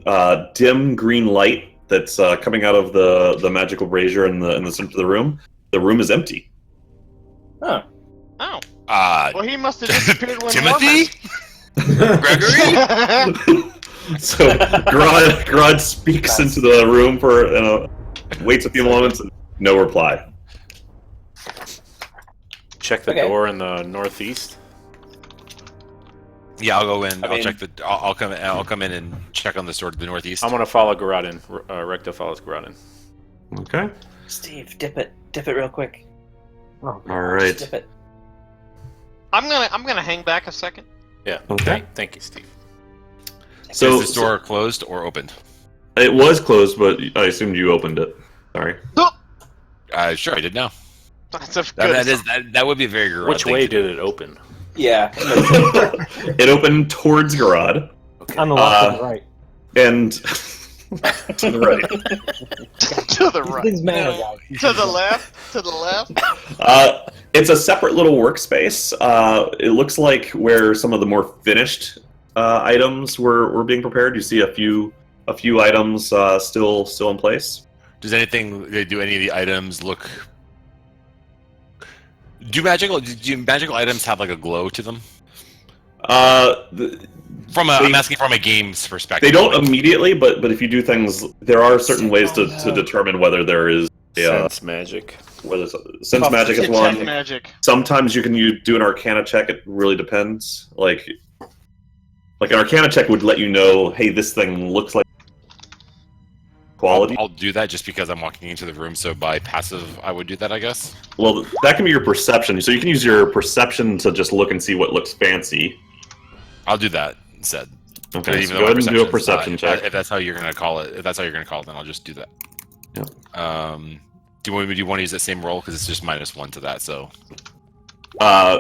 dim green light that's coming out of the magical brazier in the center of the room is empty. Huh. Oh, Uh, well, he must have disappeared when Timothy? Gregory? So Garad speaks into the room for waits a few moments and no reply. Check the Okay. door in the northeast. Yeah, I'll go in. I I'll mean- check the. I'll come in and check on this door to the northeast. I'm gonna follow Garadin. Recta follows Garadin. Okay. Steve, dip it real quick. Oh, All right. Snip it. I'm gonna hang back a second. Yeah. Okay. Thank you, Steve. So Is the door closed or opened? it was closed, but I assumed you opened it. Sorry. Sure, I did now. That's a good. That would be a very Garad Which thing way to do. did it open? Yeah. It opened towards Garad, On the left and the right. and to the right. to the right. Things matter, guys. To the left. To the left. It's a separate little workspace. It looks like where some of the more finished items were being prepared. You see a few items still in place. Do any of the items look? Do magical items have like a glow to them? I'm asking from a game's perspective. They don't immediately, but if you do things, there are certain ways to determine whether there is Sense magic. whether sense magic is Detect one. magic. Sometimes you can do an Arcana check. It really depends. Like an Arcana check would let you know, hey, this thing looks like quality. I'll do that just because I'm walking into the room. So by passive, I would do that, I guess. Well, that can be your perception. So you can use your perception to just look and see what looks fancy. I'll do that instead. Okay, Even so though go my ahead and do a perception's perception not. check. If that's how you're gonna call it, then I'll just do that. Yeah. Do you want to use that same roll because it's just -1 to that? So.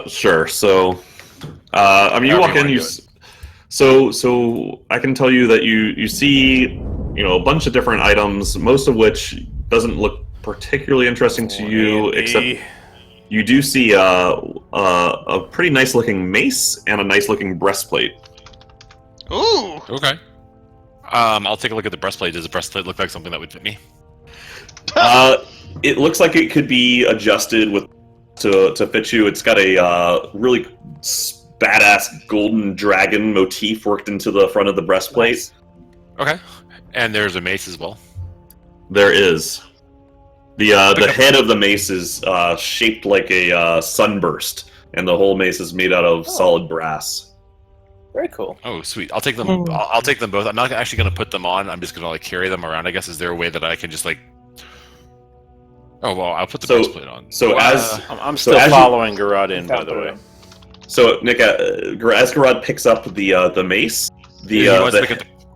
Sure. So, I mean, you walk in. So I can tell you that you see, a bunch of different items, most of which doesn't look particularly interesting to you, except you do see a pretty nice looking mace and a nice looking breastplate. Ooh. Okay. I'll take a look at the breastplate. Does the breastplate look like something that would fit me? It looks like it could be adjusted to fit you. It's got a really badass golden dragon motif worked into the front of the breastplate. Nice. Okay. And there's a mace as well. There is. The head of the mace is shaped like a sunburst, and the whole mace is made out of solid brass. Very cool. Oh, sweet. I'll take them. I'll take them both. I'm not actually going to put them on. I'm just going to carry them around. I guess. Is there a way that I can just Oh well, I'll put the breastplate on. So I'm still following Garad in, by the way. So Nick, as Garad picks up the mace,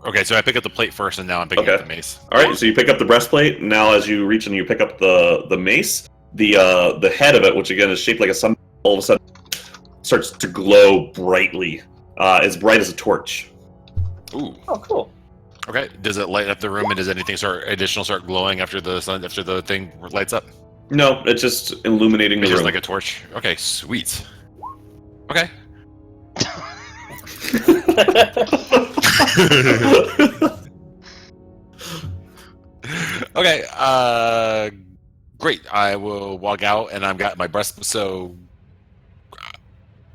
okay, so I pick up the plate first, and now I'm picking up the mace. All right, so you pick up the breastplate. Now, as you reach and you pick up the mace, the head of it, which again is shaped like a sun, all of a sudden starts to glow brightly, as bright as a torch. Ooh. Oh, cool. Okay. Does it light up the room, and does anything start glowing after the thing lights up? No, it's just illuminating the It's just room. like a torch. Okay, sweet. Okay. Okay. Great. I will walk out, and I've got my breast. So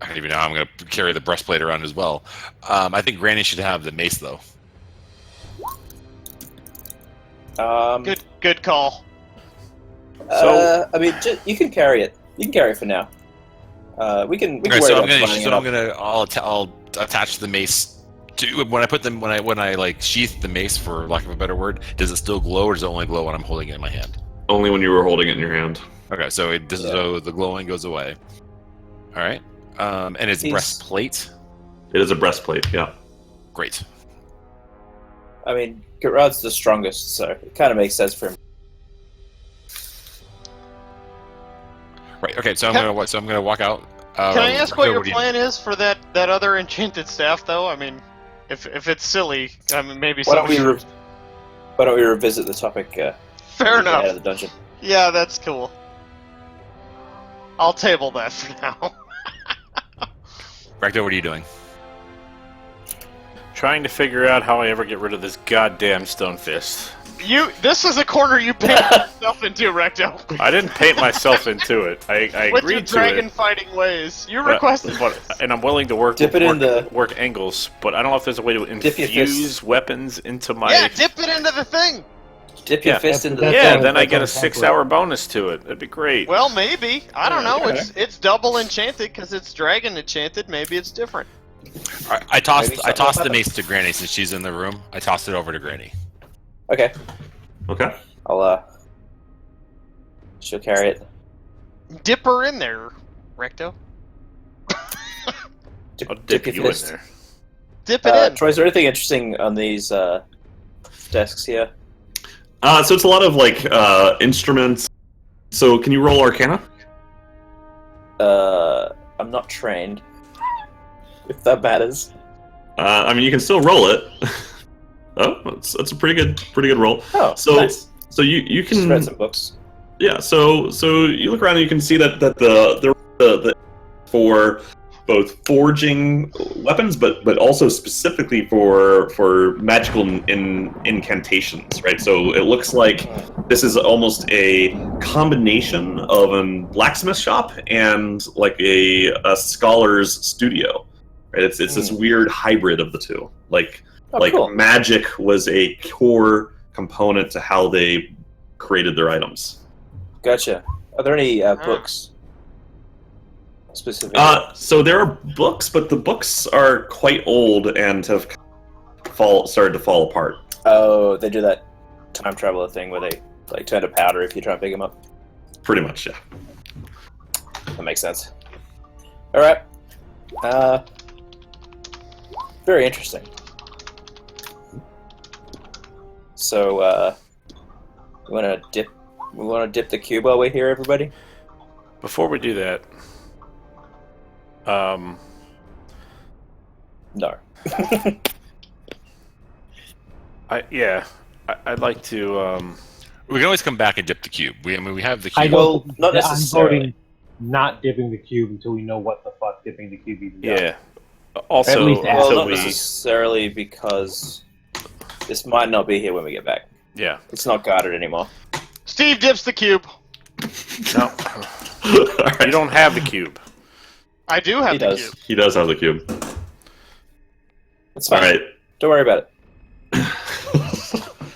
I don't even know. I'm going to carry the breastplate around as well. I think Granny should have the mace, though. Good call. I mean, you can carry it. You can carry it for now. We can Okay, worry so about I'll attach the mace to when I sheath the mace, for lack of a better word. Does it still glow, or does it only glow when I'm holding it in my hand? Only when you were holding it in your hand. Okay, so so the glowing goes away. All right, and it's breastplate. It is a breastplate. Yeah. Great. I mean, Garad's the strongest, so it kind of makes sense for him. Right. Okay. So I'm gonna walk out. Can I ask what your plan is for that other enchanted staff, though? I mean, if it's silly, I mean, maybe. Why don't we revisit the topic? Fair enough. Out of the dungeon. Yeah, that's cool. I'll table that for now. Recto, what are you doing? Trying to figure out how I ever get rid of this goddamn stone fist. This is a corner you painted yourself into, Recto. I didn't paint myself into it. I With agreed your to dragon it. fighting ways. You requested and I'm willing to work angles, but I don't know if there's a way to infuse weapons into my... Yeah, dip it into the thing! Dip your fist into the... Yeah, then I get a 6-hour bonus to it. That'd be great. Well, maybe. I don't know. It's double enchanted because it's dragon enchanted. Maybe it's different. I tossed the mace to Granny since she's in the room. I tossed it over to Granny. Okay. Okay. She'll carry it. Dip her in there, Recto. I'll dip your you in fist. there. Dip it in. Troy, is there anything interesting on these desks here? So it's a lot of like instruments. So can you roll Arcana? I'm not trained. If that matters. I mean, you can still roll it. Oh, that's a pretty good roll. Oh, So nice. so you Just can read some books. Yeah, so you look around and you can see that the for both forging weapons, but also specifically for magical incantations, right? So it looks like this is almost a combination of a blacksmith shop and like a scholar's studio, right? It's this weird hybrid of the two. Like Cool. magic was a core component to how they created their items. Gotcha. Are there any books? Specifically? So there are books, but the books are quite old and have started to fall apart. Oh, they do that time traveler thing where they like turn to powder if you try and pick them up. Pretty much, yeah. That makes sense. All right. Very interesting. So, we want to dip the cube while we're here, everybody. Before we do that, No. I'd like to. We can always come back and dip the cube. We have the cube. I Well, don't. not I'm necessarily. voting not dipping the cube until we know what the fuck dipping the cube even does. Yeah. Also, At least Well, until not we. necessarily because this might not be here when we get back. Yeah. It's not guarded anymore. Steve dips the cube. No. You don't have the cube. I do have He the does. cube. He does have the cube. It's All fine. right. Don't worry about it.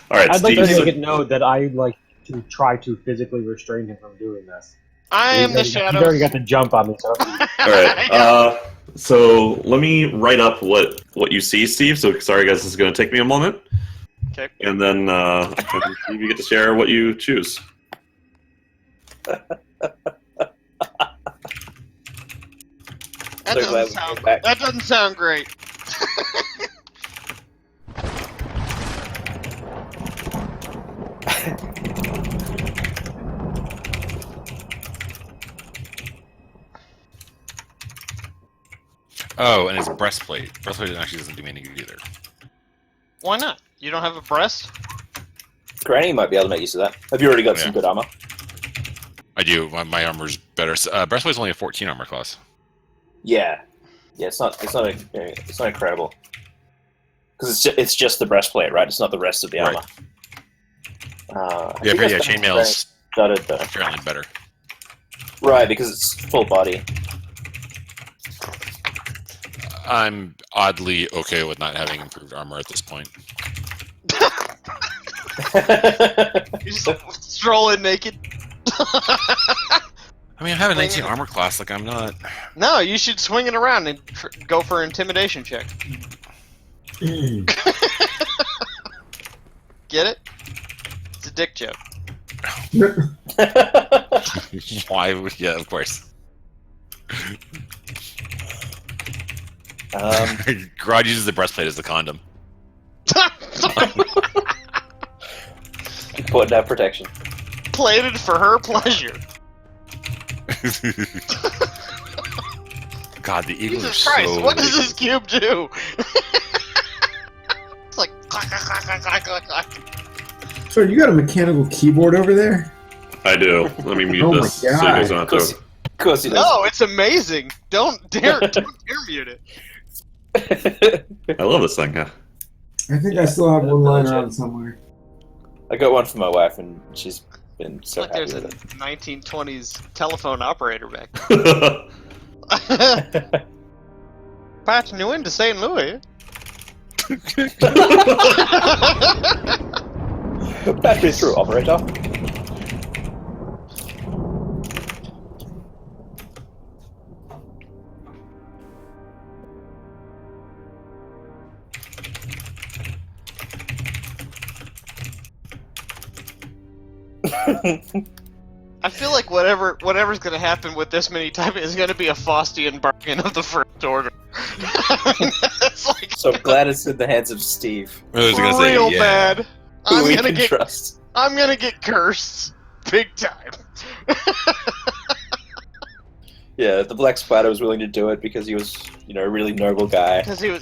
All right, I'd like to Steve. make it known that I like to try to physically restrain him from doing this. I am the He's shadow. already got the jump on me. So All right. So let me write up what you see, Steve. So sorry, guys, this is going to take me a moment. Okay. And then you get to share what you choose. That So glad doesn't we sound. came back. That doesn't sound great. Oh, and his breastplate. Breastplate actually doesn't do me any good either. Why not? You don't have a breast? Granny might be able to make use of that. Have you already got some good armor? I do. My armor's better. Breastplate's only a 14 armor class. Yeah. Yeah, it's not incredible. Because it's just the breastplate, right? It's not the rest of the armor. I Yeah, think that's chainmail's studded though. apparently better. Right, because it's full body. I'm oddly okay with not having improved armor at this point. You just stroll in naked. I mean, I have a 19 armor class. Like, I'm not. No, you should swing it around and go for an intimidation check. Get it? It's a dick joke. Why would. Yeah, of course. Grodd uses the breastplate as the condom. Important to have protection. Plated for her pleasure. God, the eagles Jesus are Christ, so. what does this cube do? It's like clack, clack, clack, clack, clack, clack. So you got a mechanical keyboard over there? I do. Let me mute Oh my this so you God. guys don't have to. Of course he does. No, it's amazing. Don't dare mute it. I love this thing. Yeah. I think I still have one lying around somewhere. I got one for my wife, and she's been It's so like happy there's a with 1920s telephone operator back there. Patching you into St. Louis. it. Patch me through, operator. I feel like whatever's gonna happen with this many times is gonna be a Faustian bargain of the First Order. It's like So I'm glad it's in the hands of Steve, I was gonna say, real yeah. bad. who we can trust. I'm gonna get cursed big time. Yeah, the Black Splatter was willing to do it because he was, a really noble guy. Because he was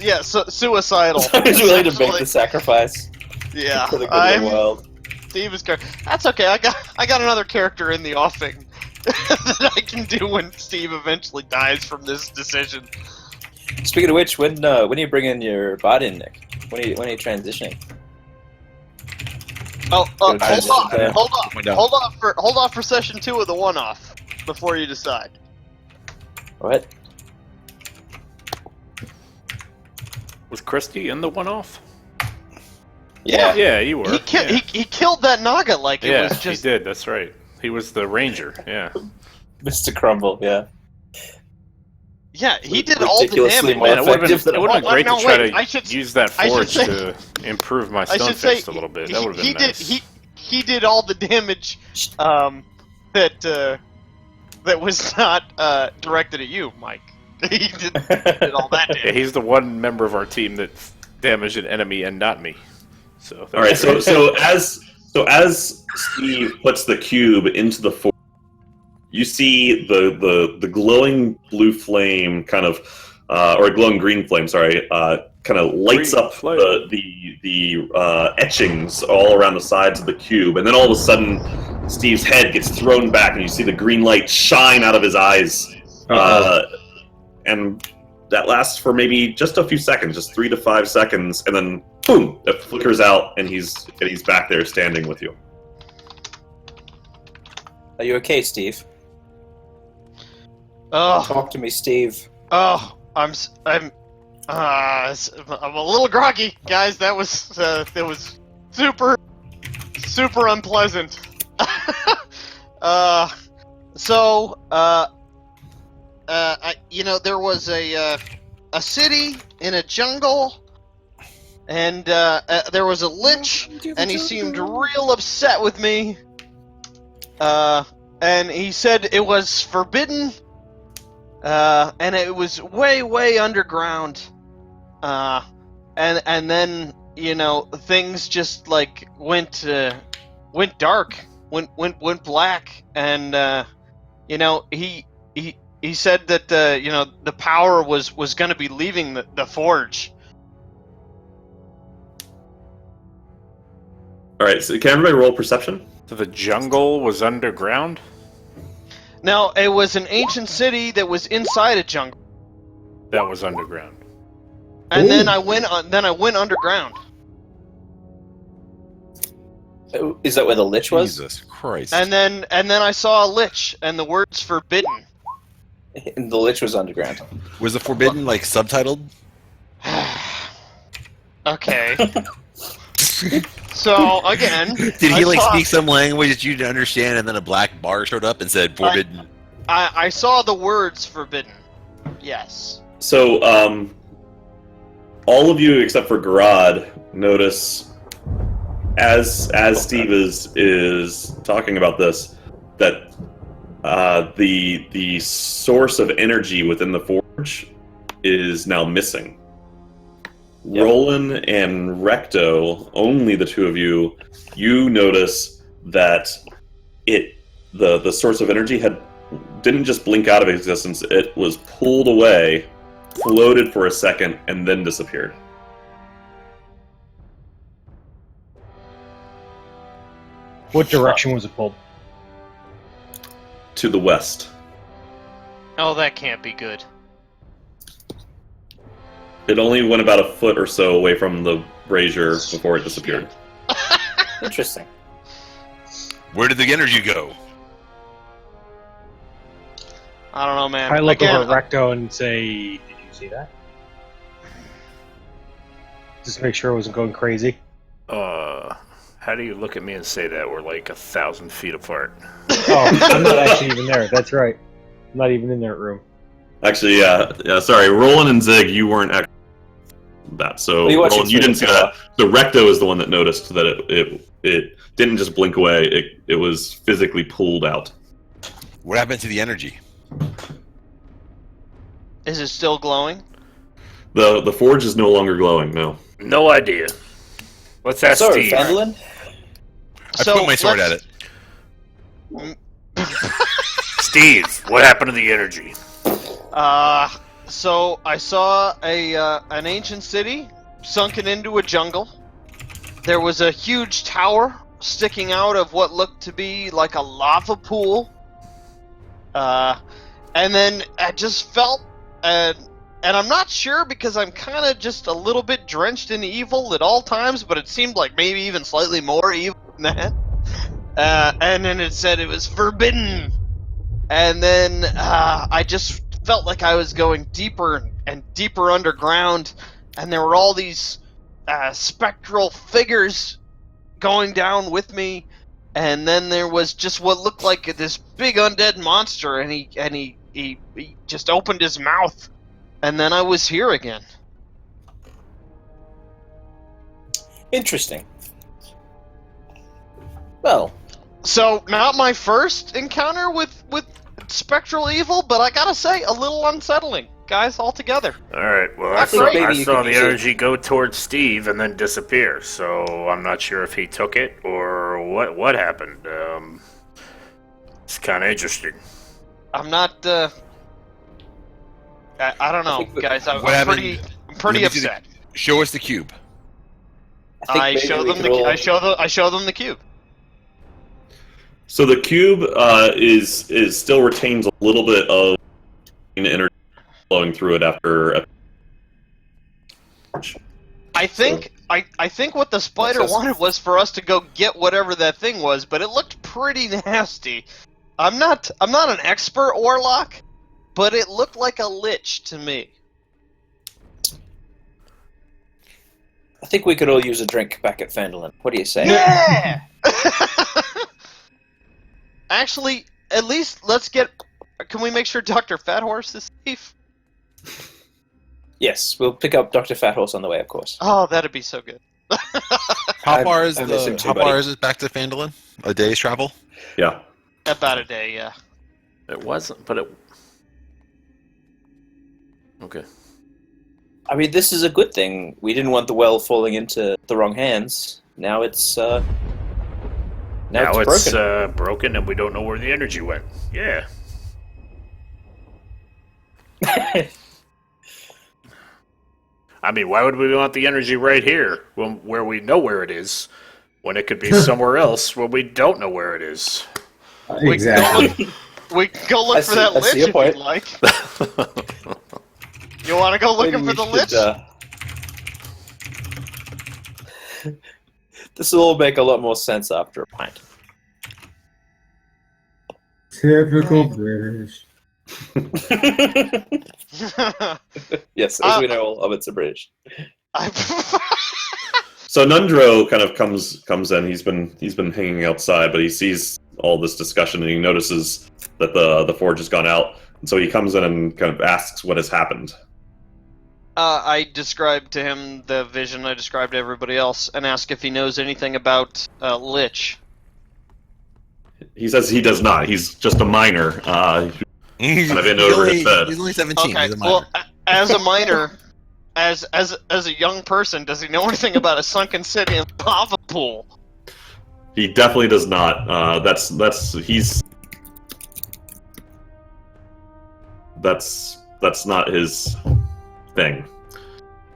suicidal. So he was willing to make Essentially. the sacrifice Yeah, for the good of the world. Steve is cursed. That's okay. I got another character in the offing that I can do when Steve eventually dies from this decision. Speaking of which, when do you bring in your bot in, Nick? When are you transitioning? Oh, Good hold transition. hold off for session 2 of the one-off before you decide. What? Was Christy in the one-off? Yeah. Yeah, you were. He killed that Naga like it was just. he did. That's right. He was the ranger. Yeah. Mr. Crumble, yeah. Yeah, he did all the Ridiculously damage. more Man, it would effective have been than great no, to try wait, to I should- use that I should forge say- to improve my I should say Stunfist a little bit. That would have been he nice. he did all the damage that was not directed at you, Mike. He did all that Yeah, damage. he's the one member of our team that damaged an enemy and not me. So All right, so as Steve puts the cube into the forge, you see the glowing blue flame kind of, or glowing green flame, sorry, kind of lights Green up flame. the etchings all around the sides of the cube, and then all of a sudden, Steve's head gets thrown back, and you see the green light shine out of his eyes, and that lasts for maybe just a few seconds, just 3 to 5 seconds, and then boom, it flickers out, and he's back there standing with you. Are you okay, Steve? Oh, Talk to me, Steve. oh, I'm a little groggy, guys. That was super unpleasant. There was a city in a jungle, and there was a lich, and he seemed real upset with me. And he said it was forbidden, and it was way underground. And then things just like went dark, went black, and he said that the power was going to be leaving the forge. All right, so can everybody roll perception? So the jungle was underground? Now it was an ancient city that was inside a jungle, That was underground. and Ooh. then I went underground. Is that where the lich was? Jesus Christ. And then I saw a lich, and the words forbidden. And the lich was underground. Was the forbidden like subtitled? Okay. So again, Did he I like saw- speak some language that you didn't understand, and then a black bar showed up and said forbidden? I saw the words forbidden. Yes. So, all of you except for Garad notice as Steve is talking about this that the source of energy within the forge is now missing. Yep. Roland and Recto, only the two of you notice that the source of energy didn't just blink out of existence, it was pulled away, floated for a second, and then disappeared. What direction was it pulled? To the west. Oh, that can't be good. It only went about a foot or so away from the brazier before it disappeared. Interesting. Where did the energy go? I don't know, man. I look Again, over at Recto and say, "Did you see that?" Just make sure it wasn't going crazy. How do you look at me and say that we're like 1,000 feet apart? Oh, I'm not actually even there. That's right. I'm not even in that room. Actually, yeah. Sorry, Roland and Zig, you weren't actually that. So Well, you watched Roland, it you through didn't see the that. So Recto is the one that noticed that it didn't just blink away. It was physically pulled out. What happened to the energy? Is it still glowing? The forge is no longer glowing. No. No idea. Let's ask Sorry, Steve. Phandalin. I put my sword at it. Steve, what happened to the energy? So I saw an ancient city sunken into a jungle. There was a huge tower sticking out of what looked to be like a lava pool. And then I just felt, and I'm not sure because I'm kind of just a little bit drenched in evil at all times, but it seemed like maybe even slightly more evil than that. And then it said it was forbidden. And then I just felt like I was going deeper and deeper underground, and there were all these spectral figures going down with me. And then there was just what looked like this big undead monster, and he just opened his mouth, and then I was here again. Interesting. Well, So not my first encounter with spectral evil, but I gotta say, a little unsettling, guys, altogether. Alright, well, I That's saw, great. I Maybe you saw could the use it. energy go towards Steve and then disappear, so I'm not sure if he took it or what happened. It's kind of interesting. I'm not. I don't know, think we- guys. I'm What happened? pretty Let me see upset. Show us the cube. I maybe show we them could all- I show them the cube. So the cube is still retains a little bit of energy flowing through it after. I think what the spider That's us. wanted was for us to go get whatever that thing was, but it looked pretty nasty. I'm not an expert warlock, but it looked like a lich to me. I think we could all use a drink back at Phandalin. What do you say? Yeah. Actually, at least let's get. Can we make sure Dr. Fat Horse is safe? Yes, we'll pick up Dr. Fathorse on the way, of course. Oh, that'd be so good. How far is I miss him the? too, How buddy. far is it back to Phandalin? A day's travel. Yeah. About a day, yeah. It wasn't, but it... Okay. I mean, this is a good thing. We didn't want the well falling into the wrong hands. Now it's now it's broken. Broken and we don't know where the energy went. Yeah. I mean, why would we want the energy right here where we know where it is, when it could be somewhere else where we don't know where it is? Exactly. We can go look I for see- that I lich see your if point. you'd like. You want to go looking Maybe for we the lich? should, this will all make a lot more sense after a pint. Typical British. Yes, as we know, all of it's a British. So Nundro kind of comes in. He's been hanging outside, but he sees all this discussion and he notices that the forge has gone out. And so he comes in and kind of asks what has happened. I described to him the vision I described to everybody else and asked if he knows anything about lich. He says he does not. He's just a miner. He's Kind of in over his head. only 17. Okay, He's a minor. well, as a minor, as a young person, does he know anything about a sunken city and lava pool? He definitely does not. That's not his thing.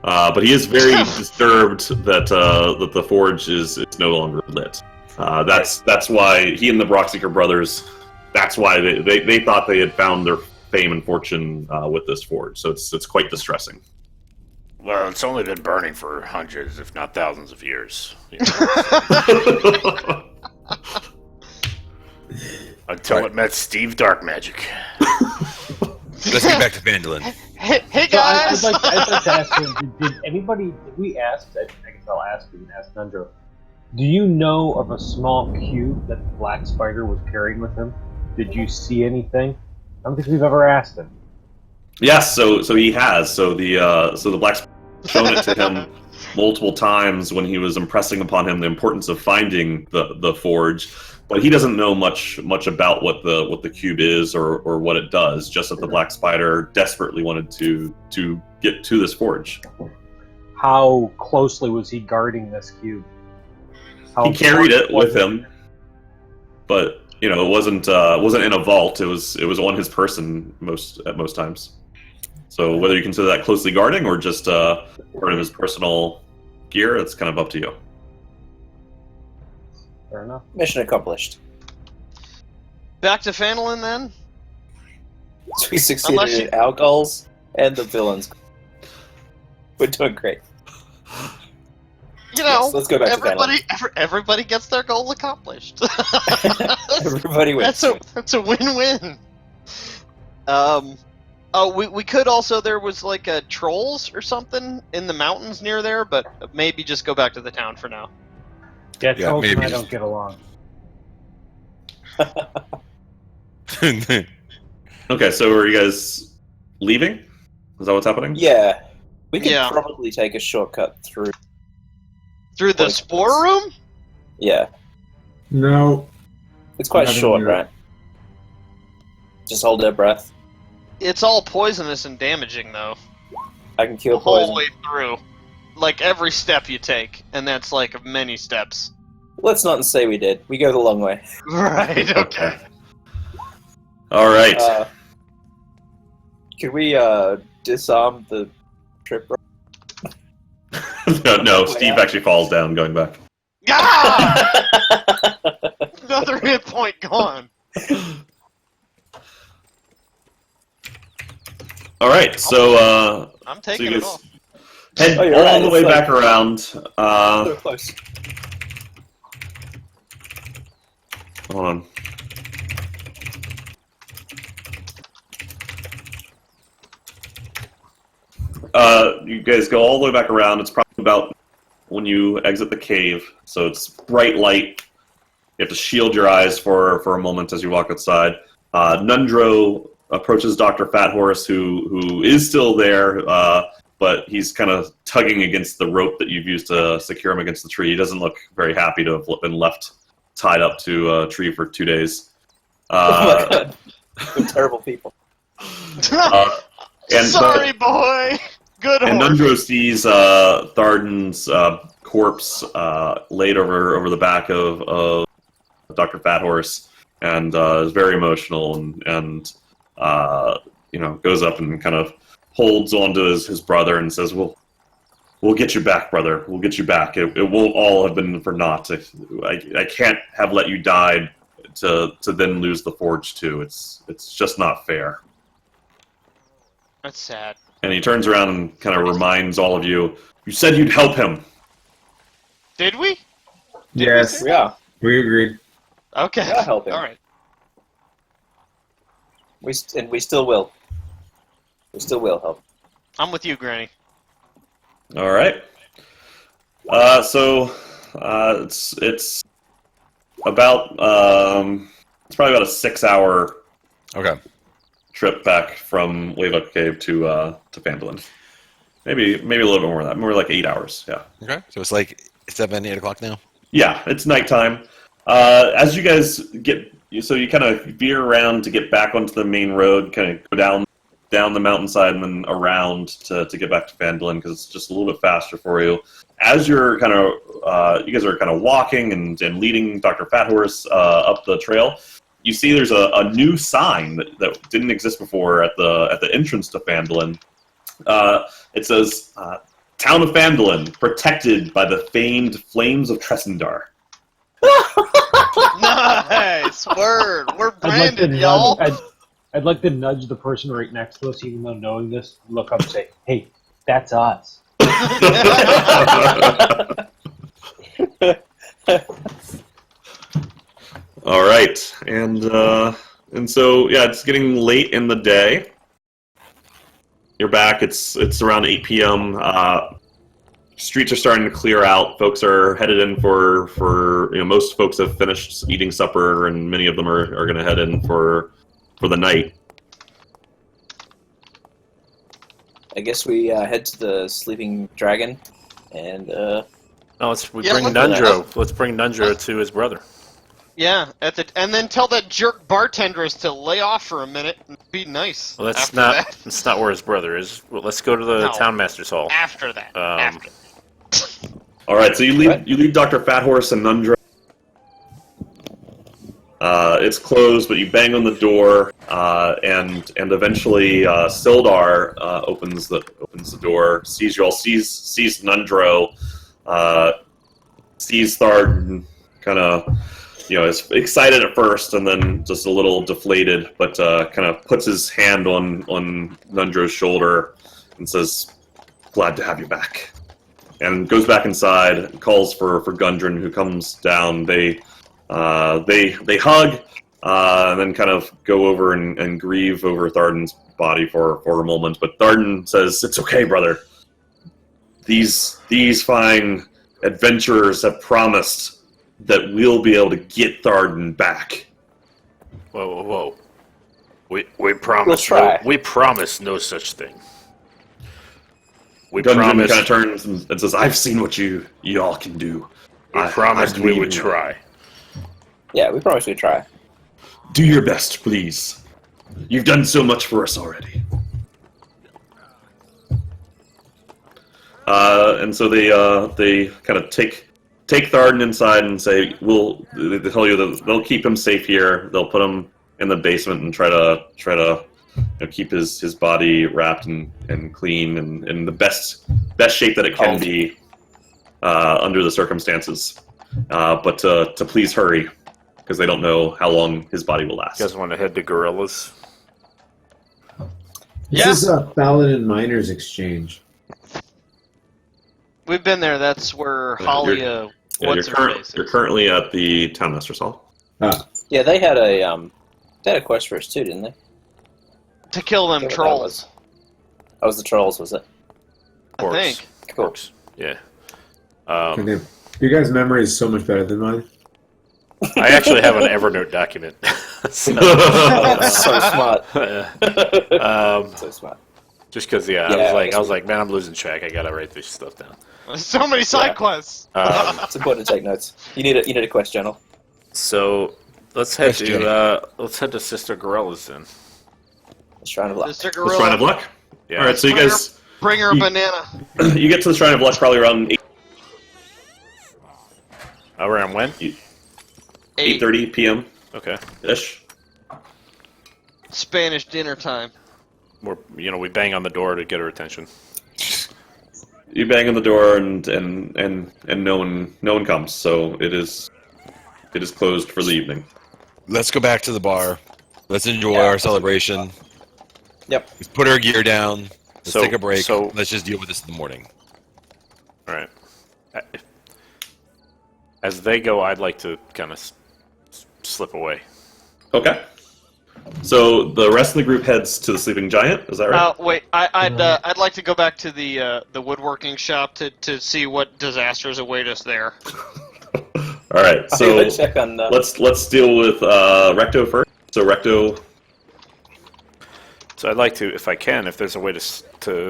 But he is very disturbed that the forge is no longer lit. That's why he and the Brockseeker brothers. That's why they thought they had found their fame and fortune with this forge. So it's quite distressing. Well, it's only been burning for hundreds, if not thousands of years. Until Right. it met Steve Dark Magic. Let's get back to Phandalin. Hey So I'd guys! like to ask him, did we ask, I guess I'll ask you and ask Nundro, do you know of a small cube that the Black Spider was carrying with him? Did you see anything? I don't think we've ever asked him. Yes, so he has. So the black shown it to him multiple times when he was impressing upon him the importance of finding the forge, but he doesn't know much about what the cube is or what it does. Just that the Black Spider desperately wanted to get to this forge. How closely was he guarding this cube? How He carried it important with him, but it wasn't in a vault. It was on his person at most times. So whether you consider that closely guarding or just part of his personal gear, it's kind of up to you. Fair enough. Mission accomplished. Back to Phandalin then. So we succeeded in our goals and the villains. We're doing great. Let's go back to Phandalin. Everybody gets their goal accomplished. Everybody wins. That's a win-win. We could also, there was like trolls or something in the mountains near there, but maybe just go back to the town for now. Yeah, Yeah, Trolls and maybe I just- don't get along. Okay, so are you guys leaving? Is that what's happening? Yeah. We could Yeah. probably take a shortcut through. Through the Like- spore room? Yeah. No. It's quite Nothing short, new. right? Just hold our breath. It's all poisonous and damaging, though. I can The cure whole poison. way through. Like every step you take, and that's like many steps. Let's not say we did. We go the long way. Right, okay. All right. Could we disarm the trip rope? no, Steve actually falls down going back. Ah! Another hit point gone. All right, so I'm so taking you it guys off. head Oh, you're all right, the it's way like- back around. So close. Hold on. You guys go all the way back around. It's probably about when you exit the cave, so it's bright light. You have to shield your eyes for a moment as you walk outside. Nundro approaches Dr. Fathorse, who is still there, but he's kind of tugging against the rope that you've used to secure him against the tree. He doesn't look very happy to have been left tied up to a tree for 2 days. Oh my god. We're terrible people. Sorry, boy. Good And horse. Nundro sees Tharden's corpse laid over the back of Dr. Fathorse, and is very emotional and goes up and kind of holds onto his brother and says, We'll get you back, brother. We'll get you back. It won't all have been for naught. I can't have let you die to then lose the forge too. It's just not fair." That's sad. And he turns around and kind of reminds all of you, "You said you'd help him." Did we? Yes, Yeah. we agreed. Okay. Yeah, help him. All right. We still will. We still will help. I'm with you, Granny. All right. So it's about it's probably about a 6-hour Okay. trip back from Wave Cave to Phandalin. Maybe a little bit more than that. More like 8 hours. Yeah. Okay. So it's like 7, 8 o'clock now. Yeah, it's nighttime. As you guys so you kind of veer around to get back onto the main road, kind of go down the mountainside and then around to get back to Phandalin because it's just a little bit faster for you. As you're kind of, you guys are kind of walking and leading Dr. Fathorse up the trail, you see there's a new sign that didn't exist before at the entrance to Phandalin. It says, "Town of Phandalin, protected by the famed flames of Tressendar." Nice word. We're branded, y'all. I'd like to nudge the person right next to us, even though knowing this, look up and say, "Hey, that's us." All right, and so yeah, it's getting late in the day. You're back. It's around 8 p.m. Streets are starting to clear out. Folks are headed in for most folks have finished eating supper, and many of them are going to head in for the night. I guess we head to the Sleeping Dragon And No, let's Yeah, bring let's- Nundro. Let's bring Nundro to his brother. Yeah, and then tell that jerk bartenders to lay off for a minute and be nice. Well, after that. that's not where his brother is. Well, let's go to the No. town master's hall. After that. After. All right, so you leave Dr. Fathorse and Nundra. It's closed, but you bang on the door, and eventually Sildar opens the door, sees you all, sees Nundro, sees Thard, kind of, is excited at first and then just a little deflated, but kind of puts his hand on Nundro's shoulder and says, "Glad to have you back." And goes back inside and calls for Gundren, who comes down. They hug, and then kind of go over and grieve over Tharden's body for a moment. But Tharden says, "It's okay, brother. These fine adventurers have promised that we'll be able to get Tharden back." Whoa. We promise. Let's try. We promise no such thing. We Gundren promise. kind of turns and says, "I've seen what you all can do. We I promised we believe would in you. try." yeah, we promised we'd try. Do your best, please. You've done so much for us already." And so they kind of take Tharden inside and say, they tell you that they'll keep him safe here. They'll put him in the basement and try to keep his body wrapped and clean and in the best shape that it can be under the circumstances. But to please hurry, because they don't know how long his body will last. You guys want to head to Gorillas? This is a Phandalin Miners Exchange. We've been there. That's where Holly. You're currently at the Town Master's Hall. Yeah, they had a quest for us too, didn't they? To kill them What that trolls. was. That was the trolls, was it? I think. Cool. Orcs. Yeah. Okay. Your guys' memory is so much better than mine. I actually have an Evernote document. So, So smart. so smart. just because, I was like, man, I'm losing track. I gotta write this stuff down. So many side Yeah. quests. It's important to take notes. You need a quest journal. So let's head Question. to Sister Gorillas then. The Shrine of Luck. Mr. The Shrine of Gorilla, Luck. Yeah. All right, so you guys bring her a You- banana. you get to the Shrine of Luck probably around Around when? 8:30 p.m. Okay. ish. Spanish dinner time. We bang on the door to get her attention. You bang on the door and no one comes, so it is closed for the evening. Let's go back to the bar. Let's enjoy Yeah. our celebration. Yep. Let's put our gear down. Let's So- take a break. so- Let's just deal with this in the morning. All right. As they go, I'd like to kind of slip away. Okay. So the rest of the group heads to the Sleeping Giant. Is that right? Wait, I'd like to go back to the woodworking shop to see what disasters await us there. All right. So Let's check on. let's deal with Recto first. So Recto. So I'd like to, if I can, if there's a way to.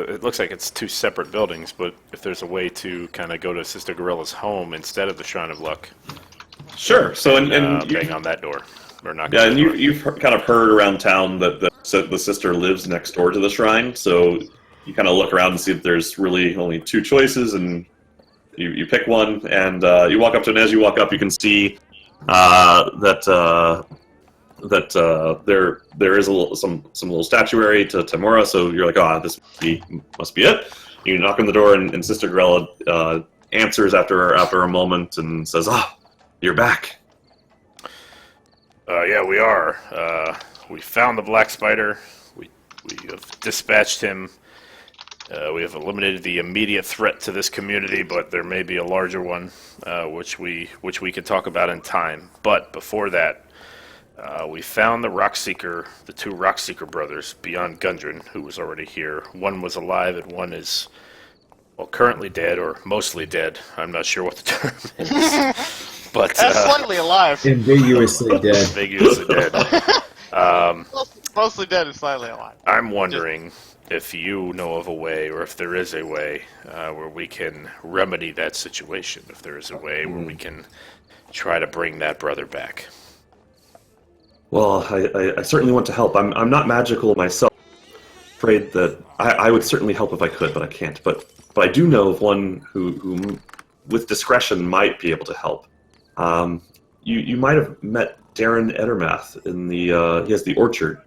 It looks like it's two separate buildings, but if there's a way to kind of go to Sister Gorilla's home instead of the Shrine of Luck, Sure. So and bang on that door or knock. yeah, on and the door. you've kind of heard around town that the sister lives next door to the shrine. So you kind of look around and see that there's really only two choices, and you pick one, and you walk up to it. And as you walk up, you can see that there is some little statuary to Tamura. So you're like, this must be it. You knock on the door, and Sister Gorilla answers after a moment and says, "You're back." Yeah, we are. We found the Black Spider. We have dispatched him. We have eliminated the immediate threat to this community, but there may be a larger one, which we can talk about in time. But before that, we found the two Rockseeker brothers beyond Gundren, who was already here. One was alive, and one is, currently dead or mostly dead. I'm not sure what the term is. But That's slightly alive. Ambiguously dead. ambiguously dead. mostly dead and slightly alive. I'm wondering if you know of a way, or if there is a way, where we can remedy that situation. If there is a way where we can try to bring that brother back. Well, I certainly want to help. I'm not magical myself. Afraid that I would certainly help if I could, but I can't. But I do know of one who with discretion, might be able to help. You might have met Darren Edermath in the he has the orchard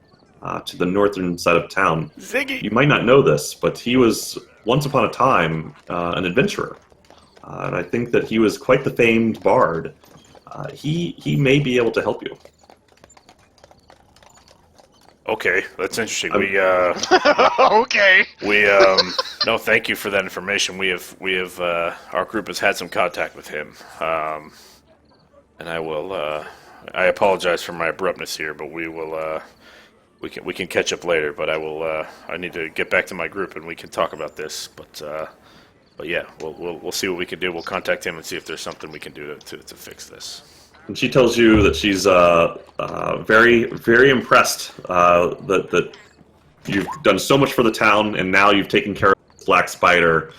to the northern side of town. Ziggy! You might not know this, but he was once upon a time an adventurer, and I think that he was quite the famed bard. He may be able to help you. Okay, that's interesting. Okay. No, thank you for that information. We have our group has had some contact with him. And I will, I apologize for my abruptness here, but we can catch up later, but I need to get back to my group and we can talk about this, but yeah, we'll see what we can do. We'll contact him and see if there's something we can do to fix this. And she tells you that she's very, very impressed that you've done so much for the town, and now you've taken care of this black spider.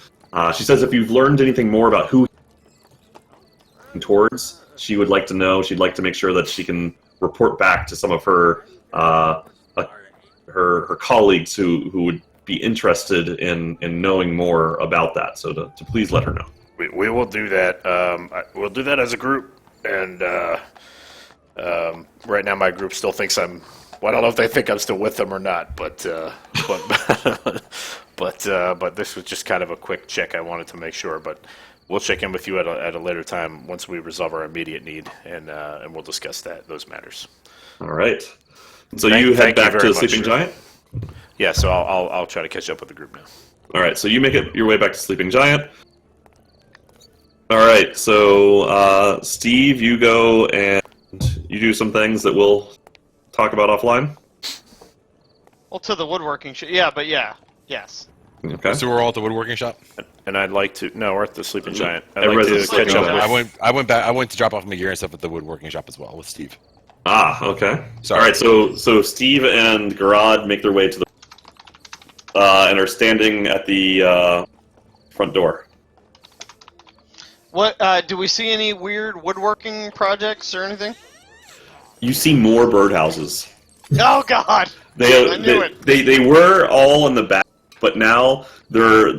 She says if you've learned anything more about who towards, she would like to know. She'd like to make sure that she can report back to some of her her colleagues who would be interested in knowing more about that. So to please let her know. We will do that. We'll do that as a group. And right now, my group still thinks I'm. Well, I don't know if they think I'm still with them or not, but this was just kind of a quick check. I wanted to make sure, but we'll check in with you at a later time once we resolve our immediate need, and we'll discuss those matters. All right. So you head back to the Sleeping Giant. Yeah. So I'll try to catch up with the group now. All right. So you make it your way back to Sleeping Giant. All right, so Steve, you go and you do some things that we'll talk about offline. Well, to the woodworking shop. Yeah, but yeah. Yes. Okay. So we're all at the woodworking shop. And I'd like to. No, we're at the Sleeping Giant. I'd Everybody's like at to the catch Sleeping up Giant. with. I went back. I went to drop off my gear and stuff at the woodworking shop as well with Steve. Ah, okay. Sorry. All right, so Steve and Garad make their way to the and are standing at the front door. What do we see any weird woodworking projects or anything? You see more birdhouses. Oh God! I knew it. They were all in the back, but now they're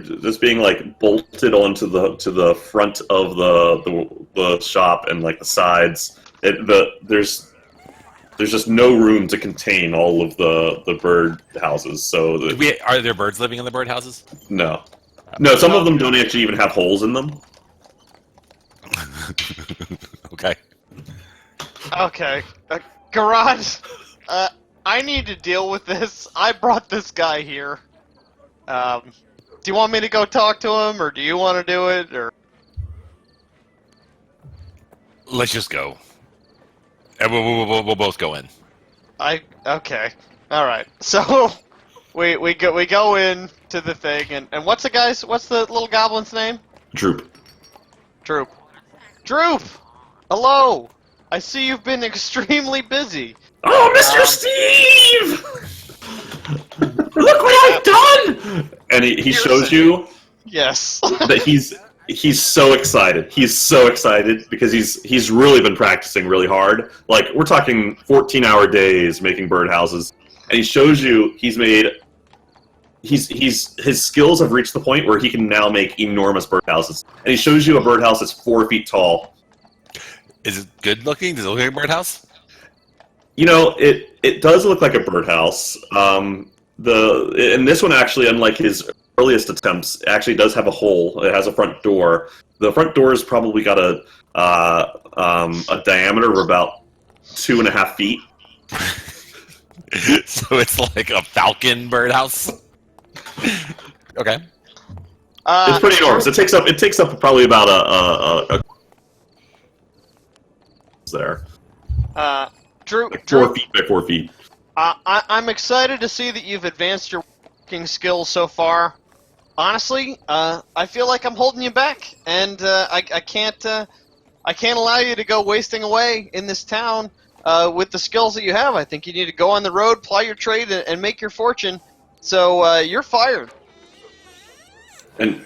just being like bolted onto the front of the shop and like the sides. There's just no room to contain all of the bird houses. So Are there birds living in the birdhouses? no, some of them don't actually even have holes in them. Okay. Okay, Garage. I need to deal with this. I brought this guy here. Do you want me to go talk to him, or do you want to do it, or? Let's just go. And we'll both go in. Okay. All right. So we go in to the thing, and what's the little goblin's name? Droop. Droop. Hello. I see you've been extremely busy. Oh, Mr. Steve! Look what I've done! And he shows you Yes. that he's so excited. He's so excited because he's really been practicing really hard. Like, we're talking 14-hour days making birdhouses. And he shows you his skills have reached the point where he can now make enormous birdhouses. And he shows you a birdhouse that's 4 feet tall. Is it good looking? Does it look like a birdhouse? You know, it does look like a birdhouse. And this one actually, unlike his earliest attempts, actually does have a hole. It has a front door. The front door's probably got a diameter of about 2.5 feet. So it's like a falcon birdhouse. Okay. It's pretty enormous. It takes up probably about a there. Drew, 4 feet by 4 feet. I'm excited to see that you've advanced your working skills so far. Honestly, I feel like I'm holding you back, and I can't allow you to go wasting away in this town with the skills that you have. I think you need to go on the road, ply your trade, and make your fortune. So you're fired. And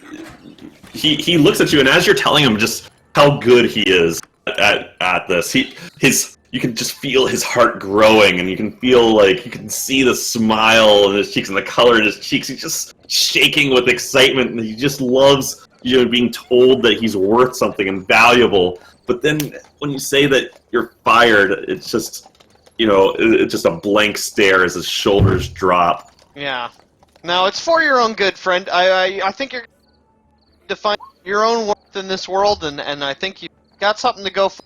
he looks at you, and as you're telling him just how good he is at this, you can just feel his heart growing, and you can feel like you can see the smile in his cheeks and the color in his cheeks. He's just shaking with excitement, and he just loves being told that he's worth something and valuable. But then when you say that you're fired, it's just it's just a blank stare as his shoulders drop. Yeah. No, it's for your own good, friend. I think you're to find your own worth in this world, and I think you got something to go for.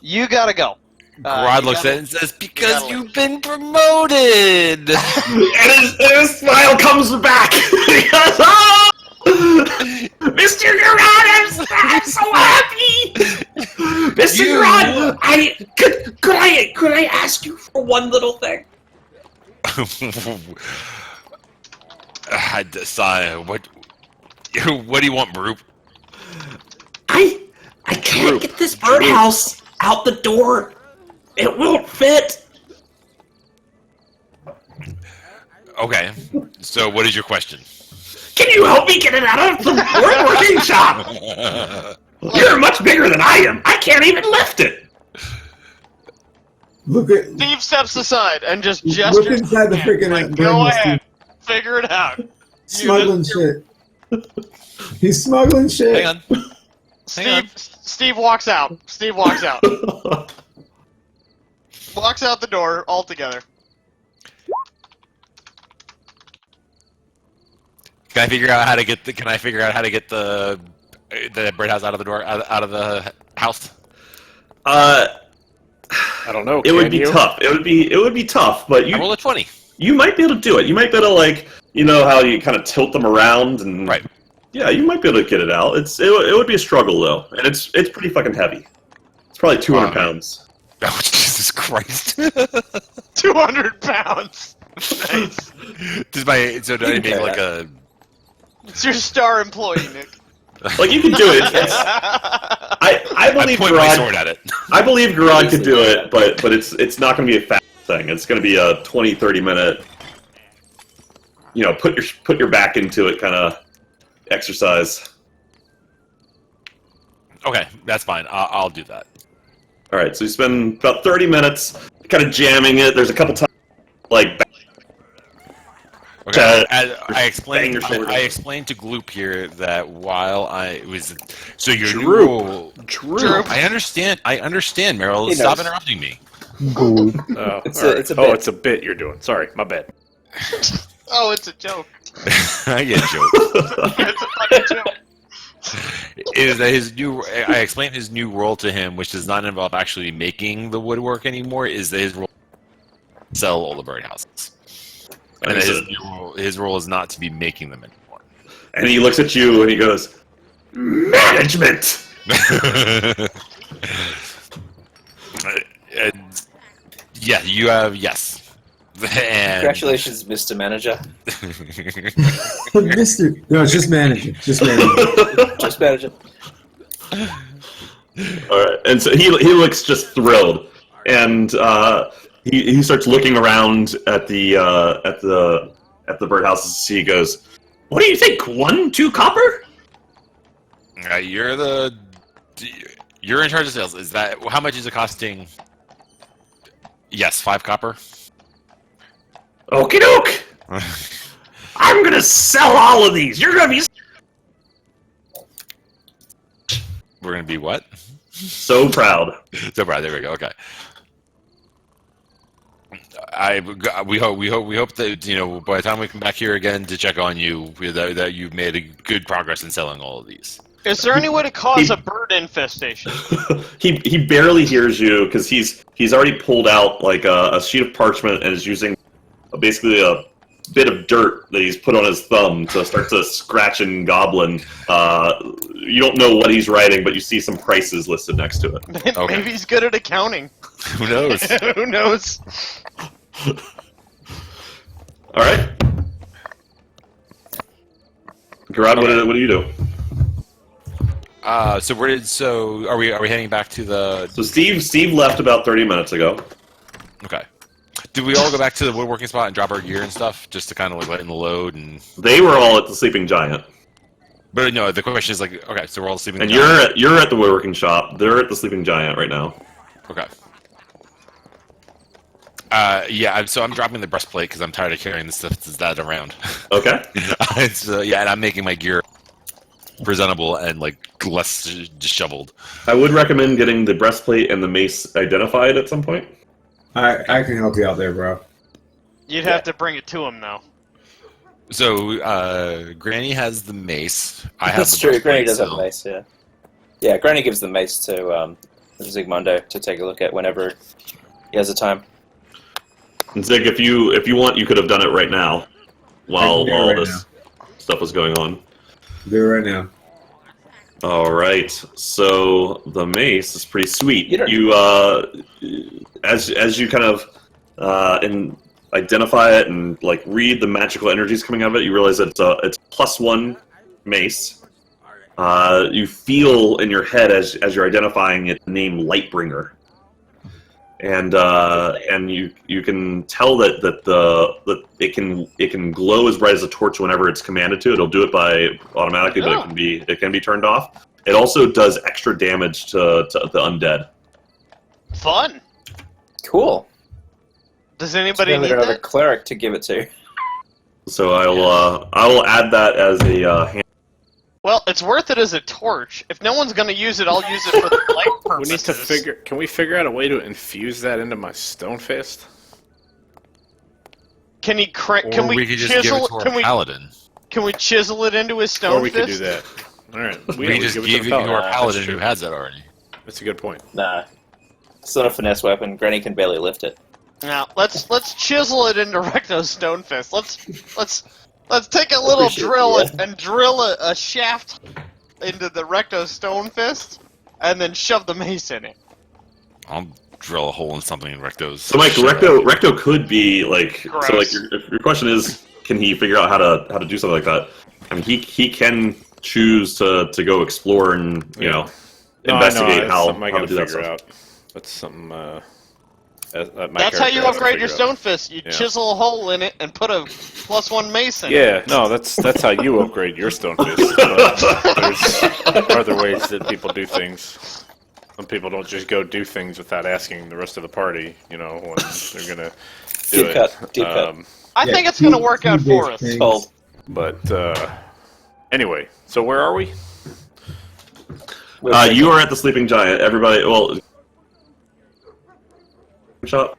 You gotta go. Grod looks at it and says, because you've been promoted! and his smile comes back. He goes, oh! Mr. Garrod, I'm so happy! Mr. Garrod, could I ask you for one little thing? What do you want, Broop? I can't get this birdhouse out the door. It won't fit. Okay, so what is your question? Can you help me get it out of the woodworking shop? You're much bigger than I am. I can't even lift it. Look at Steve steps aside and just look gestures. inside the freaking Go ahead, figure it out. smuggling shit. He's smuggling shit. Hang on. Steve walks out. Steve walks out. Walks out the door altogether. Can I figure out how to get the birdhouse out of the door, out of the house? I don't know. It would be tough. It would be tough, but I roll a 20. You might be able to do it. You might be able to, like, how you kind of tilt them around and Right. Yeah, you might be able to get it out. It would be a struggle though, and it's pretty fucking heavy. It's probably 200 pounds. Oh, Jesus Christ. 200 pounds. Nice. Do I make like a... It's your star employee, Nick. Like, you can do it. I believe point my sword at it. I believe Garad could do it, but it's not going to be a fast thing. It's going to be a 20-30 minute, put your back into it kind of exercise. Okay, that's fine. I'll do that. All right, so you spend about 30 minutes kind of jamming it. There's a couple times, like... Okay. I explained to Gloop here that while I was... So your new rule... Drew. I understand, Meryl. Stop interrupting me. It's a bit you're doing. Sorry, my bad. Oh, it's a joke. I get a joke. It's a fucking joke. Is that I explained his new role to him, which does not involve actually making the woodwork anymore, is that his role to sell all the birdhouses. And his role is not to be making them anymore. And he looks at you and he goes, "Management!" Yeah, you have, yes. And... Congratulations, Mr. Manager. Mr. No, it's just manager. Just manager. Just manager. All right, and so he looks just thrilled, and he starts looking around at the birdhouses. He goes, "What do you think? 1, 2 copper?" You're in charge of sales. Is that how much is it costing? Yes, 5 copper. Okie doke. I'm gonna sell all of these. You're gonna be We're gonna be what? so proud. So proud. There we go. Okay. We hope that by the time we come back here again to check on you, that you've made a good progress in selling all of these. Is there any way to cause a bird infestation? He barely hears you because he's already pulled out like a sheet of parchment and is using basically a bit of dirt that he's put on his thumb to start to scratch and goblin. You don't know what he's writing, but you see some prices listed next to it. Okay. Maybe he's good at accounting. Who knows? Who knows? All right, Garad, Okay. what do you do? So are we heading back to the? So Steve left about 30 minutes ago. Okay. Did we all go back to the woodworking spot and drop our gear and stuff, just to kind of like lighten the load? And They were all at the Sleeping Giant, but no, the question is like, okay, so we're all sleeping. and you're at the woodworking shop. They're at the Sleeping Giant right now. Okay. Yeah, so I'm dropping the breastplate because I'm tired of carrying the stuff that around. Okay. Yeah, and I'm making my gear presentable and like less disheveled. I would recommend getting the breastplate and the mace identified at some point. I can help you out there, bro. You'd have to bring it to him, though. So Granny has the mace. I have That's the true. breastplate Granny does have still. the mace, yeah. Yeah, Granny gives the mace to Zigmundo to take a look at whenever he has the time. And Zig, if you want, you could have done it right now, while I can do it all right this stuff was going on. Do it right now. All right. So the mace is pretty sweet. You don't- As you kind of identify it and like read the magical energies coming out of it, you realize that it's +1 mace. You feel in your head as you're identifying it the name Lightbringer. And you can tell that it can glow as bright as a torch whenever it's commanded to. It'll do it by automatically, but it can be turned off. It also does extra damage to the undead. Fun. Cool. Does anybody Then we need don't have a that? cleric to give it to. So I will add that as a hand. Well, it's worth it as a torch. If no one's going to use it, I'll use it for the light We purposes. need to figure. Can we figure out a way to infuse that into my stone fist? Can he Or we we could just give chisel? it to our Can we paladin. chisel it into his stone Or we could fist? do that. All right. We can just give it to our paladin who has that already. That's a good point. Nah. It's not a finesse weapon. Granny can barely lift it. Now let's chisel it into Recto's stone fist. Let's take a little Appreciate drill it, and drill a shaft into the Recto's stone fist, and then shove the mace in it. I'll drill a hole in something in Recto's. So Mike, Recto could be like. Gross. So like your question is, can he figure out how to do something like that? I mean, he can choose to go explore and investigate how something I to gotta do that figure stuff. out. That's something. That's how you upgrade your stone fist. You chisel a hole in it and put a +1 mace in it. Yeah, no, that's how you upgrade your stone fist. But there's other ways that people do things. Some people don't just go do things without asking the rest of the party, when they're gonna do Deep it. cut, deep cut. I think it's going to work out for us. Things. Cold. But anyway, so where are we? You are at the Sleeping Giant. Everybody, well, shop.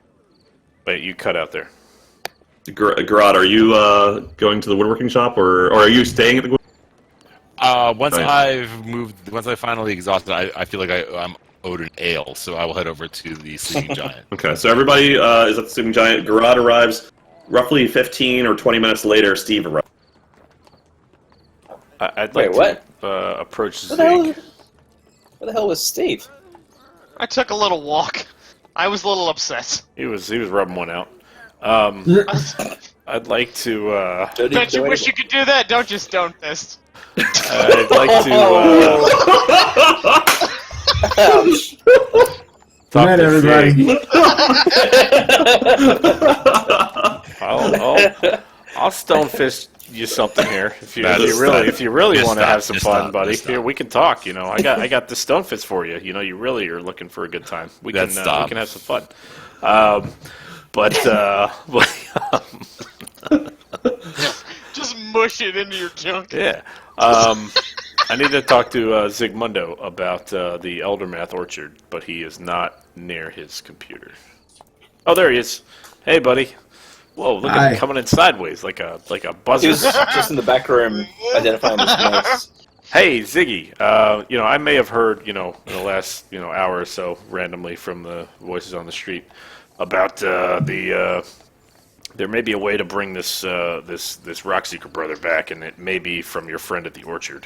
Wait, you cut out there. Garrod, are you going to the woodworking shop, or are you staying at the? Once Right. once I finally exhausted, I feel like I'm owed an ale, so I will head over to the Sleeping Giant. Okay, so everybody is at the Sleeping Giant. Garrod arrives roughly 15 or 20 minutes later. Steve arrives. I'd Wait, like what? to approach Where the hell- Zig. Where the hell was Steve? I took a little walk. I was a little upset. He was rubbing one out. I'd like to. Don't you wish you could do that? Don't you, Stone Fist? I'd like to Ouch. Good talk night, to everybody. Zig. I'll stone fist you something here if you Just really stop. want to have some Just fun, stop. buddy. Just Here stop. we can talk. I got the stone fist for you. You really are looking for a good time. We can Stop. have some fun. Just mush it into your junk. Yeah. I need to talk to Zigmundo about the Eldermath Orchard, but he is not near his computer. Oh, there he is. Hey, buddy. Whoa, look at Hi. him coming in sideways like a He buzzer. was just in the back room identifying this mace. Hey, Ziggy. I may have heard, in the last, hour or so, randomly from the voices on the street about there may be a way to bring this Rockseeker brother back, and it may be from your friend at the orchard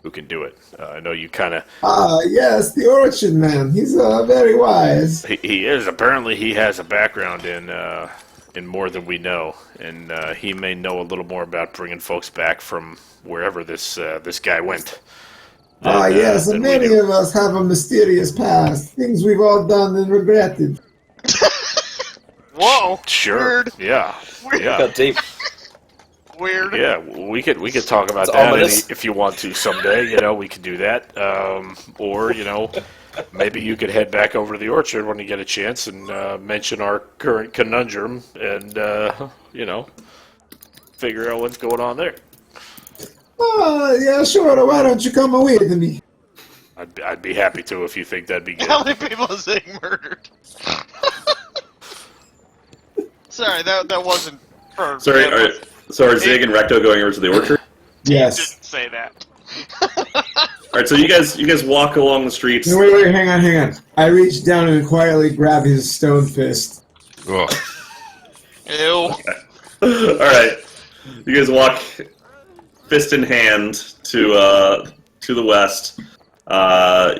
who can do it. I know you kind of... Ah, yes, the Orchard Man. He's very wise. He is. Apparently he has a background in more than we know, and he may know a little more about bringing folks back from wherever this guy went. Ah, yes, than and we many do. of us have a mysterious past. Things we've all done and regretted. Whoa! Sure. Weird. Yeah. Yeah. Got deep. Weird. Yeah, we could talk about It's that ominous. if you want to someday. We could do that. Or maybe you could head back over to the orchard when you get a chance and mention our current conundrum and figure out what's going on there. Oh, yeah, sure. Why don't you come away with me? I'd be happy to if you think that'd be good. How many people is Zig murdered? Sorry, that wasn't for. Sorry, so are Zig and Recto going over to the orchard? Yes. Didn't say that. All right, so you guys walk along the streets. No, wait, hang on. I reach down and quietly grab his stone fist. Ugh. Ew. All right, you guys walk fist in hand to the west.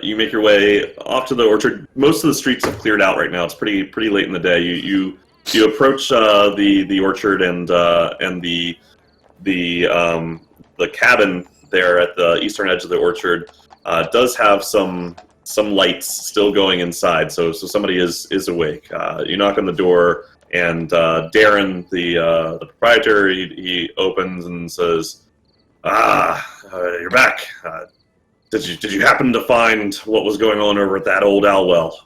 You make your way off to the orchard. Most of the streets have cleared out right now. It's pretty late in the day. You approach the orchard and the cabin there at the eastern edge of the orchard does have some lights still going inside. So somebody is awake. You knock on the door, and Darren, the proprietor, he opens and says, "You're back. Did you happen to find what was going on over at that old owl well?"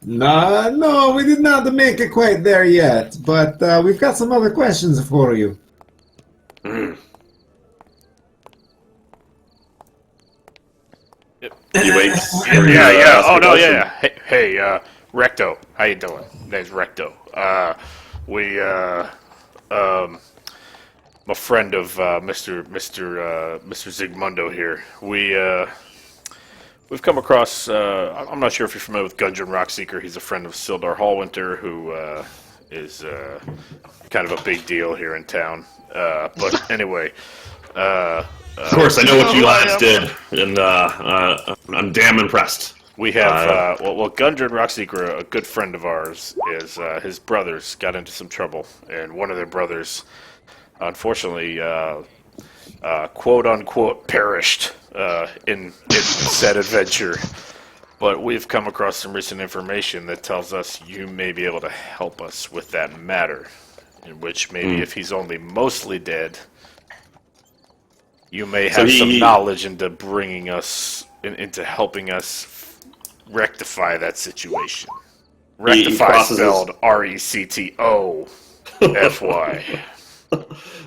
No, we did not make it quite there yet, but we've got some other questions for you. You wait. Yeah. Oh no, yeah. Hey, Recto, how you doing? Name's Recto. I'm a friend of Mr. Zigmundo here. We've come across. I'm not sure if you're familiar with Gundren Rockseeker. He's a friend of Sildar Hallwinter, who is kind of a big deal here in town. But anyway. Of course, I know what you lads did, and I'm damn impressed. We have, Gundren Rockseeker, a good friend of ours, is his brothers got into some trouble, and one of their brothers, unfortunately, quote-unquote, perished in said adventure. But we've come across some recent information that tells us you may be able to help us with that matter, in which maybe if he's only mostly dead, you may have some knowledge into bringing us, into helping us rectify that situation. Rectify spelled RECTOFY.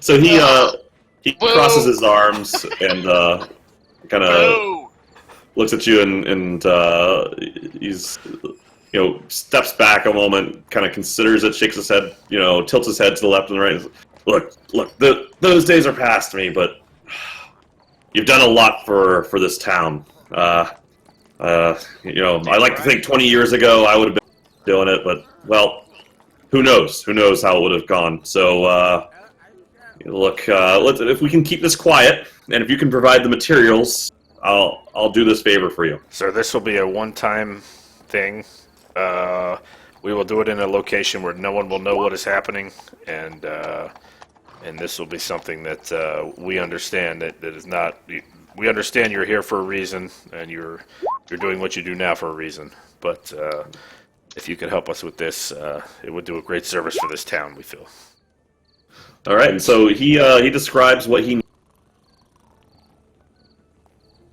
So he crosses his arms and kind of looks at you and he's steps back a moment, kind of considers it, shakes his head, tilts his head to the left and the right. Look, those days are past me, but you've done a lot for this town. I like to think 20 years ago I would have been doing it, but, well, who knows? Who knows how it would have gone? So, if we can keep this quiet, and if you can provide the materials, I'll do this favor for you. So this will be a one-time thing. We will do it in a location where no one will know what is happening, and this will be something that we understand that is not. We understand you're here for a reason, and you're doing what you do now for a reason. But if you could help us with this, it would do a great service for this town, we feel. All right, and so he describes what he needs.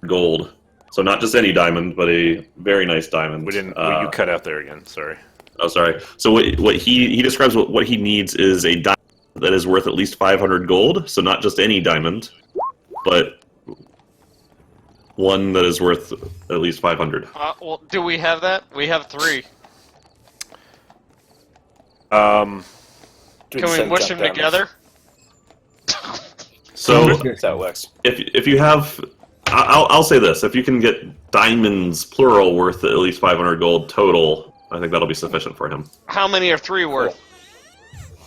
Gold. So not just any diamond, but a very nice diamond. We didn't. You cut out there again. Sorry. Oh, sorry. So what he describes what he needs is a diamond that is worth at least 500 gold. So not just any diamond, but one that is worth at least 500. Well, do we have that? We have 3. Can we mush them together? So That's how it works. if you have, I'll say this: if you can get diamonds plural worth at least 500 gold total, I think that'll be sufficient for him. How many are 3 worth?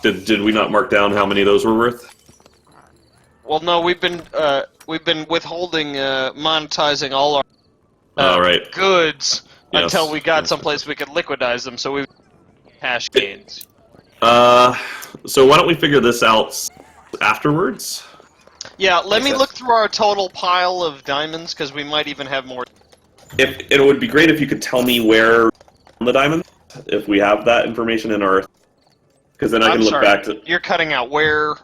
Did we not mark down how many those were worth? Well, no, we've been withholding monetizing all our Right. goods Yes. until we got someplace we could liquidize them, so we cash gains. So why don't we figure this out afterwards? Yeah, let me sense. look through our total pile of diamonds, because we might even have more. If it would be great if you could tell me where the diamond. if we have that information in our, because then I I'm can look sorry. back to You're cutting out where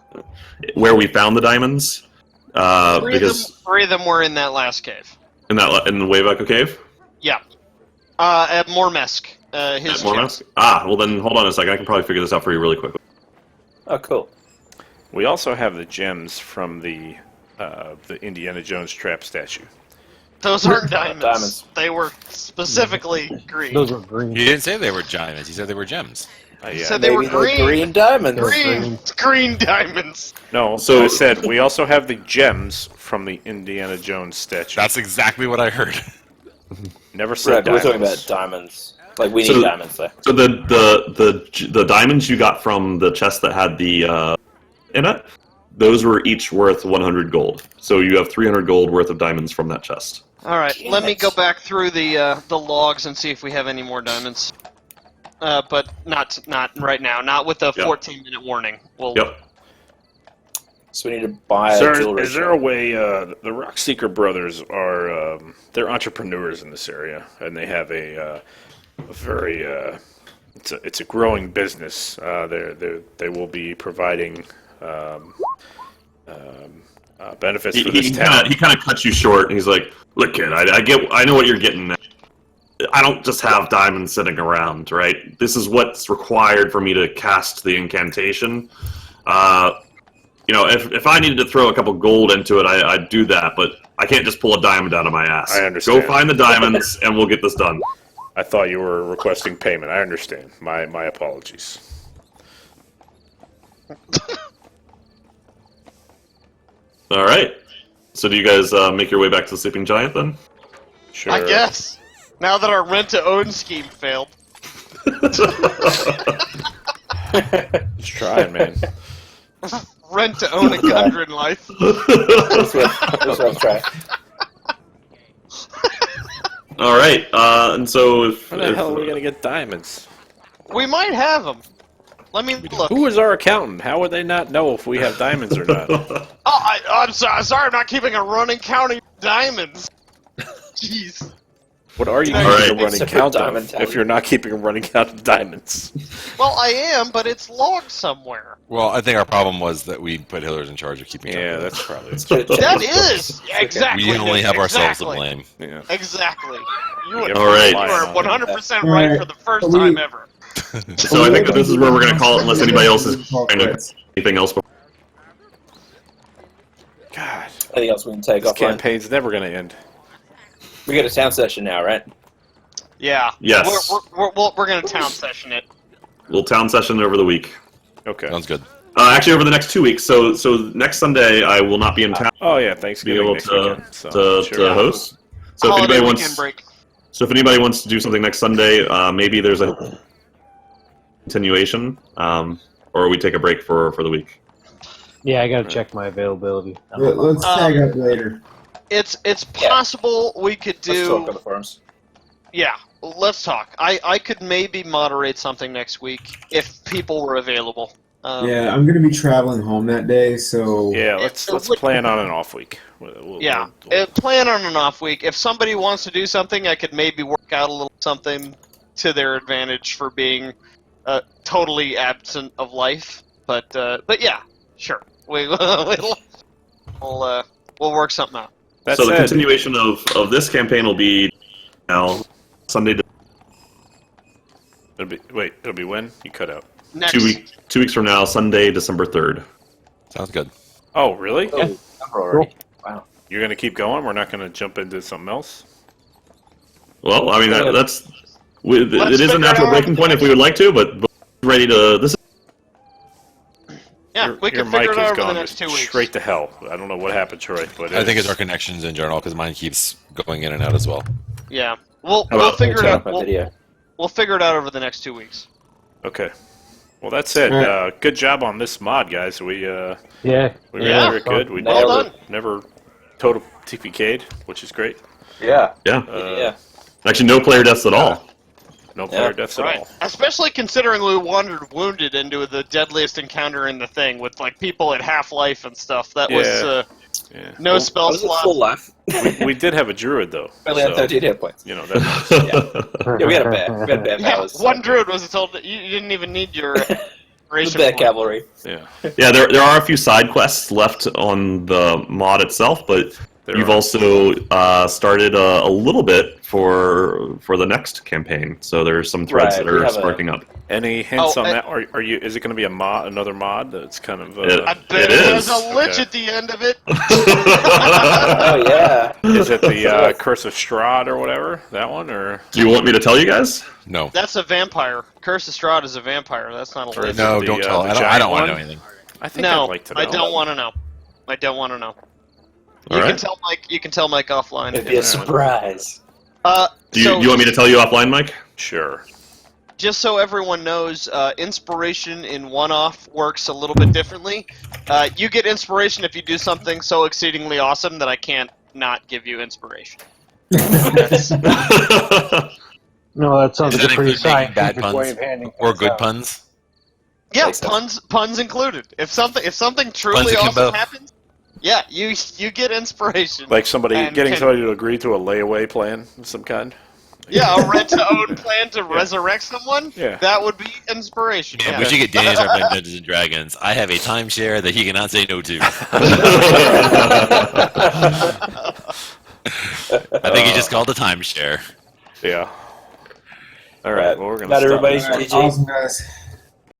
where we found the diamonds. Because three of them were in that last cave. in the Waybucker Cave. Yeah. At Mormesk. His At Mormask? chest. Well then hold on a second. I can probably figure this out for you really quickly. Oh, cool. We also have the gems from the Indiana Jones trap statue. Those aren't diamonds. Diamonds. They were specifically green. Those were green. You didn't say they were diamonds. You said they were gems. Yeah. So they were Maybe they're green. green diamonds. Green diamonds. No, So- I said we also have the gems from the Indiana Jones statue. That's exactly what I heard. Never said Right, we're talking diamonds. about diamonds. Like, we So- need diamonds there. So the diamonds you got from the chest that had the in it, those were each worth 100 gold. So you have 300 gold worth of diamonds from that chest. All right, Damn let me it. go back through the logs and see if we have any more diamonds. But not right now. Not with the Yeah. 14-minute warning. Well, Yep. So we need to buy a Sir, jewelry is there shop. a way? The Rockseeker brothers are they're entrepreneurs in this area, and they have a very it's a growing business. They will be providing benefits for this town. He kind of cuts you short. And he's like, "Look, kid, I know what you're getting at. I don't just have diamonds sitting around, right? This is what's required for me to cast the incantation. If I needed to throw a couple gold into it, I'd do that, but I can't just pull a diamond out of my ass. I understand. Go find the diamonds, and we'll get this done." I thought you were requesting payment. I understand. My apologies. All right. So do you guys make your way back to the Sleeping Giant then? Sure. I guess. Now that our rent-to-own scheme failed. Just trying, man. Rent-to-own a Gundren life. That's what I'm trying. All right. And so if, Where the hell are we gonna get diamonds? We might have them. Let me look. Who is our accountant? How would they not know if we have diamonds or not? Oh, I'm sorry. I'm not keeping a running count of diamonds. Jeez. What are you All keeping right. a running Separate count diamond of tally. if you're not keeping a running count of diamonds? Well, I am, but it's logged somewhere. Well, I think our problem was that we put Hillers in charge of keeping track Yeah, of that's probably That is exactly. We only have ourselves to exactly. blame. yeah. Exactly. You are, All right. you are 100% All right right. for the first So we- time ever. So I think that this is where we're going to call it, unless anybody else is trying to anything else. God, Anything else we can take this offline? campaign's never gonna end. We get a town session now, right? Yeah. Yes. We're going to town session it. Little town session over the week. Okay. Sounds good. Actually, over the next 2 weeks. So next Sunday I will not be in town Oh yeah, to be Thanksgiving able next to weekend. So, to host. So if Holiday anybody weekend wants, break. if anybody wants to do something next Sunday, maybe there's a continuation, or we take a break for the week. Yeah, I gotta check my availability. I don't know. Let's tag up later. It's possible we could Let's talk on do. Oh. the forums. Yeah, let's talk. I could maybe moderate something next week if people were available. Yeah, I'm gonna be traveling home that day, so Yeah, let's plan on an off week. Yeah, plan on an off week. If somebody wants to do something, I could maybe work out a little something to their advantage for being totally absent of life. But yeah, sure. We'll work something out. That So the said, continuation of this campaign will be now Sunday. it'll be when? You cut out. Next, 2 weeks from now, Sunday, December 3rd. Sounds good. Oh, really? Oh, number already. Wow. You're gonna keep going? We're not gonna jump into something else? Well, I mean it is figure a natural out breaking point if we would like to, but ready to this. yeah, we Your can mic figure it has out over the gone next 2 weeks. straight to hell. I don't know what happened, Troy, but I think it's our connections in general because mine keeps going in and out as well. Yeah, we'll about figure it Turn out. off my video. We'll figure it out over the next 2 weeks. Okay. Well, that's it. All right. Good job on this mod, guys. We Yeah. really Yeah. did good. We Well Nailed done. never total TPK'd, which is great. Yeah. Yeah, Yeah. actually, no player deaths at all. No player Yeah. deaths at Right. all. Especially considering we wandered wounded into the deadliest encounter in the thing with like people at half life and stuff. That was Yeah. No I spell was at full slots. life. We did have a druid though. I only had so, 13 hit points. you know that. Yeah, we had bad Yeah, powers. one druid was told that you didn't even need your The inspiration bad point. cavalry. Yeah. Yeah, there are a few side quests left on the mod itself, but There you've are. also started a little bit for the next campaign. So there's some threads Right, that we are have a- sparking up. Any hints Oh, on that? Are you? Is it going to be a mod? Another mod that's kind of. I bet It it has is. a lich Okay. at the end of it. Oh yeah. Is it the Curse of Strahd or whatever? That one or? Do you want me to tell you guys? No. That's a vampire. Curse of Strahd is a vampire. That's not a Or lich. is it No, the, don't tell. the I giant don't want to know one? anything. I think No, I'd like to know. I don't want to know. I don't want to know. All You can right. tell Mike. You can tell Mike offline. It'd be a surprise. Do you, So you want me to tell you offline, Mike? Sure. just so everyone knows, inspiration in one-off works a little bit differently. You get inspiration if you do something so exceedingly awesome that I can't not give you inspiration. That's, No, that sounds Does like that a pretty include making bad scientific way puns of handing or things good out. puns? yeah, Like so. puns included. If something truly akimbo. awesome happens, yeah, you get inspiration. Like somebody And getting can- somebody to agree to a layaway plan of some kind. Yeah, a rent-to-own plan to resurrect someone. Yeah. That would be inspiration. Yeah, Yeah. we should get Danny to start playing Dungeons and Dragons. I have a timeshare that he cannot say no to. I think he just called a timeshare. Yeah. All right. Well, we're gonna Not stop everybody. this. All right, GG. awesome, guys.